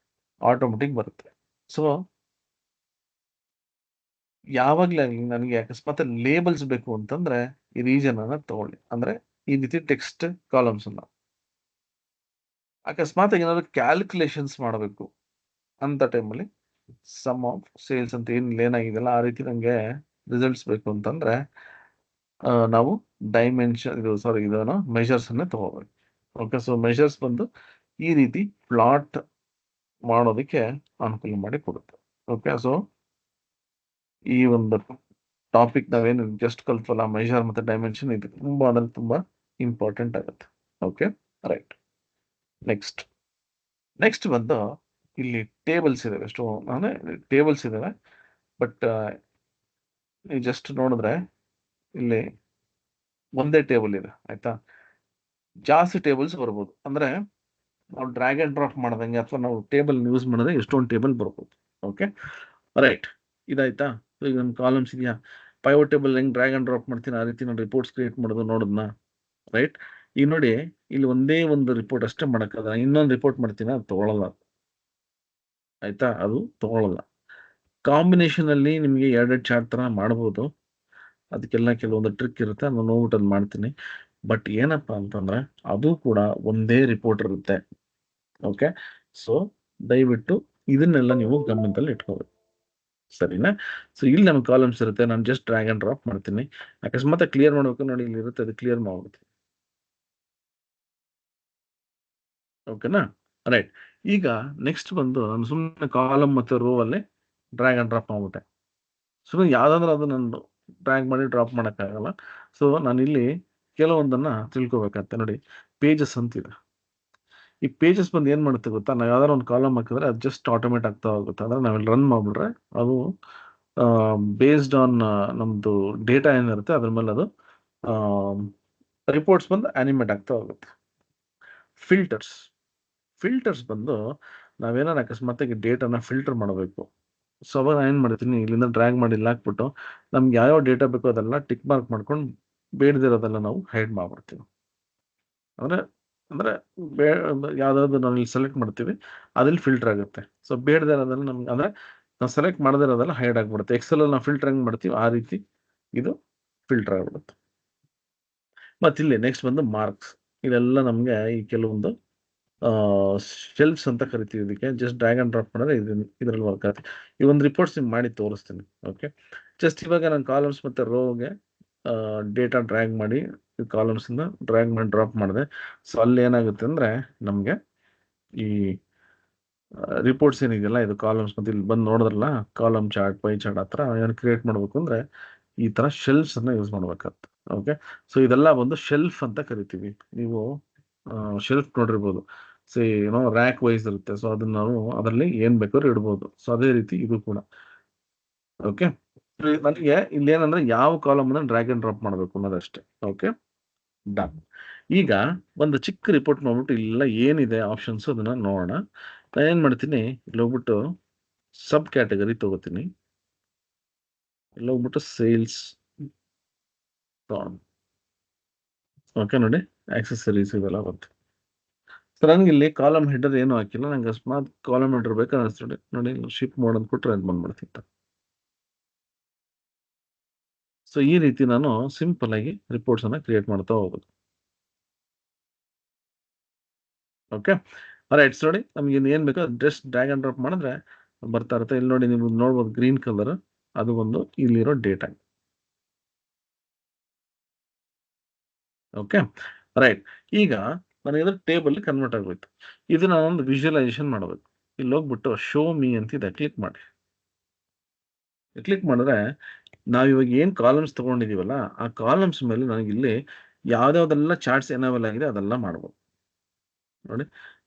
ಆಟೋಮೆಟಿಕ್ ಬರುತ್ತೆ. ಸೊ ಯಾವಾಗ್ಲೇ ನನಗೆ ಅಕಸ್ಮಾತ್ ಲೇಬಲ್ಸ್ ಬೇಕು ಅಂತಂದ್ರೆ ಈ ರೀಜನ್ ಅನ್ನ ತಗೊಳ್ಳಿ. ಅಂದ್ರೆ ಈ ರೀತಿ ಟೆಕ್ಸ್ಟ್ ಕಾಲಮ್ಸ್ ಅನ್ನ, ಅಕಸ್ಮಾತ್ ಏನಾದ್ರು ಕ್ಯಾಲ್ಕುಲೇಷನ್ಸ್ ಮಾಡಬೇಕು ಅಂತ ಟೈಮಲ್ಲಿ ಸಮ್ ಆಫ್ ಸೇಲ್ಸ್ ಅಂತ ಏನಾಗಿದೆಯಲ್ಲ ಆ ರೀತಿ ನಂಗೆ ರಿಸಲ್ಟ್ಸ್ ಬೇಕು ಅಂತಂದ್ರೆ ನಾವು ಡೈಮೆನ್ಷನ್ ಇದು ಸಾರಿ ಇದನ್ನು ಮೆಷರ್ಸ್ ಅನ್ನ ತಗೋಬೇಕು. ಓಕೆ, ಸೊ ಮೆಷರ್ಸ್ ಬಂದು ಈ ರೀತಿ ಪ್ಲಾಟ್ ಮಾಡೋದಕ್ಕೆ ಅನುಕೂಲ ಮಾಡಿ ಕೊಡುತ್ತೆ. ಓಕೆ, ಸೊ ಈ ಒಂದು ಟಾಪಿಕ್ ನಾವೇನು ಜಸ್ಟ್ ಕಲ್ತ್ವಲ್ಲ, ಮೆಷರ್ ಮತ್ತೆ ಡೈಮೆನ್ಷನ್, ಇದು ತುಂಬಾ ಅಂದ್ರೆ ತುಂಬಾ ಇಂಪಾರ್ಟೆಂಟ್ ಆಗುತ್ತೆ. Okay, right. ನೆಕ್ಸ್ಟ್ ನೆಕ್ಸ್ಟ್ ಬಂದು ಇಲ್ಲಿ ಟೇಬಲ್ಸ್ ಇದಾವೆ, ಎಷ್ಟು ಅಂದ್ರೆ ಟೇಬಲ್ಸ್ ಇದಾವೆ. ಬಟ್ ನೀವು ಜಸ್ಟ್ ನೋಡಿದ್ರೆ ಇಲ್ಲಿ ಒಂದೇ ಟೇಬಲ್ ಇದೆ ಆಯ್ತಾ. ಜಾಸ್ತಿ ಟೇಬಲ್ಸ್ ಬರ್ಬೋದು. ಅಂದ್ರೆ ನಾವು ಡ್ರ್ಯಾಗ್ ಅಂಡ್ ಡ್ರಾಪ್ ಮಾಡ್ದಂಗೆ ಅಥವಾ ನಾವು ಟೇಬಲ್ ಯೂಸ್ ಮಾಡಿದ್ರೆ ಎಷ್ಟೊಂದು ಟೇಬಲ್ ಬರ್ಬೋದು. Okay, right. ಇದಾಯ್ತಾ. ಈಗ ನನ್ನ ಕಾಲಮ್ಸ್ ಇದೆಯಾ, ಪೈವಟ್ ಟೇಬಲ್ ಹೆಂಗ್ ಡ್ರ್ಯಾಗ್ ಅಂಡ್ ಡ್ರಾಪ್ ಮಾಡ್ತೀನಿ ಆ ರೀತಿ ನಾನು ರಿಪೋರ್ಟ್ಸ್ ಕ್ರಿಯೇಟ್ ಮಾಡೋದು ನೋಡೋದನ್ನ. ರೈಟ್, ಈಗ ನೋಡಿ, ಇಲ್ಲಿ ಒಂದೇ ಒಂದು ರಿಪೋರ್ಟ್ ಅಷ್ಟೇ ಮಾಡೋಕ್ಕಾಗ, ಇನ್ನೊಂದು ರಿಪೋರ್ಟ್ ಮಾಡ್ತೀನಿ, ಅದು ತಗೊಳ್ಳಲ್ಲ ಆಯ್ತಾ, ಅದು ತಗೊಳ್ಳಲ್ಲ. ಕಾಂಬಿನೇಷನ್ ಅಲ್ಲಿ ನಿಮಗೆ ಎರಡೆರಡು ಚಾರ್ಟ್ ತರ ಮಾಡ್ಬೋದು, ಅದಕ್ಕೆಲ್ಲ ಕೆಲವೊಂದು ಟ್ರಿಕ್ ಇರುತ್ತೆ, ನಾನು ನೋಡ್ಬಿಟ್ಟು ಅದು ಮಾಡ್ತೀನಿ. ಬಟ್ ಏನಪ್ಪಾ ಅಂತಂದ್ರೆ ಅದು ಕೂಡ ಒಂದೇ ರಿಪೋರ್ಟ್ ಇರುತ್ತೆ. ಓಕೆ, ಸೊ ದಯವಿಟ್ಟು ಇದನ್ನೆಲ್ಲ ನೀವು ಗಮನದಲ್ಲಿ ಇಟ್ಕೋಬೇಕು, ಸರಿನಾ. ಸೊ ಇಲ್ಲಿ ನಮ್ಗೆ ಕಾಲಮ್ಸ್ ಇರುತ್ತೆ, ನಾನು ಜಸ್ಟ್ ಡ್ರ್ಯಾಗ್ ಅಂಡ್ ಡ್ರಾಪ್ ಮಾಡ್ತೀನಿ. ಅಕಸ್ಮಾತ್ ಕ್ಲಿಯರ್ ಮಾಡ್ಬೇಕು ನೋಡಿ, ಇಲ್ಲಿ ಇರುತ್ತೆ, ಅದು ಕ್ಲಿಯರ್ ಮಾಡ್ಬಿಡ್ತೀನಿ. ಓಕೆನಾ, ರೈಟ್. ಈಗ ನೆಕ್ಸ್ಟ್ ಬಂದು ನಾನು ಸುಮ್ಮನೆ ಕಾಲಮ್ ಮತ್ತೆ ರೋ ಅಲ್ಲಿ ಡ್ರ್ಯಾಗ್ ಅಂಡ್ ಡ್ರಾಪ್ ಮಾಡ್ಬಿಟ್ಟೆ. ಸುಮ್ಮನೆ ಯಾವ್ದಾದ್ರೆ ಅದು ನಾನು ಡ್ರ್ಯಾಗ್ ಮಾಡಿ ಡ್ರಾಪ್ ಮಾಡೋಕ್ಕಾಗಲ್ಲ. ಸೊ ನಾನು ಇಲ್ಲಿ ಕೆಲವೊಂದನ್ನ ತಿಳ್ಕೊಬೇಕಂತೆ. ನೋಡಿ, ಪೇಜಸ್ ಅಂತಿದೆ. ಈ ಪೇಜಸ್ ಬಂದು ಏನ್ ಮಾಡುತ್ತೆ ಗೊತ್ತಾ, ನಾವು ಯಾವ್ದಾದ್ರು ಒಂದು ಕಾಲಮ್ ಹಾಕಿದ್ರೆ ಅದು ಜಸ್ಟ್ ಆಟೋಮೇಟ್ ಆಗ್ತಾ ಹೋಗುತ್ತೆ. ಅಂದ್ರೆ ನಾವಿಲ್ಲಿ ರನ್ ಮಾಡ್ಬಿಟ್ರೆ ಅದು ಬೇಸ್ಡ್ ಆನ್ ನಮ್ದು ಡೇಟಾ ಏನಿರುತ್ತೆ ಅದ್ರ ಮೇಲೆ ಅದು ರಿಪೋರ್ಟ್ಸ್ ಬಂದು ಅನಿಮೇಟ್ ಆಗ್ತಾ ಹೋಗುತ್ತೆ. ಫಿಲ್ಟರ್ಸ್ ಫಿಲ್ಟರ್ಸ್ ಬಂದು ನಾವೇನಾದ್ರು ಅಕಸ್ಮಾತ್ ಡೇಟಾನ ಫಿಲ್ಟರ್ ಮಾಡಬೇಕು. ಸೊ ಅವಾಗ ನಾನು ಏನು ಮಾಡ್ತೀನಿ, ಇಲ್ಲಿಂದ ಡ್ರ್ಯಾಗ್ ಮಾಡಿ ಇಲ್ಲಿ ಹಾಕ್ಬಿಟ್ಟು ನಮ್ಗೆ ಯಾವ್ಯಾವ ಡೇಟಾ ಬೇಕೋ ಅದೆಲ್ಲ ಟಿಕ್ ಮಾರ್ಕ್ ಮಾಡ್ಕೊಂಡು ಬೇಡದಿರೋದೆಲ್ಲ ನಾವು ಹೈಡ್ ಮಾಡ್ಬಿಡ್ತೀವಿ. ಅಂದ್ರೆ ಅಂದ್ರೆ ಯಾವ್ದಾದ್ರು ನಾವು ಇಲ್ಲಿ ಸೆಲೆಕ್ಟ್ ಮಾಡ್ತೀವಿ, ಅದ್ರಲ್ಲಿ ಫಿಲ್ಟರ್ ಆಗುತ್ತೆ. ಸೊ ಬೇಡದೇ ಇರೋದೆಲ್ಲ ನಮ್ಗೆ ಅಂದ್ರೆ ನಾವು ಸೆಲೆಕ್ಟ್ ಮಾಡದೇ ಇರೋದೆಲ್ಲ ಹೈಡ್ ಆಗ್ಬಿಡುತ್ತೆ. ಎಕ್ಸೆಲ್ ಅಲ್ಲಿ ನಾವು ಫಿಲ್ಟರ್ ಹೆಂಗ್ ಮಾಡ್ತೀವಿ ಆ ರೀತಿ ಇದು ಫಿಲ್ಟರ್ ಆಗ್ಬಿಡುತ್ತೆ. ಮತ್ತೆ ಇಲ್ಲಿ ನೆಕ್ಸ್ಟ್ ಬಂದು ಮಾರ್ಕ್ಸ್. ಇದೆಲ್ಲ ನಮ್ಗೆ ಈ ಕೆಲವೊಂದು ಶೆಲ್ಫ್ಸ್ ಅಂತ ಕರಿತೀವಿ ಇದಕ್ಕೆ. ಜಸ್ಟ್ ಡ್ರ್ಯಾಗ್ ಅಂಡ್ ಡ್ರಾಪ್ ಮಾಡಿದ್ರೆ ಇದರಲ್ಲಿ ವರ್ಕ್ ಆಗುತ್ತೆ. ಈ ಒಂದು ರಿಪೋರ್ಟ್ಸ್ ನಿಮ್ಗೆ ಮಾಡಿ ತೋರಿಸ್ತೀನಿ. ಓಕೆ, ಜಸ್ಟ್ ಇವಾಗ ನಾನು ಕಾಲಮ್ಸ್ ಮತ್ತು ರೋಗೆ ಡೇಟಾ ಡ್ರ್ಯಾಗ್ ಮಾಡಿ ಕಾಲಮ್ಸಿಂದ ಡ್ರ್ಯಾಗ್ ಮಾಡಿ ಡ್ರಾಪ್ ಮಾಡಿದೆ. ಸೊ ಅಲ್ಲಿ ಏನಾಗುತ್ತೆ ಅಂದರೆ ನಮಗೆ ಈ ರಿಪೋರ್ಟ್ಸ್ ಏನಿದೆಯಲ್ಲ, ಇದು ಕಾಲಮ್ಸ್ ಮತ್ತು ಇಲ್ಲಿ ಬಂದು ನೋಡಿದ್ರಲ್ಲ ಕಾಲಮ್ ಚಾರ್ಟ್, ಪೈ ಚಾರ್ಟ್, ಆ ಥರ ಏನು ಕ್ರಿಯೇಟ್ ಮಾಡಬೇಕು ಅಂದರೆ ಈ ಥರ ಶೆಲ್ಫ್ಸನ್ನು ಯೂಸ್ ಮಾಡ್ಬೇಕಾಗ್ತದೆ. ಓಕೆ, ಸೊ ಇದೆಲ್ಲ ಒಂದು ಶೆಲ್ಫ್ ಅಂತ ಕರಿತೀವಿ. ನೀವು ಶೆಲ್ಫ್ ನೋಡಿರ್ಬೋದು. ಸೊ ಏನೋ ರ್ಯಾಕ್ ವೈಸ್ ಇರುತ್ತೆ. ಸೊ ಅದನ್ನ ನಾವು ಅದರಲ್ಲಿ ಏನು ಬೇಕಾದ್ರೂ ಇಡ್ಬೋದು. ಸೊ ಅದೇ ರೀತಿ ಇದು ಕೂಡ. ಓಕೆ, ನನಗೆ ಇಲ್ಲಿ ಏನಂದ್ರೆ ಯಾವ ಕಾಲಮ್ ಅನ್ನು ಡ್ರ್ಯಾಗ್ ಅಂಡ್ ಡ್ರಾಪ್ ಮಾಡಬೇಕು ಅನ್ನೋದಷ್ಟೇ. Okay, done. ಈಗ ಒಂದು ಚಿಕ್ಕ ರಿಪೋರ್ಟ್ ಮಾಡ್ಬಿಟ್ಟು ಇಲ್ಲ ಏನಿದೆ ಆಪ್ಷನ್ಸ್ ಅದನ್ನ ನೋಡೋಣ. ನಾನು ಏನು ಮಾಡ್ತೀನಿ, ಇಲ್ಲಿ ಹೋಗ್ಬಿಟ್ಟು ಸಬ್ ಕ್ಯಾಟಗರಿ ತಗೋತೀನಿ. ಇಲ್ಲಿ ಹೋಗ್ಬಿಟ್ಟು ಸೇಲ್ಸ್ ಓಕೆ ನೋಡಿ, ಆಕ್ಸೆಸರೀಸ್ ಇವೆಲ್ಲ ಬರುತ್ತೆ. ಸೊ ನನಗೆ ಇಲ್ಲಿ ಕಾಲಮ್ ಹೆಡರ್ ಏನು ಹಾಕಿಲ್ಲ, ನಂಗೆ ಅಕಸ್ಮಾತ್ ಕಾಲಮ್ ಹೆಡರ್ ಬೇಕು ಅನ್ನಿಸ್ತದೆ ನೋಡಿ, ಶಿಪ್ ಮೋಡ್ ಅಂತ ಕೊಟ್ಟರೆ ಅದು ಬಂದ್ಬಿಡ್ತಿತ್ತು. ಸೊ ಈ ರೀತಿ ನಾನು ಸಿಂಪಲ್ ಆಗಿ ರಿಪೋರ್ಟ್ಸ್ ಅನ್ನ ಕ್ರಿಯೇಟ್ ಮಾಡ್ತಾ ಹೋಗೋದು. Okay, right. ನೋಡಿ ನಮ್ಗೆ ಏನು ಬೇಕೋ ಜಸ್ಟ್ ಡ್ರ್ಯಾಗ್ ಅಂಡ್ ಡ್ರಾಪ್ ಮಾಡಿದ್ರೆ ಬರ್ತಾ ಇರುತ್ತೆ. ಇಲ್ಲಿ ನೋಡಿ, ನೀವು ನೋಡ್ಬೋದು ಗ್ರೀನ್ ಕಲರ್, ಅದು ಒಂದು ಇಲ್ಲಿರೋ ಡೇಟಾ. Okay, right. ಈಗ ನನಗೆ ಟೇಬಲ್ ಕನ್ವರ್ಟ್ ಆಗೋಯ್ತು. ಇದನ್ನ ನಾನೊಂದು ವಿಜುವಲೈಸೇಷನ್ ಮಾಡಬೇಕು. ಇಲ್ಲಿ ಹೋಗ್ಬಿಟ್ಟು ಶೋ ಮೀ ಅಂತಿದೆ, ಕ್ಲಿಕ್ ಮಾಡಿ. ಕ್ಲಿಕ್ ಮಾಡಿದ್ರೆ ನಾವು ಇವಾಗ ಏನು ಕಾಲಮ್ಸ್ ತಗೊಂಡಿದೀವಲ್ಲ, ಆ ಕಾಲಮ್ಸ್ ಮೇಲೆ ನನಗೆ ಇಲ್ಲಿ ಯಾವ್ದಾವ್ದೆಲ್ಲ ಚಾರ್ಟ್ಸ್ ಎನೇಬಲ್ ಆಗಿದೆ ಅದೆಲ್ಲ ಮಾಡ್ಬೋದು. ನೋಡಿ,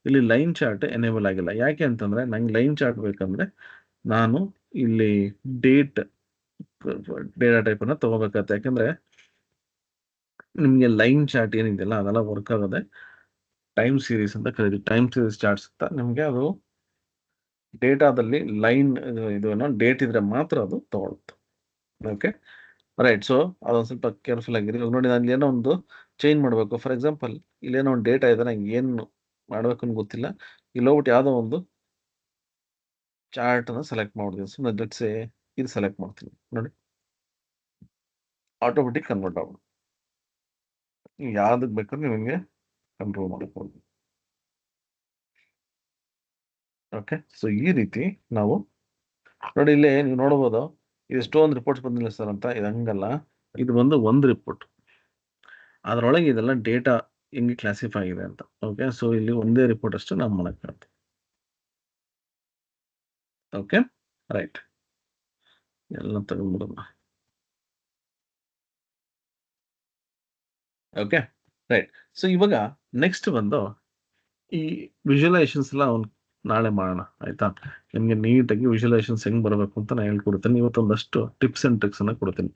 ಇಲ್ಲಿ ಲೈನ್ ಚಾರ್ಟ್ ಎನೇಬಲ್ ಆಗಿಲ್ಲ. ಯಾಕೆ ಅಂತಂದ್ರೆ ನಂಗೆ ಲೈನ್ ಚಾರ್ಟ್ ಬೇಕಂದ್ರೆ ನಾನು ಇಲ್ಲಿ ಡೇಟಾ ಟೈಪ್ ಅನ್ನ ತಗೋಬೇಕಾಗತ್ತೆ. ಯಾಕಂದ್ರೆ ನಿಮ್ಗೆ ಲೈನ್ ಚಾರ್ಟ್ ಏನಿದೆಯಲ್ಲ ಅದೆಲ್ಲ ವರ್ಕ್ ಆಗೋದೆ ಟೈಮ್ ಸೀರೀಸ್ ಅಂತ ಕರೀತೀವಿ. ಟೈಮ್ ಸೀರೀಸ್ ಚಾರ್ಟ್ಸ್ ಅಂತ ನಿಮ್ಗೆ ಅದು ಡೇಟಾದಲ್ಲಿ ಲೈನ್ ಇದು ಡೇಟ್ ಇದ್ರೆ ಮಾತ್ರ ಅದು ತಗೊಳುತ್ತೆ. Okay, right. ಸೊ ಅದೊಂದು ಸ್ವಲ್ಪ ಕೇರ್ಫುಲ್ ಆಗಿರಿ. ಇವಾಗ ನೋಡಿ, ನಾನು ಏನೋ ಒಂದು ಚೇಂಜ್ ಮಾಡಬೇಕು. ಫಾರ್ ಎಕ್ಸಾಂಪಲ್ ಇಲ್ಲೇನೋ ಒಂದು ಡೇಟಾ ಇದೆ, ನಂಗೆ ಏನು ಮಾಡ್ಬೇಕು ಅಂತ ಗೊತ್ತಿಲ್ಲ. ಇಲ್ಲಿ ಹೋಗ್ಬಿಟ್ಟು ಯಾವುದೋ ಒಂದು ಚಾರ್ಟ್ ಅನ್ನ ಸೆಲೆಕ್ಟ್ ಮಾಡ್ತೀನಿ. ಸುಮ್ಮನೆ ಲೆಟ್ಸ್ ಸೇ ಇದು ಸೆಲೆಕ್ಟ್ ಮಾಡ್ತೀನಿ. ನೋಡಿ, ಆಟೋಮೆಟಿಕ್ ಕನ್ವರ್ಟ್ ಆಗ್ಬೋದು. ಯಾವ್ದಕ್ಕೆ ಬೇಕಾದ್ರೆ ನಿಮಗೆ ಕಂಟ್ರೋಲ್ ಮಾಡ್ಬೋದು. ಓಕೆ, ಸೊ ಈ ರೀತಿ ನಾವು ನೋಡಿ, ಇಲ್ಲಿ ನೀವು ನೋಡ್ಬೋದು ಎಷ್ಟೊಂದು ರಿಪೋರ್ಟ್ಸ್ ಬಂದಿಲ್ಲ ಸರ್ ಅಂತ. ಇದು ಹಂಗಲ್ಲ, ಇದು ಒಂದು ರಿಪೋರ್ಟ್, ಅದರೊಳಗೆ ಇದೆಲ್ಲ ಡೇಟಾ ಹೆಂಗೆ ಕ್ಲಾಸಿಫೈ ಆಗಿದೆ ಅಂತ. ಓಕೆ, ಸೊ ಇಲ್ಲಿ ಒಂದೇ ರಿಪೋರ್ಟ್ ಅಷ್ಟು ನಾವು ಮಾಡಕ್ಕಾಗುತ್ತೆ. Okay, right. ಎಲ್ಲ ತಗೊಂಡ್ಬಿಡೋಣ. Okay, right. ಸೊ ಇವಾಗ ನೆಕ್ಸ್ಟ್ ಬಂದು ಈ ವಿಜುವಲೈಸೇಷನ್ಸ್ ಎಲ್ಲ ನಾಳೆ ಮಾಡೋಣ, ಆಯ್ತಾ? ನಿಮಗೆ ನೀಟಾಗಿ ವಿಜುವಲೈಸೇಷನ್ಸ್ ಹೆಂಗ್ ಬರಬೇಕು ಅಂತ ನಾನು ಹೇಳ್ಕೊಡ್ತೀನಿ. ಇವತ್ತೊಂದಷ್ಟು ಟಿಪ್ಸ್ ಅಂಡ್ ಟ್ರಿಕ್ಸ್ ಅನ್ನ ಕೊಡ್ತೀನಿ.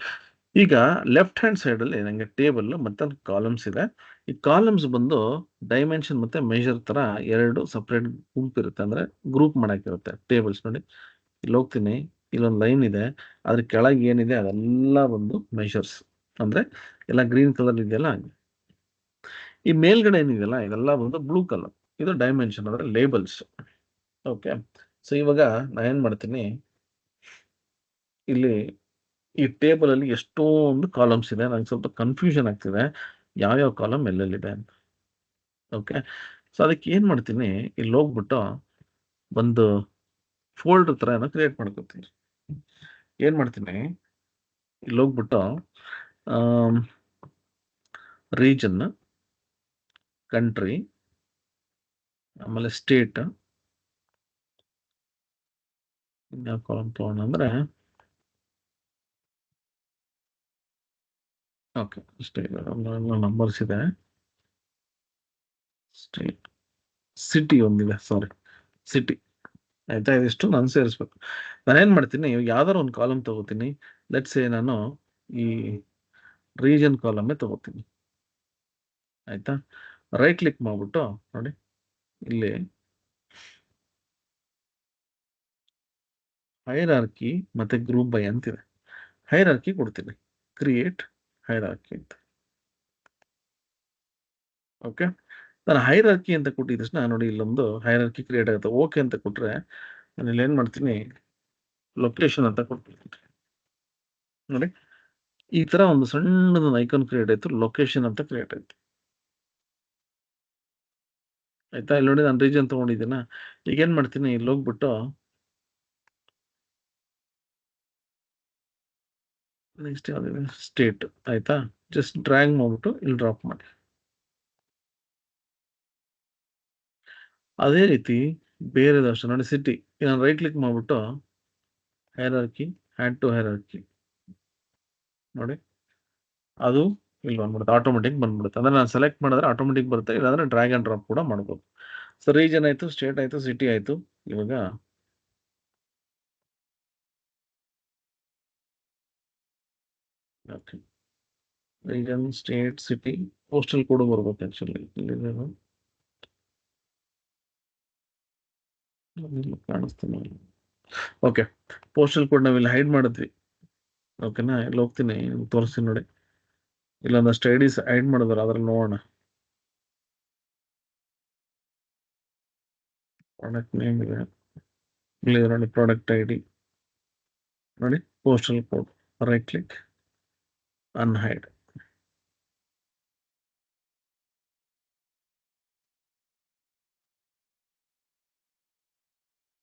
ಈಗ ಲೆಫ್ಟ್ ಹ್ಯಾಂಡ್ ಸೈಡ್ ಅಲ್ಲಿ ನಂಗೆ ಟೇಬಲ್ ಮತ್ತೆ ಕಾಲಮ್ಸ್ ಇದೆ. ಈ ಕಾಲಮ್ಸ್ ಬಂದು ಡೈಮೆನ್ಷನ್ ಮತ್ತೆ ಮೆಜರ್ ತರ ಎರಡು ಸಪ್ರೇಟ್ ಗುಂಪು ಇರುತ್ತೆ, ಅಂದ್ರೆ ಗ್ರೂಪ್ ಮಾಡಕ್ಕಿರುತ್ತೆ ಟೇಬಲ್ಸ್. ನೋಡಿ, ಇಲ್ಲಿ ಹೋಗ್ತೀನಿ, ಇಲ್ಲೊಂದು ಲೈನ್ ಇದೆ, ಅದ್ರ ಕೆಳಗೆ ಏನಿದೆ ಅದೆಲ್ಲ ಬಂದು ಮೆಷರ್ಸ್, ಅಂದ್ರೆ ಎಲ್ಲ ಗ್ರೀನ್ ಕಲರ್ ಇದೆಯಲ್ಲ. ಈ ಮೇಲ್ಗಡೆ ಏನಿದೆಯಲ್ಲ ಇದೆಲ್ಲ ಬಂದು ಬ್ಲೂ ಕಲರ್, ಇದು ಡೈಮೆನ್ಷನ್ ಅಂದ್ರೆ ಲೇಬಲ್ಸ್. ಓಕೆ, ಸೊ ಇವಾಗ ನಾನು ಏನ್ ಮಾಡ್ತೀನಿ, ಇಲ್ಲಿ ಈ ಟೇಬಲ್ ಅಲ್ಲಿ ಎಷ್ಟೊಂದು ಕಾಲಮ್ಸ್ ಇದೆ, ನಂಗೆ ಸ್ವಲ್ಪ ಕನ್ಫ್ಯೂಷನ್ ಆಗ್ತಿದೆ ಯಾವ್ಯಾವ ಕಾಲಮ್ ಎಲ್ಲೆಲ್ಲಿದೆ ಅಂತ. ಓಕೆ, ಸೊ ಅದಕ್ಕೆ ಏನ್ ಮಾಡ್ತೀನಿ, ಇಲ್ಲಿ ಹೋಗ್ಬಿಟ್ಟು ಒಂದು ಫೋಲ್ಡರ್ ತರ ಏನೋ ಕ್ರಿಯೇಟ್ ಮಾಡ್ಕೊತೀನಿ. ಏನ್ ಮಾಡ್ತೀನಿ, ಇಲ್ಲಿ ಹೋಗ್ಬಿಟ್ಟು ರೀಜನ್, ಕಂಟ್ರಿ, ಆಮೇಲೆ ಸ್ಟೇಟ್, ಯಾವ ಕಾಲಮ್ ತಗೋಣ ಅಂದ್ರೆ ಓಕೆ ಸ್ಟೇಟ್ ನಂಬರ್ಸ್ ಇದೆ. ಸ್ಟೇಟ್, ಸಿಟಿ ಒಂದಿದೆ, ಸಾರಿ ಸಿಟಿ, ಆಯ್ತಾ? ಇದಿಷ್ಟು ನಾನು ಸೇರಿಸ್ಬೇಕು. ನಾನೇನ್ ಮಾಡ್ತೀನಿ, ಯಾವ್ದಾರು ಒಂದು ಕಾಲಮ್ ತಗೋತೀನಿ. ಲೆಟ್ಸ್ ಸೇ ನಾನು ಈ ರೀಜನ್ ಕಾಲಮ್ಮೇ ತಗೋತೀನಿ, ಆಯ್ತಾ? ರೈಟ್ ಕ್ಲಿಕ್ ಮಾಡ್ಬಿಟ್ಟು ನೋಡಿ, ಇಲ್ಲಿ ಹೈರಾರ್ಕಿ ಮತ್ತೆ ಗ್ರೂಪ್ ಬೈ ಅಂತಿದೆ. ಹೈರಾರ್ಕಿ ಕೊಡ್ತೀನಿ, ಕ್ರಿಯೇಟ್ ಹೈರಾರ್ಕಿ ಅಂತ. ಓಕೆ, ನಾನು ಹೈರಾರ್ಕಿ ಅಂತ ಕೊಟ್ಟಿದ ತಕ್ಷಣ ನೋಡಿ ಇಲ್ಲೊಂದು ಹೈರಾರ್ಕಿ ಕ್ರಿಯೇಟ್ ಆಗುತ್ತೆ. ಓಕೆ ಅಂತ ಕೊಟ್ರೆ ನಾನು ಇಲ್ಲಿ ಏನ್ ಮಾಡ್ತೀನಿ, ಲೊಕೇಶನ್ ಅಂತ ಕೊಟ್ಬಿಡ್ತೀನಿ. ನೋಡಿ, ಈ ತರ ಒಂದು ಸಣ್ಣದೊಂದು ಐಕಾನ್ ಕ್ರಿಯೇಟ್ ಆಯ್ತು, ಲೊಕೇಶನ್ ಅಂತ ಕ್ರಿಯೇಟ್ ಆಯ್ತು. ಆಯ್ತಾ? ಇಲ್ಲಿ ನೋಡಿ ನಾನು ರೀಜನ್ ತಗೊಂಡಿದ್ದೀನ. ಈಗ ಏನ್ ಮಾಡ್ತೀನಿ, ಇಲ್ಲಿ ಹೋಗ್ಬಿಟ್ಟು ನೆಕ್ಸ್ಟ್ ಯಾವ್ದಿದೆ ಸ್ಟೇಟ್, ಆಯ್ತಾ? ಜಸ್ಟ್ ಡ್ರ್ಯಾಗ್ ಮಾಡ್ಬಿಟ್ಟು ಇಲ್ಲಿ ಡ್ರಾಪ್ ಮಾಡಿ. ಅದೇ ರೀತಿ ಬೇರೆದು ಅಷ್ಟೇ ನೋಡಿ, ಸಿಟಿ ನಾನು ರೈಟ್ ಕ್ಲಿಕ್ ಮಾಡ್ಬಿಟ್ಟು ಹೈರಾರ್ಕಿ, ಆಡ್ ಟು ಹೈರಾರ್ಕಿ ನೋಡಿ, ಅದು ಇಲ್ಲಿ ಬಂದ್ಬಿಡುತ್ತೆ, ಆಟೋಮೆಟಿಕ್ ಬಂದ್ಬಿಡುತ್ತೆ. ಅಂದ್ರೆ ನಾನು ಸೆಲೆಕ್ಟ್ ಮಾಡಿದ್ರೆ ಆಟೋಮೆಟಿಕ್ ಬರುತ್ತೆ, ಇಲ್ಲಾಂದ್ರೆ ಡ್ರ್ಯಾಗ್ ಅಂಡ್ ಡ್ರಾಪ್ ಕೂಡ ಮಾಡ್ಬೋದು. ಸೊ ರೀಜನ್ ಆಯ್ತು, ಸ್ಟೇಟ್ ಆಯ್ತು, ಸಿಟಿ ಆಯ್ತು. ಇವಾಗ region, state, city, postal code ಬರ್ಬೇಕು ಆಕ್ಚುಲಿ. ಕಾಣಿಸ್ತೀನಿ. ಓಕೆ, ಪೋಸ್ಟಲ್ ಕೋಡ್ ನಾವಿಲ್ಲಿ ಹೈಡ್ ಮಾಡಿದ್ವಿ. ಓಕೆನಾ? ಇಲ್ಲಿ ಹೋಗ್ತೀನಿ, ತೋರಿಸ್ತೀನಿ ನೋಡಿ. ಇಲ್ಲೊಂದಷ್ಟು ಐಡಿಸ್ ಹೈಡ್ ಮಾಡಿದ್ರು, ಅದ್ರಲ್ಲಿ ನೋಡೋಣ. ಪ್ರಾಡಕ್ಟ್ ನೇಮ್ ಇದೆ, ಇಲ್ಲಿ ನೋಡಿ ಪ್ರಾಡಕ್ಟ್ ಐಡಿ ನೋಡಿ, postal code, right click, unhide.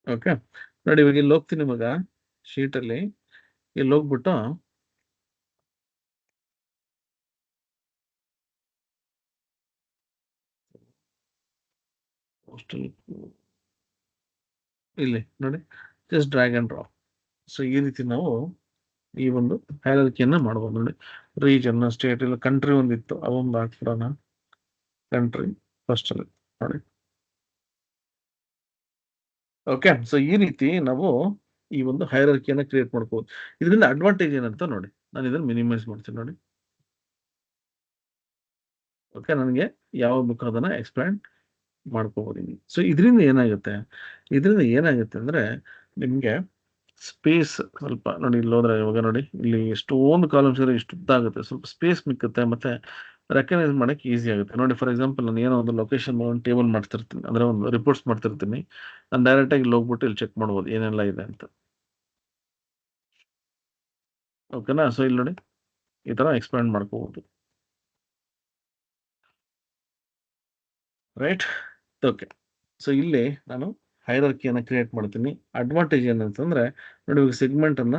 Okay ನೋಡಿ, ಇವಾಗ ಇಲ್ಲಿ ಹೋಗ್ತೀನಿ ಇವಾಗ ಶೀಟಲ್ಲಿ, ಇಲ್ಲಿ ಹೋಗ್ಬಿಟ್ಟು ಪೋಸ್ಟಲ್ ಇಲ್ಲಿ ನೋಡಿ, just drag and drop. So ಈ ರೀತಿ ನಾವು ಈ ಒಂದು ಹೈರಾರ್ಕಿಯನ್ನ ಮಾಡ್ಬೋದು ನೋಡಿ. ರೀಜನ್, ಸ್ಟೇಟ್, ಇಲ್ಲ ಕಂಟ್ರಿ ಒಂದಿತ್ತು, ಅವೊಂದು ಹಾಕ್ಬಿಡೋಣ. ಕಂಟ್ರಿ ಫಸ್ಟ್ ಅಲ್ಲಿ ನೋಡಿ. ಓಕೆ, ಸೊ ಈ ರೀತಿ ನಾವು ಈ ಒಂದು ಹೈರಾರ್ಕಿಯನ್ನ ಕ್ರಿಯೇಟ್ ಮಾಡ್ಕೋಬಹುದು. ಇದರಿಂದ ಅಡ್ವಾಂಟೇಜ್ ಏನಂತ ನೋಡಿ, ನಾನು ಇದನ್ನ ಮಿನಿಮೈಸ್ ಮಾಡ್ತೀನಿ ನೋಡಿ. ಓಕೆ, ನನಗೆ ಯಾವ ಬೇಕು ಅದನ್ನ ಎಕ್ಸ್ಪ್ಯಾಂಡ್ ಮಾಡ್ಕೋಬಹುದು. ಸೊ ಇದರಿಂದ ಏನಾಗುತ್ತೆ ಅಂದ್ರೆ ನಿಮ್ಗೆ ಸ್ಪೇಸ್ ಸ್ವಲ್ಪ ನೋಡಿ, ಇಲ್ಲಿ ಹೋದ್ರೆ ಇವಾಗ ನೋಡಿ, ಇಲ್ಲಿ ಎಷ್ಟೊಂದು ಕಾಲಮ್ಸ್ ಇರೋ, ಇಷ್ಟು ಉದ್ದ ಆಗುತ್ತೆ, ಸ್ವಲ್ಪ ಸ್ಪೇಸ್ ಮಿಕ್ಕುತ್ತೆ, ಮತ್ತೆ ರೆಕಗ್ನೈಸ್ ಮಾಡಕ್ಕೆ ಈಸಿ ಆಗುತ್ತೆ ನೋಡಿ. ಫಾರ್ ಎಕ್ಸಾಂಪಲ್ ನಾನು ಏನೋ ಒಂದು ಲೊಕೇಶನ್ ಒಂದು ಟೇಬಲ್ ಮಾಡ್ತಿರ್ತೀನಿ, ಅಂದ್ರೆ ಒಂದು ರಿಪೋರ್ಟ್ಸ್ ಮಾಡ್ತಿರ್ತೀನಿ, ನಾನು ಡೈರೆಕ್ಟ್ ಆಗಿ ಇಲ್ಲಿ ಹೋಗ್ಬಿಟ್ಟು ಇಲ್ಲಿ ಚೆಕ್ ಮಾಡ್ಬೋದು ಏನೆಲ್ಲ ಇದೆ ಅಂತ. ಓಕೆನಾ? ಸೊ ಇಲ್ಲಿ ನೋಡಿ, ಈ ತರ ಎಕ್ಸ್ಪ್ಯಾಂಡ್ ಮಾಡ್ಕೋಬಹುದು. ರೈಟ್? ಓಕೆ, ಸೊ ಇಲ್ಲಿ ನಾನು ಹೈರಾರ್ಕಿಯನ್ನ ಕ್ರಿಯೇಟ್ ಮಾಡ್ತೀನಿ. ಅಡ್ವಾಂಟೇಜ್ ಏನಂತಂದ್ರೆ ನೋಡಿ, ಇವಾಗ ಸೆಗ್ಮೆಂಟ್ ಅನ್ನ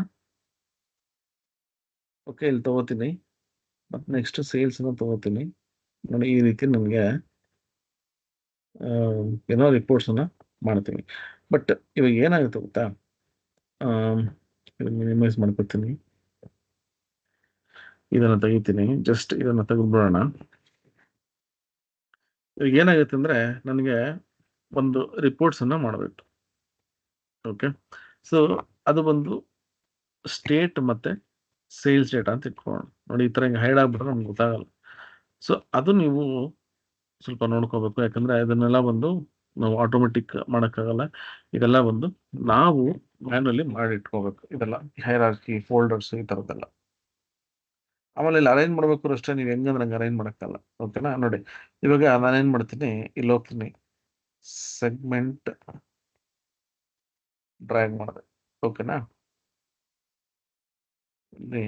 ಓಕೆ ಇಲ್ಲಿ ತಗೋತೀನಿ, ಮತ್ತೆ ನೆಕ್ಸ್ಟ್ ಸೇಲ್ಸ್ ಅನ್ನ ತಗೋತೀನಿ ನೋಡಿ. ಈ ರೀತಿ ನನಗೆ ಏನೋ ರಿಪೋರ್ಟ್ಸ್ ಅನ್ನ ಮಾಡ್ತೀನಿ. ಬಟ್ ಇವಾಗ ಏನಾಗುತ್ತೆ ಗೊತ್ತಾ, ಮಿನಿಮೈಸ್ ಮಾಡ್ಕೊತೀನಿ, ಇದನ್ನ ತೆಗಿತೀನಿ, ಜಸ್ಟ್ ಇದನ್ನ ತೆಗೆದ್ಬಿಡೋಣ. ಇವಾಗ ಏನಾಗುತ್ತೆ ಅಂದ್ರೆ ನನಗೆ ಒಂದು ರಿಪೋರ್ಟ್ಸ್ ಅನ್ನ ಮಾಡಬೇಕು. ಓಕೆ, ಸೊ ಅದು ಬಂದು ಸ್ಟೇಟ್ ಮತ್ತೆ ಸೇಲ್ಸ್ ಡೇಟಾ ಅಂತ ಇಟ್ಕೊಳ್ಳೋಣ ನೋಡಿ. ಈ ತರ ಹಿಂಗೆ ಹೈಡ್ ಆಗ್ಬಿಟ್ರೆ ನಮ್ಗೆ ಗೊತ್ತಾಗಲ್ಲ. ಸೊ ಅದು ನೀವು ಸ್ವಲ್ಪ ನೋಡ್ಕೋಬೇಕು, ಯಾಕಂದ್ರೆ ಇದನ್ನೆಲ್ಲ ಬಂದು ನಾವು ಆಟೋಮೆಟಿಕ್ ಮಾಡೋಕ್ಕಾಗಲ್ಲ. ಇದೆಲ್ಲ ಬಂದು ನಾವು ಮ್ಯಾನ್ಯಲಿ ಮಾಡಿ ಇಟ್ಕೋಬೇಕು, ಇದೆಲ್ಲ ಹೈರಾರ್ಕಿ, ಫೋಲ್ಡರ್ಸ್, ಈ ಥರದ್ದೆಲ್ಲ. ಆಮೇಲೆ ಇಲ್ಲಿ ಅರೇಂಜ್ ಮಾಡ್ಬೇಕು ಅಷ್ಟೇ, ನೀವು ಹೆಂಗಂದ್ರೆ ಹಂಗೆ ಅರೇಂಜ್ ಮಾಡೋಕ್ಕಲ್ಲ. ಓಕೆನಾ? ನೋಡಿ ಇವಾಗ ನಾನೇನು ಮಾಡ್ತೀನಿ, ಇಲ್ಲಿ ಹೋಗ್ತೀನಿ, ಸೆಗ್ಮೆಂಟ್ ಡ್ರ್ಯಾಗ್ ಮಾಡಿದೆ. ಓಕೆನಾ? ಇಲ್ಲಿ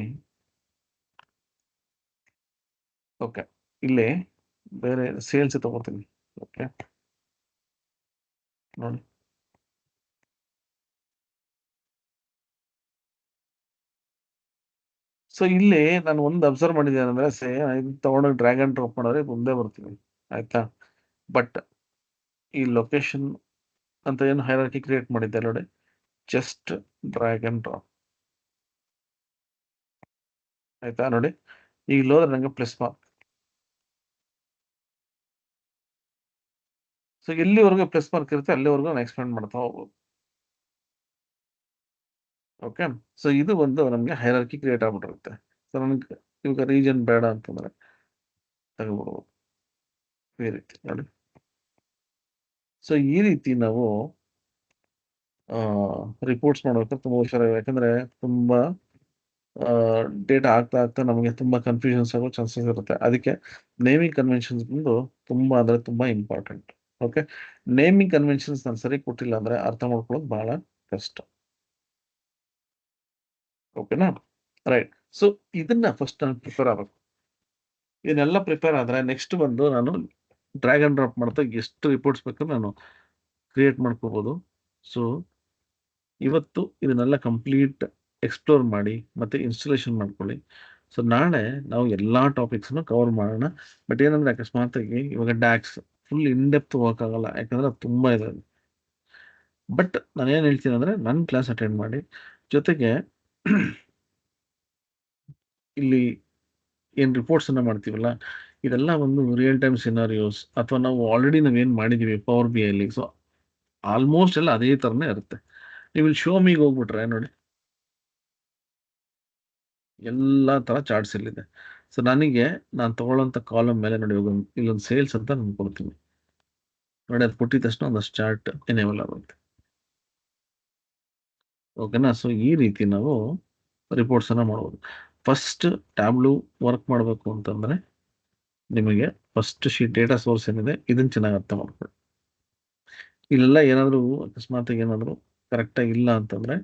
ಓಕೆ, ಇಲ್ಲಿ ಬೇರೆ ಸೇಲ್ಸ್ ತಗೋತೀನಿ. ಓಕೆ ನೋಡಿ, ಸೊ ಇಲ್ಲಿ ನಾನು ಒಂದು ಅಬ್ಸರ್ವ್ ಮಾಡಿದ್ದೇನೆ ಅಂದ್ರೆ, ಇದು ತಗೊಂಡೋಗಿ ಡ್ರ್ಯಾಗ್ ಅಂಡ್ ಡ್ರಾಪ್ ಮಾಡಿದ್ರೆ ಮುಂದೆ ಬರ್ತೀನಿ, ಆಯ್ತಾ? ಬಟ್ ಈ ಲೊಕೇಶನ್ ಅಂತ ಏನು ಹೈರಾರ್ಕಿ ಕ್ರಿಯೇಟ್ ಮಾಡಿದ್ದೆ ನೋಡಿ, ಜಸ್ಟ್ ಡ್ರ್ಯಾಗ್ ಅಂಡ್ ಡ್ರಾಪ್, ಆಯ್ತಾ? ನೋಡಿ ಈಗ ಹೋದ್ರೆ ನಂಗೆ ಪ್ಲಸ್ ಮಾರ್ಕ್. ಸೊ ಎಲ್ಲಿವರೆಗೂ ಪ್ಲಸ್ ಮಾರ್ಕ್ ಇರುತ್ತೆ ಅಲ್ಲಿವರೆಗೂ ನಾನು ಎಕ್ಸ್ಪ್ಯಾಂಡ್ ಮಾಡ್ತಾ ಹೋಗ್ಬೋದು. ಓಕೆ, ಸೊ ಇದು ಒಂದು ನಮಗೆ ಹೈರಾರ್ಕಿ ಕ್ರಿಯೇಟ್ ಆಗ್ಬಿಟ್ಟಿರುತ್ತೆ. ಸೊ ನನಗೆ ಇವಾಗ ರೀಜನ್ ಬೇಡ ಅಂತಂದ್ರೆ ತಗೊಬಿಡ್ಬೋದು ಈ ರೀತಿ ನೋಡಿ. ಸೊ ಈ ರೀತಿ ನಾವು ರಿಪೋರ್ಟ್ಸ್ ಮಾಡ್ಬೇಕಾದ್ರೆ ತುಂಬಾ ಹುಷಾರಾಗಿ, ಯಾಕಂದ್ರೆ ತುಂಬಾ ಡೇಟಾ ಆಗ್ತಾ ನಮಗೆ ತುಂಬಾ ಕನ್ಫ್ಯೂಷನ್ಸ್ ಆಗೋ ಚಾನ್ಸಸ್ ಇರುತ್ತೆ. ಅದಕ್ಕೆ ನೇಮಿಂಗ್ ಕನ್ವೆನ್ಷನ್ಸ್ ಬಂದು ತುಂಬಾ ಅಂದ್ರೆ ತುಂಬಾ ಇಂಪಾರ್ಟೆಂಟ್. ಓಕೆ, ನೇಮಿಂಗ್ ಕನ್ವೆನ್ಷನ್ಸ್ ನಾನು ಸರಿ ಕೊಟ್ಟಿಲ್ಲ ಅಂದ್ರೆ ಅರ್ಥ ಮಾಡ್ಕೊಳ್ಳೋದು ಬಹಳ ಕಷ್ಟ. ಓಕೆನಾ? ರೈಟ್, ಸೊ ಇದನ್ನ ಫಸ್ಟ್ ನಾನು ಪ್ರಿಪೇರ್ ಆಗಬೇಕು. ಇದನ್ನೆಲ್ಲ ಪ್ರಿಪೇರ್ ಆದ್ರೆ ನೆಕ್ಸ್ಟ್ ಬಂದು ನಾನು ಡ್ರ್ಯಾಗ್ ಅಂಡ್ ಡ್ರಾಪ್ ಮಾಡ್ತಾ ಎಷ್ಟು ರಿಪೋರ್ಟ್ಸ್ ಬೇಕಾದ್ರೆ ನಾನು ಕ್ರಿಯೇಟ್ ಮಾಡ್ಕೋಬಹುದು. ಸೊ ಇವತ್ತು ಇದನ್ನೆಲ್ಲ ಕಂಪ್ಲೀಟ್ ಎಕ್ಸ್ಪ್ಲೋರ್ ಮಾಡಿ ಮತ್ತೆ ಇನ್ಸ್ಟಾಲೇಷನ್ ಮಾಡ್ಕೊಳ್ಳಿ. ಸೊ ನಾಳೆ ನಾವು ಎಲ್ಲಾ ಟಾಪಿಕ್ಸ್ನು ಕವರ್ ಮಾಡೋಣ. ಬಟ್ ಏನಂದ್ರೆ ಅಕಸ್ಮಾತಾಗಿ ಇವಾಗ ಡ್ಯಾಕ್ಸ್ ಫುಲ್ ಇನ್ ಡೆಪ್ತ್ ಹೋಗಕ್ಕಾಗಲ್ಲ, ಯಾಕಂದ್ರೆ ಅದು ತುಂಬಾ ಇದೆ. ಬಟ್ ನಾನು ಏನ್ ಹೇಳ್ತೀನಿ ಅಂದ್ರೆ ನನ್ನ ಕ್ಲಾಸ್ ಅಟೆಂಡ್ ಮಾಡಿ, ಜೊತೆಗೆ ಇಲ್ಲಿ ಏನ್ ರಿಪೋರ್ಟ್ಸ್ ಅನ್ನ ಮಾಡ್ತೀವಲ್ಲ, ಇದೆಲ್ಲ ಒಂದು ರಿಯಲ್ ಟೈಮ್ ಸಿನಾರಿಯೋಸ್ ಅಥವಾ ನಾವು ಆಲ್ರೆಡಿ ನಾವೇನ್ ಮಾಡಿದೀವಿ ಪವರ್ ಬಿ ಅಲ್ಲಿ. ಸೊ ಆಲ್ಮೋಸ್ಟ್ ಎಲ್ಲ ಅದೇ ತರನೇ ಇರುತ್ತೆ. ನೀವು ಇಲ್ಲಿ ಶೋ ಮಿಗೆ ಹೋಗ್ಬಿಟ್ರೆ ನೋಡಿ, ಎಲ್ಲಾ ತರ ಚಾರ್ಟ್ಸ್ ಇಲ್ಲಿದೆ. ಸೊ ನನಗೆ ನಾನು ತಗೊಳ್ಳೋಂಥ ಕಾಲಮ್ ಮೇಲೆ ನೋಡಿ, ಇಲ್ಲೊಂದು ಸೇಲ್ಸ್ ಅಂತ ನಾನು ಕೊಡ್ತೀನಿ ನೋಡಿ, ಅದು ಕೊಟ್ಟಿದ ತಕ್ಷಣ ಒಂದಷ್ಟು ಚಾರ್ಟ್ ಎನೇಬಲ್ ಆಗುತ್ತೆ. ಓಕೆನಾ? ಸೊ ಈ ರೀತಿ ನಾವು ರಿಪೋರ್ಟ್ಸ್ ಅನ್ನ ಮಾಡ್ಬೋದು. ಫಸ್ಟ್ ಟ್ಯಾಬ್ಲು ವರ್ಕ್ ಮಾಡಬೇಕು ಅಂತಂದ್ರೆ ನಿಮಗೆ ಫಸ್ಟ್ ಶೀಟ್ ಡೇಟಾ ಸೋರ್ಸ್ ಏನಿದೆ ಇದನ್ನ ಚೆನ್ನಾಗಿ ಅರ್ಥ ಮಾಡ್ಕೊಳ್ಳಿ. ಇಲ್ಲೆಲ್ಲ ಏನಾದರೂ ಅಕಸ್ಮಾತ್ ಏನಾದರೂ ಕರೆಕ್ಟಾಗಿ ಇಲ್ಲ ಅಂತಂದ್ರೆ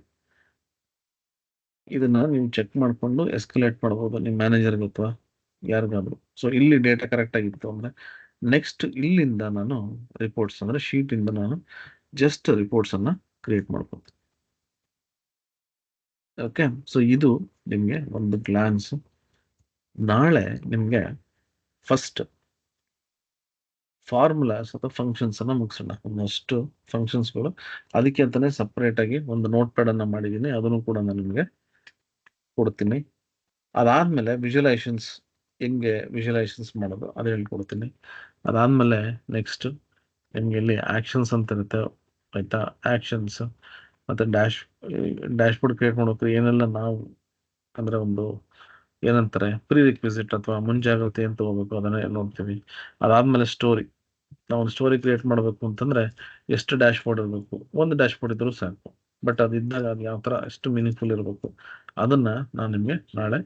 ಇದನ್ನ ನೀವು ಚೆಕ್ ಮಾಡ್ಕೊಂಡು ಎಸ್ಕಲೇಟ್ ಮಾಡ್ಬೋದು ನಿಮ್ಮ ಮ್ಯಾನೇಜರ್ಗೆ ಅಥವಾ ಯಾರಿಗಾದ್ರು. ಸೊ ಇಲ್ಲಿ ಡೇಟಾ ಕರೆಕ್ಟ್ ಆಗಿತ್ತು ಅಂದ್ರೆ ನೆಕ್ಸ್ಟ್ ಇಲ್ಲಿಂದ ನಾನು ರಿಪೋರ್ಟ್ಸ್ ಅಂದ್ರೆ ಶೀಟ್ ಇಂದ ನಾನು ಜಸ್ಟ್ ರಿಪೋರ್ಟ್ಸ್ ಅನ್ನ ಕ್ರಿಯೇಟ್ ಮಾಡ್ಬೋದು. ಓಕೆ, ಸೊ ಇದು ನಿಮ್ಗೆ ಒಂದು ಗ್ಲಾನ್ಸ್. ನಾಳೆ ನಿಮ್ಗೆ ಫಸ್ಟ್ ಫಾರ್ಮುಲಾಸ್ ಅಥವಾ ಫಂಕ್ಷನ್ಸ್ ಅನ್ನ ಮುಗಿಸೋಣ. ಒಂದಷ್ಟು ಫಂಕ್ಷನ್ಸ್ಗಳು ಅದಕ್ಕೆ ಅಂತಾನೆ ಸಪರೇಟ್ ಆಗಿ ಒಂದು ನೋಟ್ ಪ್ಯಾಡ್ ಅನ್ನ ಮಾಡಿದ್ದೀನಿ, ಅದನ್ನು ಕೂಡ ನಾನು ನಿಮಗೆ ಕೊಡ್ತೀನಿ. ಅದಾದ್ಮೇಲೆ ವಿಜುವಲೈಸೇಷನ್ಸ್ ಹೆಂಗೆ ವಿಜುವಲೈಸೇಷನ್ಸ್ ಮಾಡೋದು ಅದು ಹೇಳ್ಕೊಡ್ತೀನಿ. ಅದಾದ್ಮೇಲೆ ನೆಕ್ಸ್ಟ್ ನಿಮ್ಗೆ ಇಲ್ಲಿ ಆಕ್ಷನ್ಸ್ ಅಂತ ಇರುತ್ತೆ, ಆಯ್ತಾ? ಆಕ್ಷನ್ಸ್ ಮತ್ತೆ ಡ್ಯಾಶ್ ಬೋರ್ಡ್ ಕ್ರಿಯೇಟ್ ಮಾಡೋಕೆ ಏನೆಲ್ಲ ನಾವು ಅಂದ್ರೆ ಒಂದು ಏನಂತಾರೆ ಪ್ರೀ ರಿಕ್ವಿಸಿಟ್ ಅಥವಾ ಮುಂಜಾಗ್ರತೆ ಅಂತ ಹೋಗ್ಬೇಕು, ಅದನ್ನ ನೋಡ್ತೀವಿ. ಅದಾದ್ಮೇಲೆ ಸ್ಟೋರಿ, ನಾವು ಒಂದು ಸ್ಟೋರಿ ಕ್ರಿಯೇಟ್ ಮಾಡಬೇಕು ಅಂತಂದ್ರೆ ಎಷ್ಟು ಡ್ಯಾಶ್ ಬೋರ್ಡ್ ಇರಬೇಕು, ಒಂದು ಡ್ಯಾಶ್ ಬೋರ್ಡ್ ಇದ್ರೂ ಸಾಕು. ಬಟ್ ಅದಿದ್ದಾಗ ಅದು ಯಾವ ತರ ಎಷ್ಟು ಮೀನಿಂಗ್ಫುಲ್ ಇರಬೇಕು ಅದನ್ನ ನಾನು ನಿಮ್ಗೆ ನಾಳೆ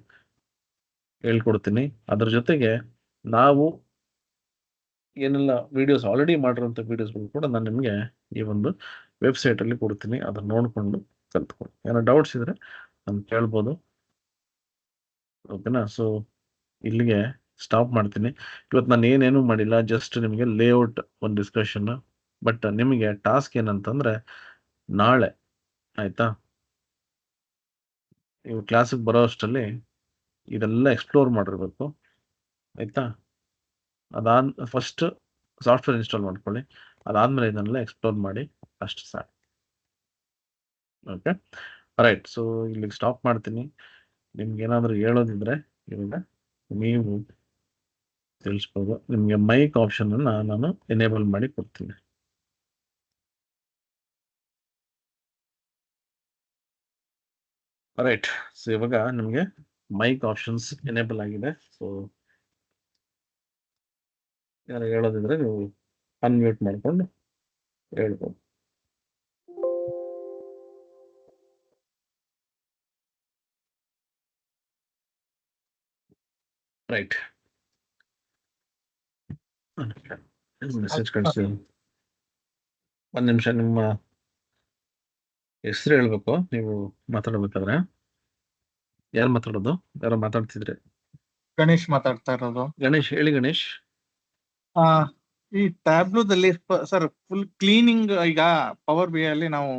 ಹೇಳ್ಕೊಡ್ತೀನಿ. ಅದ್ರ ಜೊತೆಗೆ ನಾವು ಏನೆಲ್ಲ ವಿಡಿಯೋಸ್ ಆಲ್ರೆಡಿ ಮಾಡಿರೋಂಥ ವಿಡಿಯೋಸ್ಗಳು ಕೂಡ ನಾನು ನಿಮಗೆ ಈ ಒಂದು ವೆಬ್ಸೈಟ್ ಅಲ್ಲಿ ಕೊಡ್ತೀನಿ, ಅದನ್ನ ನೋಡ್ಕೊಂಡು ಕಲ್ತ್ಕೊಂಡು ಏನೋ ಡೌಟ್ಸ್ ಇದ್ರೆ ನಾನು ಕೇಳ್ಬೋದು. ಓಕೆನಾ? ಸೊ ಇಲ್ಲಿಗೆ ಸ್ಟಾಪ್ ಮಾಡ್ತೀನಿ. ಇವತ್ತು ನಾನು ಏನೇನು ಮಾಡಿಲ್ಲ, ಜಸ್ಟ್ ನಿಮಗೆ ಲೇಔಟ್ ಒಂದು ಡಿಸ್ಕಷನ್. ಬಟ್ ನಿಮಗೆ ಟಾಸ್ಕ್ ಏನಂತಂದ್ರೆ ನಾಳೆ, ಆಯ್ತಾ, ನೀವು ಕ್ಲಾಸಿಗೆ ಬರೋ ಅಷ್ಟರಲ್ಲಿ ಇದೆಲ್ಲ ಎಕ್ಸ್ಪ್ಲೋರ್ ಮಾಡಿರ್ಬೇಕು, ಆಯ್ತಾ? ಫಸ್ಟ್ ಸಾಫ್ಟ್ವೇರ್ ಇನ್ಸ್ಟಾಲ್ ಮಾಡ್ಕೊಳ್ಳಿ, ಅದಾದ್ಮೇಲೆ ಇದನ್ನೆಲ್ಲ ಎಕ್ಸ್ಪ್ಲೋರ್ ಮಾಡಿ, ಅಷ್ಟು ಸಾಕು. Okay, right. ಸೊ ಇಲ್ಲಿಗೆ ಸ್ಟಾಪ್ ಮಾಡ್ತೀನಿ. ನಿಮ್ಗೆ ಏನಾದರೂ ಹೇಳೋದಿದ್ರೆ ಇವಾಗ ನೀವು ತಿಳಿಸ್ಬೋದು. ನಿಮಗೆ ಮೈಕ್ ಆಪ್ಷನ್ ಅನ್ನ ನಾನು ಎನೇಬಲ್ ಮಾಡಿ ಕೊಡ್ತೀನಿ. ರೈಟ್, ಸೊ ಇವಾಗ ನಿಮಗೆ ಮೈಕ್ ಆಪ್ಷನ್ಸ್ ಎನೇಬಲ್ ಆಗಿದೆ. ಸೊ ಯಾರು ಹೇಳೋದಿದ್ರೆ ನೀವು ಅನ್ಮ್ಯೂಟ್ ಮಾಡ್ಕೊಂಡು ಹೇಳ್ಬೋದು. ರೈಟ್, ಮೆಸೇಜ್ ಕಳಿಸಿ. ಒಂದ್ ನಿಮಿಷ, ನಿಮ್ಮ ಹೆಸರು ಹೇಳ್ಬೇಕು ನೀವು ಮಾತಾಡ್ಬೇಕಾದ್ರೆ. ಯಾರು ಮಾತಾಡೋದು? ಯಾರೋ ಮಾತಾಡ್ತಿದ್ರೆ? ಗಣೇಶ್ ಮಾತಾಡ್ತಾ ಇರೋದು. ಗಣೇಶ್ ಹೇಳಿ. ಗಣೇಶ್, ಈ ಟ್ಯಾಬ್ಲೂದಲ್ಲಿ ಸರ್ ಫುಲ್ ಕ್ಲೀನಿಂಗ್, ಈಗ ಪವರ್ ಬಿ ಅಲ್ಲಿ ನಾವು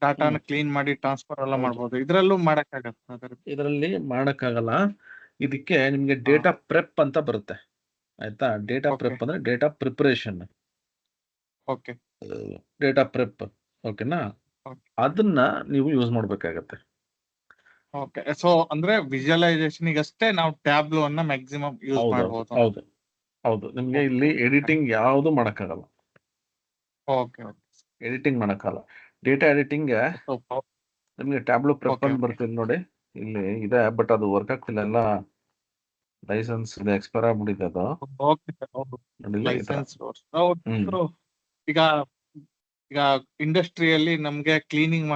ಡಾಟಾನ ಕ್ಲೀನ್ ಮಾಡಿ ಟ್ರಾನ್ಸ್ಫರ್ ಎಲ್ಲ ಮಾಡ್ಬೋದು, ಇದ್ರಲ್ಲೂ ಮಾಡಕ್ಕಾಗತ್ತ? ಇದರಲ್ಲಿ ಮಾಡಕ್ಕಾಗಲ್ಲ. ಇದಕ್ಕೆ ನಿಮ್ಗೆ ಡೇಟಾ ಪ್ರೆಪ್ ಅಂತ ಬರುತ್ತೆ, ಆಯ್ತಾ? ಡೇಟಾ ಪ್ರೆಪ್ ಅಂದ್ರೆ data preparation. Okay, data prep, ಓಕೆನಾ? ಅದನ್ನ ನೀವು ಯೂಸ್ ಮಾಡ್ಬೇಕಾಗತ್ತೆ. ಓಕೆ, ಸೊ ಅಂದ್ರೆ ವಿಜುವಲೈಸೇಷನ್ ಅಷ್ಟೇ ನಾವು ಟ್ಯಾಬ್ಲೂ ಅನ್ನ ಮ್ಯಾಕ್ಸಿಮಮ್ ಯೂಸ್ ಮಾಡಬಹುದು. ಹೌದು ಹೌದು, ನಿಮ್ಗೆ ಇಲ್ಲಿ ಎಡಿಟಿಂಗ್ ಯಾವುದು ಮಾಡಕ್ಕಾಗಲ್ಲ. ಓಕೆ, ಎಡಿಟಿಂಗ್ ಮಾಡಕ್ಕಾಗಲ್ಲ. ಡೇಟಾ ಎಡಿಟಿಂಗ್ ನಿಮ್ಗೆ ಟ್ಯಾಬ್ಲೂ ಪ್ರೆಪ್ ಅಂತ ಬರ್ತಿದೆ ನೋಡಿ, ಇಲ್ಲಿ ಇದೆ. ಬಟ್ ಅದು ವರ್ಕ್ ಆಗ್ತಿಲ್ಲ, ಎಲ್ಲ ಲೈಸೆನ್ಸ್ ಇದೆ, ಎಕ್ಸ್ಪೈರ್ ಆಗ್ಬಿಟ್ಟಿದೆ ಅದು. ಈಗ ಇಂಡಸ್ಟ್ರಿಯಲ್ಲಿ ನಮ್ಗೆ ಕ್ಲೀನಿಂಗ್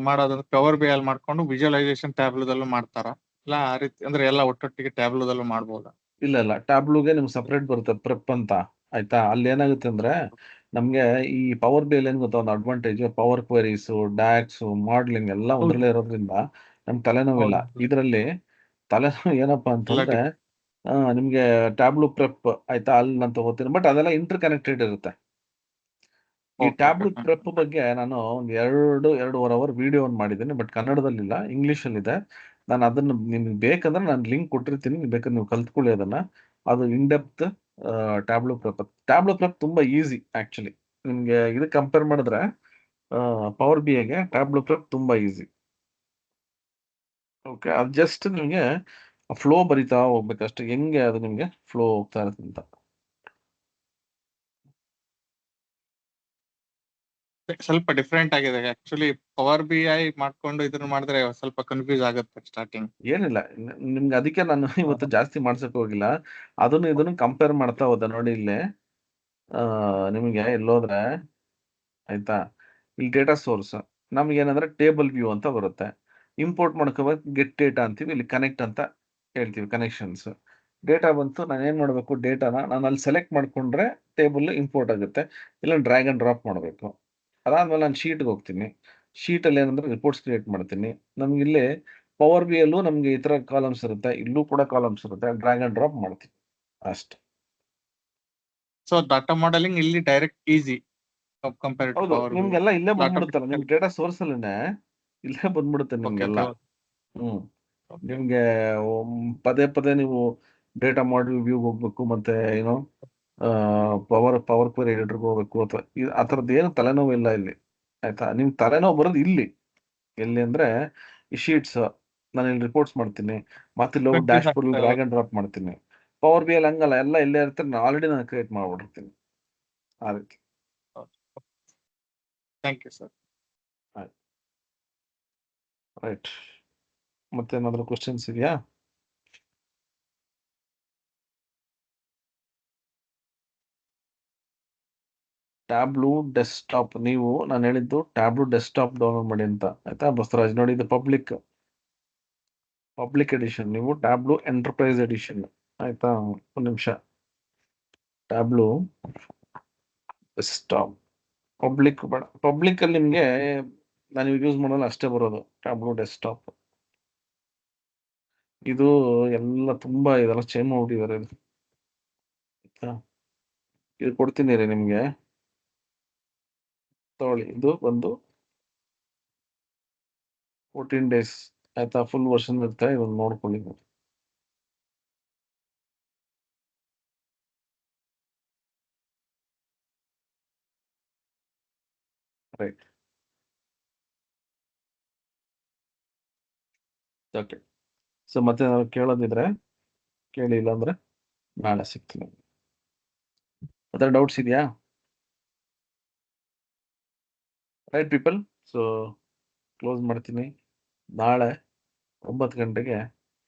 ಮಾಡೋದಂದ್ರೆ ಪವರ್ ಬಿ ಅಲ್ಲಿ ಮಾಡ್ಕೊಂಡು ವಿಜುವಲೈಸೇಷನ್ ಟ್ಯಾಬ್ಲೂದಲ್ಲೂ ಮಾಡ್ತಾರ? ಇಲ್ಲ ಆ ರೀತಿ ಅಂದ್ರೆ ಎಲ್ಲ ಒಟ್ಟೊಟ್ಟಿಗೆ ಟ್ಯಾಬ್ಲೂದಲ್ಲೂ ಮಾಡ್ಬೋದಾ? ಇಲ್ಲ, ಟ್ಯಾಬ್ಲೂಗೆ ನಿಮ್ಗೆ ಸಪರೇಟ್ ಬರುತ್ತೆ ಪ್ರೆಪ್ ಅಂತ, ಆಯ್ತಾ? ಅಲ್ಲಿ ಏನಾಗುತ್ತೆ ಅಂದ್ರೆ ನಮ್ಗೆ ಈ ಪವರ್ ಬಿ ಏನ್ ಗೊತ್ತಾ ಒಂದು advantage, power queries, ducks, modelling ಎಲ್ಲ ಒಂದ್ರಲ್ಲೇ ಇರೋದ್ರಿಂದ ನಮ್ಗೆ ತಲೆನೋವಿಲ್ಲ. ಇದರಲ್ಲಿ ತಲೆನೋವು ಏನಪ್ಪಾ ಅಂತಂದ್ರೆ ನಿಮ್ಗೆ ಟ್ಯಾಬ್ಲು ಪ್ರೆಪ್ ಆಯ್ತಾ, ಅಲ್ಲಿ ನಾನು ತಗೋತೀನಿ. ಬಟ್ ಅದೆಲ್ಲ ಇಂಟರ್ ಕನೆಕ್ಟೆಡ್ ಇರುತ್ತೆ. ಈ ಓಕೆ ಟ್ಯಾಬ್ಲು ಓಕೆ ಪ್ರೆಪ್ ಬಗ್ಗೆ ನಾನು ಒಂದು 2.5 ಅವರ್ ವಿಡಿಯೋ ಮಾಡಿದ್ದೀನಿ. ಬಟ್ ಕನ್ನಡದಲ್ಲಿಲ್ಲ, ಇಂಗ್ಲಿಷಲ್ಲಿದೆ. ನಾನು ಅದನ್ನು ನಿಮ್ಗೆ ಬೇಕಂದ್ರೆ ನಾನು ಲಿಂಕ್ ಕೊಟ್ಟಿರ್ತೀನಿ, ಬೇಕಾದ್ರೆ ನೀವು ಕಲ್ತ್ಕೊಳ್ಳಿ ಅದನ್ನ. ಅದು in depth tableau prep. Tableau prep ತುಂಬಾ ಈಸಿ ಆಕ್ಚುಲಿ. ನಿಮ್ಗೆ ಇದು ಕಂಪೇರ್ ಮಾಡಿದ್ರೆ ಪವರ್ ಬಿ ಐಗೆ ಟ್ಯಾಬ್ಲು ಪ್ರೆಪ್ ತುಂಬಾ ಈಸಿ. ಓಕೆ, ಅದು ಜಸ್ಟ್ ನಿಮಗೆ ಫ್ಲೋ ಬರಿತಾ ಹೋಗ್ಬೇಕಷ್ಟೇ, ಹೆಂಗೆ ಅದು ನಿಮ್ಗೆ ಫ್ಲೋ ಹೋಗ್ತಾ ಇರುತ್ತೆ ಅಂತ. ಸ್ವಲ್ಪ ಡಿಫ್ರೆಂಟ್ ಆಗಿದೆ ಆಕ್ಚುಲಿ. ಪವರ್ ಬಿ ಐ ಮಾಡ್ಕೊಂಡು ಇದನ್ನ ಮಾಡಿದ್ರೆ ಸ್ವಲ್ಪ ಕನ್ಫ್ಯೂಸ್ ಆಗುತ್ತೆ ಸ್ಟಾರ್ಟಿಂಗ್. ಏನಿಲ್ಲ, ನಿಮ್ಗೆ ಅದಕ್ಕೆ ನಾನು ಇವತ್ತು ಜಾಸ್ತಿ ಮಾಡ್ಸಕ್ ಹೋಗಿಲ್ಲ. ಅದನ್ನು ಇದನ್ನು ಕಂಪೇರ್ ಮಾಡ್ತಾ ಹೋದೆ. ನೋಡಿ ಇಲ್ಲಿ ನಿಮಗೆ ಎಲ್ಲೋದ್ರೆ ಆಯ್ತಾ, ಇಲ್ಲಿ ಡೇಟಾ ಸೋರ್ಸ್ ನಮ್ಗೆ ಏನಂದ್ರೆ ಟೇಬಲ್ ವ್ಯೂ ಅಂತ ಬರುತ್ತೆ. ಇಂಪೋರ್ಟ್ ಮಾಡ್ಕೋಬೇಕು, ಗೆಟ್ ಡೇಟಾ ಅಂತೀವಿ, ಇಲ್ಲಿ ಕನೆಕ್ಟ್ ಅಂತ ಹೇಳ್ತೀವಿ, ಕನೆಕ್ಷನ್ಸ್. ಡೇಟಾ ಬಂತು, ನಾನು ಏನ್ ಮಾಡಬೇಕು, ಡೇಟಾನ ನಾನು ಅಲ್ಲಿ ಸೆಲೆಕ್ಟ್ ಮಾಡ್ಕೊಂಡ್ರೆ ಟೇಬಲ್ ಇಂಪೋರ್ಟ್ ಆಗುತ್ತೆ. ಇಲ್ಲ ಡ್ರ್ಯಾಗ್ ಅಂಡ್ ಡ್ರಾಪ್ ಮಾಡಬೇಕು. ಅದಾದ್ಮೇಲೆ ನಾನು ಶೀಟ್ಗೆ ಹೋಗ್ತೀನಿ. ಶೀಟಲ್ಲಿ ಏನಂದ್ರೆ ರಿಪೋರ್ಟ್ಸ್ ಕ್ರಿಯೇಟ್ ಮಾಡ್ತೀನಿ. ನಮ್ಗೆ ಇಲ್ಲಿ ಪವರ್ ಬಿ ಅಲ್ಲೂ ನಮ್ಗೆ ಈ ತರ ಕಾಲಮ್ಸ್ ಇರುತ್ತೆ, ಇಲ್ಲೂ ಕೂಡ ಕಾಲಮ್ಸ್ ಇರುತ್ತೆ. ಡ್ರ್ಯಾಗ್ ಅಂಡ್ ಡ್ರಾಪ್ ಮಾಡ್ತೀನಿ ಅಷ್ಟೇ. ಸೊ ಡಾಟಾ ಮಾಡೆಲಿಂಗ್ ಇಲ್ಲಿ ಡೈರೆಕ್ಟ್ ಈಸಿ ಕಂಪೇರ್ ಟು ಹೌದು, ಪವರ್ ಬಿ. ನಿಮ್ಗೆಲ್ಲ ಇಲ್ಲೇ ಬಂದ್ಬಿಡುತ್ತಲ್ಲ, ನಿಮ್ಗೆ ಡೇಟಾ ಸೋರ್ಸ್ ಅಲ್ಲಿನೇ ಇಲ್ಲೇ ಬಂದ್ಬಿಡುತ್ತೆ ನಿಮ್ಗೆಲ್ಲ. ಹ್ಮ್ ನಿಮ್ಗೆ ಪದೇ ಪದೇ ನೀವು ಡೇಟಾ ಮಾಡೆಲ್ ವ್ಯೂಗೆ ಹೋಗ್ಬೇಕು, ಮತ್ತೆ ಏನೋ ಪವರ್ ಕ್ವೆರಿ ಎಡಿಟರ್ಗೆ ಹೋಗ್ಬೇಕು, ಅಥವಾ ಆ ಥರದ್ದು ಏನು ತಲೆನೋವು ಇಲ್ಲ ಇಲ್ಲಿ. ಆಯ್ತಾ, ನಿಮ್ ತಲೆನೋವು ಬರೋದು ಇಲ್ಲಿ. ಎಲ್ಲಿ ಅಂದ್ರೆ ಈ ಶೀಟ್ಸ್ ನಾನು ಇಲ್ಲಿ ರಿಪೋರ್ಟ್ಸ್ ಮಾಡ್ತೀನಿ, ಮತ್ತೆ ಇಲ್ಲಿ ಹೋಗಿ dash board drag and drop ಮಾಡ್ತೀನಿ. ಪವರ್ ಬಿ ಅಲ್ಲಿ ಹಂಗಲ್ಲ, ಎಲ್ಲ ಇಲ್ಲೇ ಇರ್ತಾರೆ, ನಾನು ಆಲ್ರೆಡಿ ನಾನು ಕ್ರಿಯೇಟ್ ಮಾಡ್ಬಿಟ್ಟಿರ್ತೀನಿ ಆ ರೀತಿ. Thank you sir. ರೈಟ್, ಮತ್ತೇನಾದ್ರೂ ಕ್ವಶನ್ಸ್ ಇದೆಯಾ? ಟ್ಯಾಬ್ಲು ಡೆಸ್ಕ್ಟಾಪ್, ನೀವು ನಾನು ಹೇಳಿದ್ದು ಟ್ಯಾಬ್ಲು ಡೆಸ್ಕ್ಟಾಪ್ ಡೌನ್ಲೋಡ್ ಮಾಡಿ ಅಂತ. ಆಯ್ತಾ ಬಸವರಾಜ್, ನೋಡಿ ಇದು ಪಬ್ಲಿಕ್ ಎಡಿಷನ್, ನೀವು ಟ್ಯಾಬ್ಲು ಎಂಟರ್ಪ್ರೈಸ್ ಎಡಿಷನ್. ಆಯ್ತಾ, ಒಂದು ನಿಮಿಷ. ಟ್ಯಾಬ್ಲು ಡೆಸ್ಕ್ಟಾಪ್ ಪಬ್ಲಿಕ್ ಬೇಡ, ಪಬ್ಲಿಕ್ ಅಲ್ಲಿ ನಿಮ್ಗೆ ನಾನು ಯೂಸ್ ಮಾಡಲ್ಲ ಅಷ್ಟೇ ಬರೋದು ಟ್ಯಾಬ್ಲು ಡೆಸ್ಕ್ಟಾಪ್. ಇದು ಎಲ್ಲ ತುಂಬಾ ಇದೆಲ್ಲ ಚೇಂಜ್ ಮಾಡ್ಬಿಟ್ಟಿದ್ದಾರೆ ಇದು. ಆಯ್ತಾ, ಇದು ಕೊಡ್ತೀನಿ ರೀ ನಿಮ್ಗೆ, ತಗೊಳ್ಳಿ. ಇದು ಬಂದು 14 days. ಆಯ್ತಾ, ಫುಲ್ ವರ್ಷನ್ ಇರುತ್ತೆ, ಇದನ್ನು ನೋಡ್ಕೊಳ್ಳಿ. Right, okay. ಸೊ ಮತ್ತೆ ನಾವು ಕೇಳೋದಿದ್ರೆ ಕೇಳಿ, ಇಲ್ಲ ಅಂದ್ರೆ ನಾಳೆ ಸಿಗ್ತೀನಿ. ಮತ್ತೆ ಡೌಟ್ಸ್ ಇದೆಯಾ? ರೈಟ್ ಪೀಪಲ್, ಸೊ ಕ್ಲೋಸ್ ಮಾಡ್ತೀನಿ. ನಾಳೆ 9 ಗಂಟೆಗೆ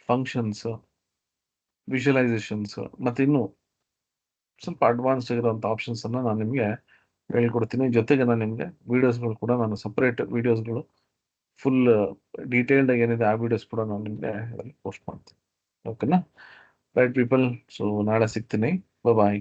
ಫಂಕ್ಷನ್ಸ್, ವಿಜುವಲೈಸೇಷನ್ಸ್, ಮತ್ತೆ ಇನ್ನು ಸ್ವಲ್ಪ ಅಡ್ವಾನ್ಸ್ ಆಗಿರುವಂಥ ಆಪ್ಷನ್ಸ್ ಅನ್ನ ನಾನು ನಿಮಗೆ ಹೇಳ್ಕೊಡ್ತೀನಿ. ಜೊತೆಗೆ ನಾನು ನಿಮಗೆ ವಿಡಿಯೋಸ್ಗಳು ಕೂಡ, ನಾನು ಸಪ್ರೇಟ್ ವಿಡಿಯೋಸ್ಗಳು ಫುಲ್ ಡೀಟೇಲ್ಡ್ ಆಗಿ ಏನಿದೆ ಆ ವಿಡಿಯೋಸ್ ಕೂಡ ನಾನು ನಿಮಗೆ ಪೋಸ್ಟ್ ಮಾಡ್ತೀನಿ. ಓಕೆನಾ? ರೈಟ್ ಪೀಪಲ್, ಸೊ ನಾಳೆ ಸಿಗ್ತೀನಿ. ಬಾಯ್.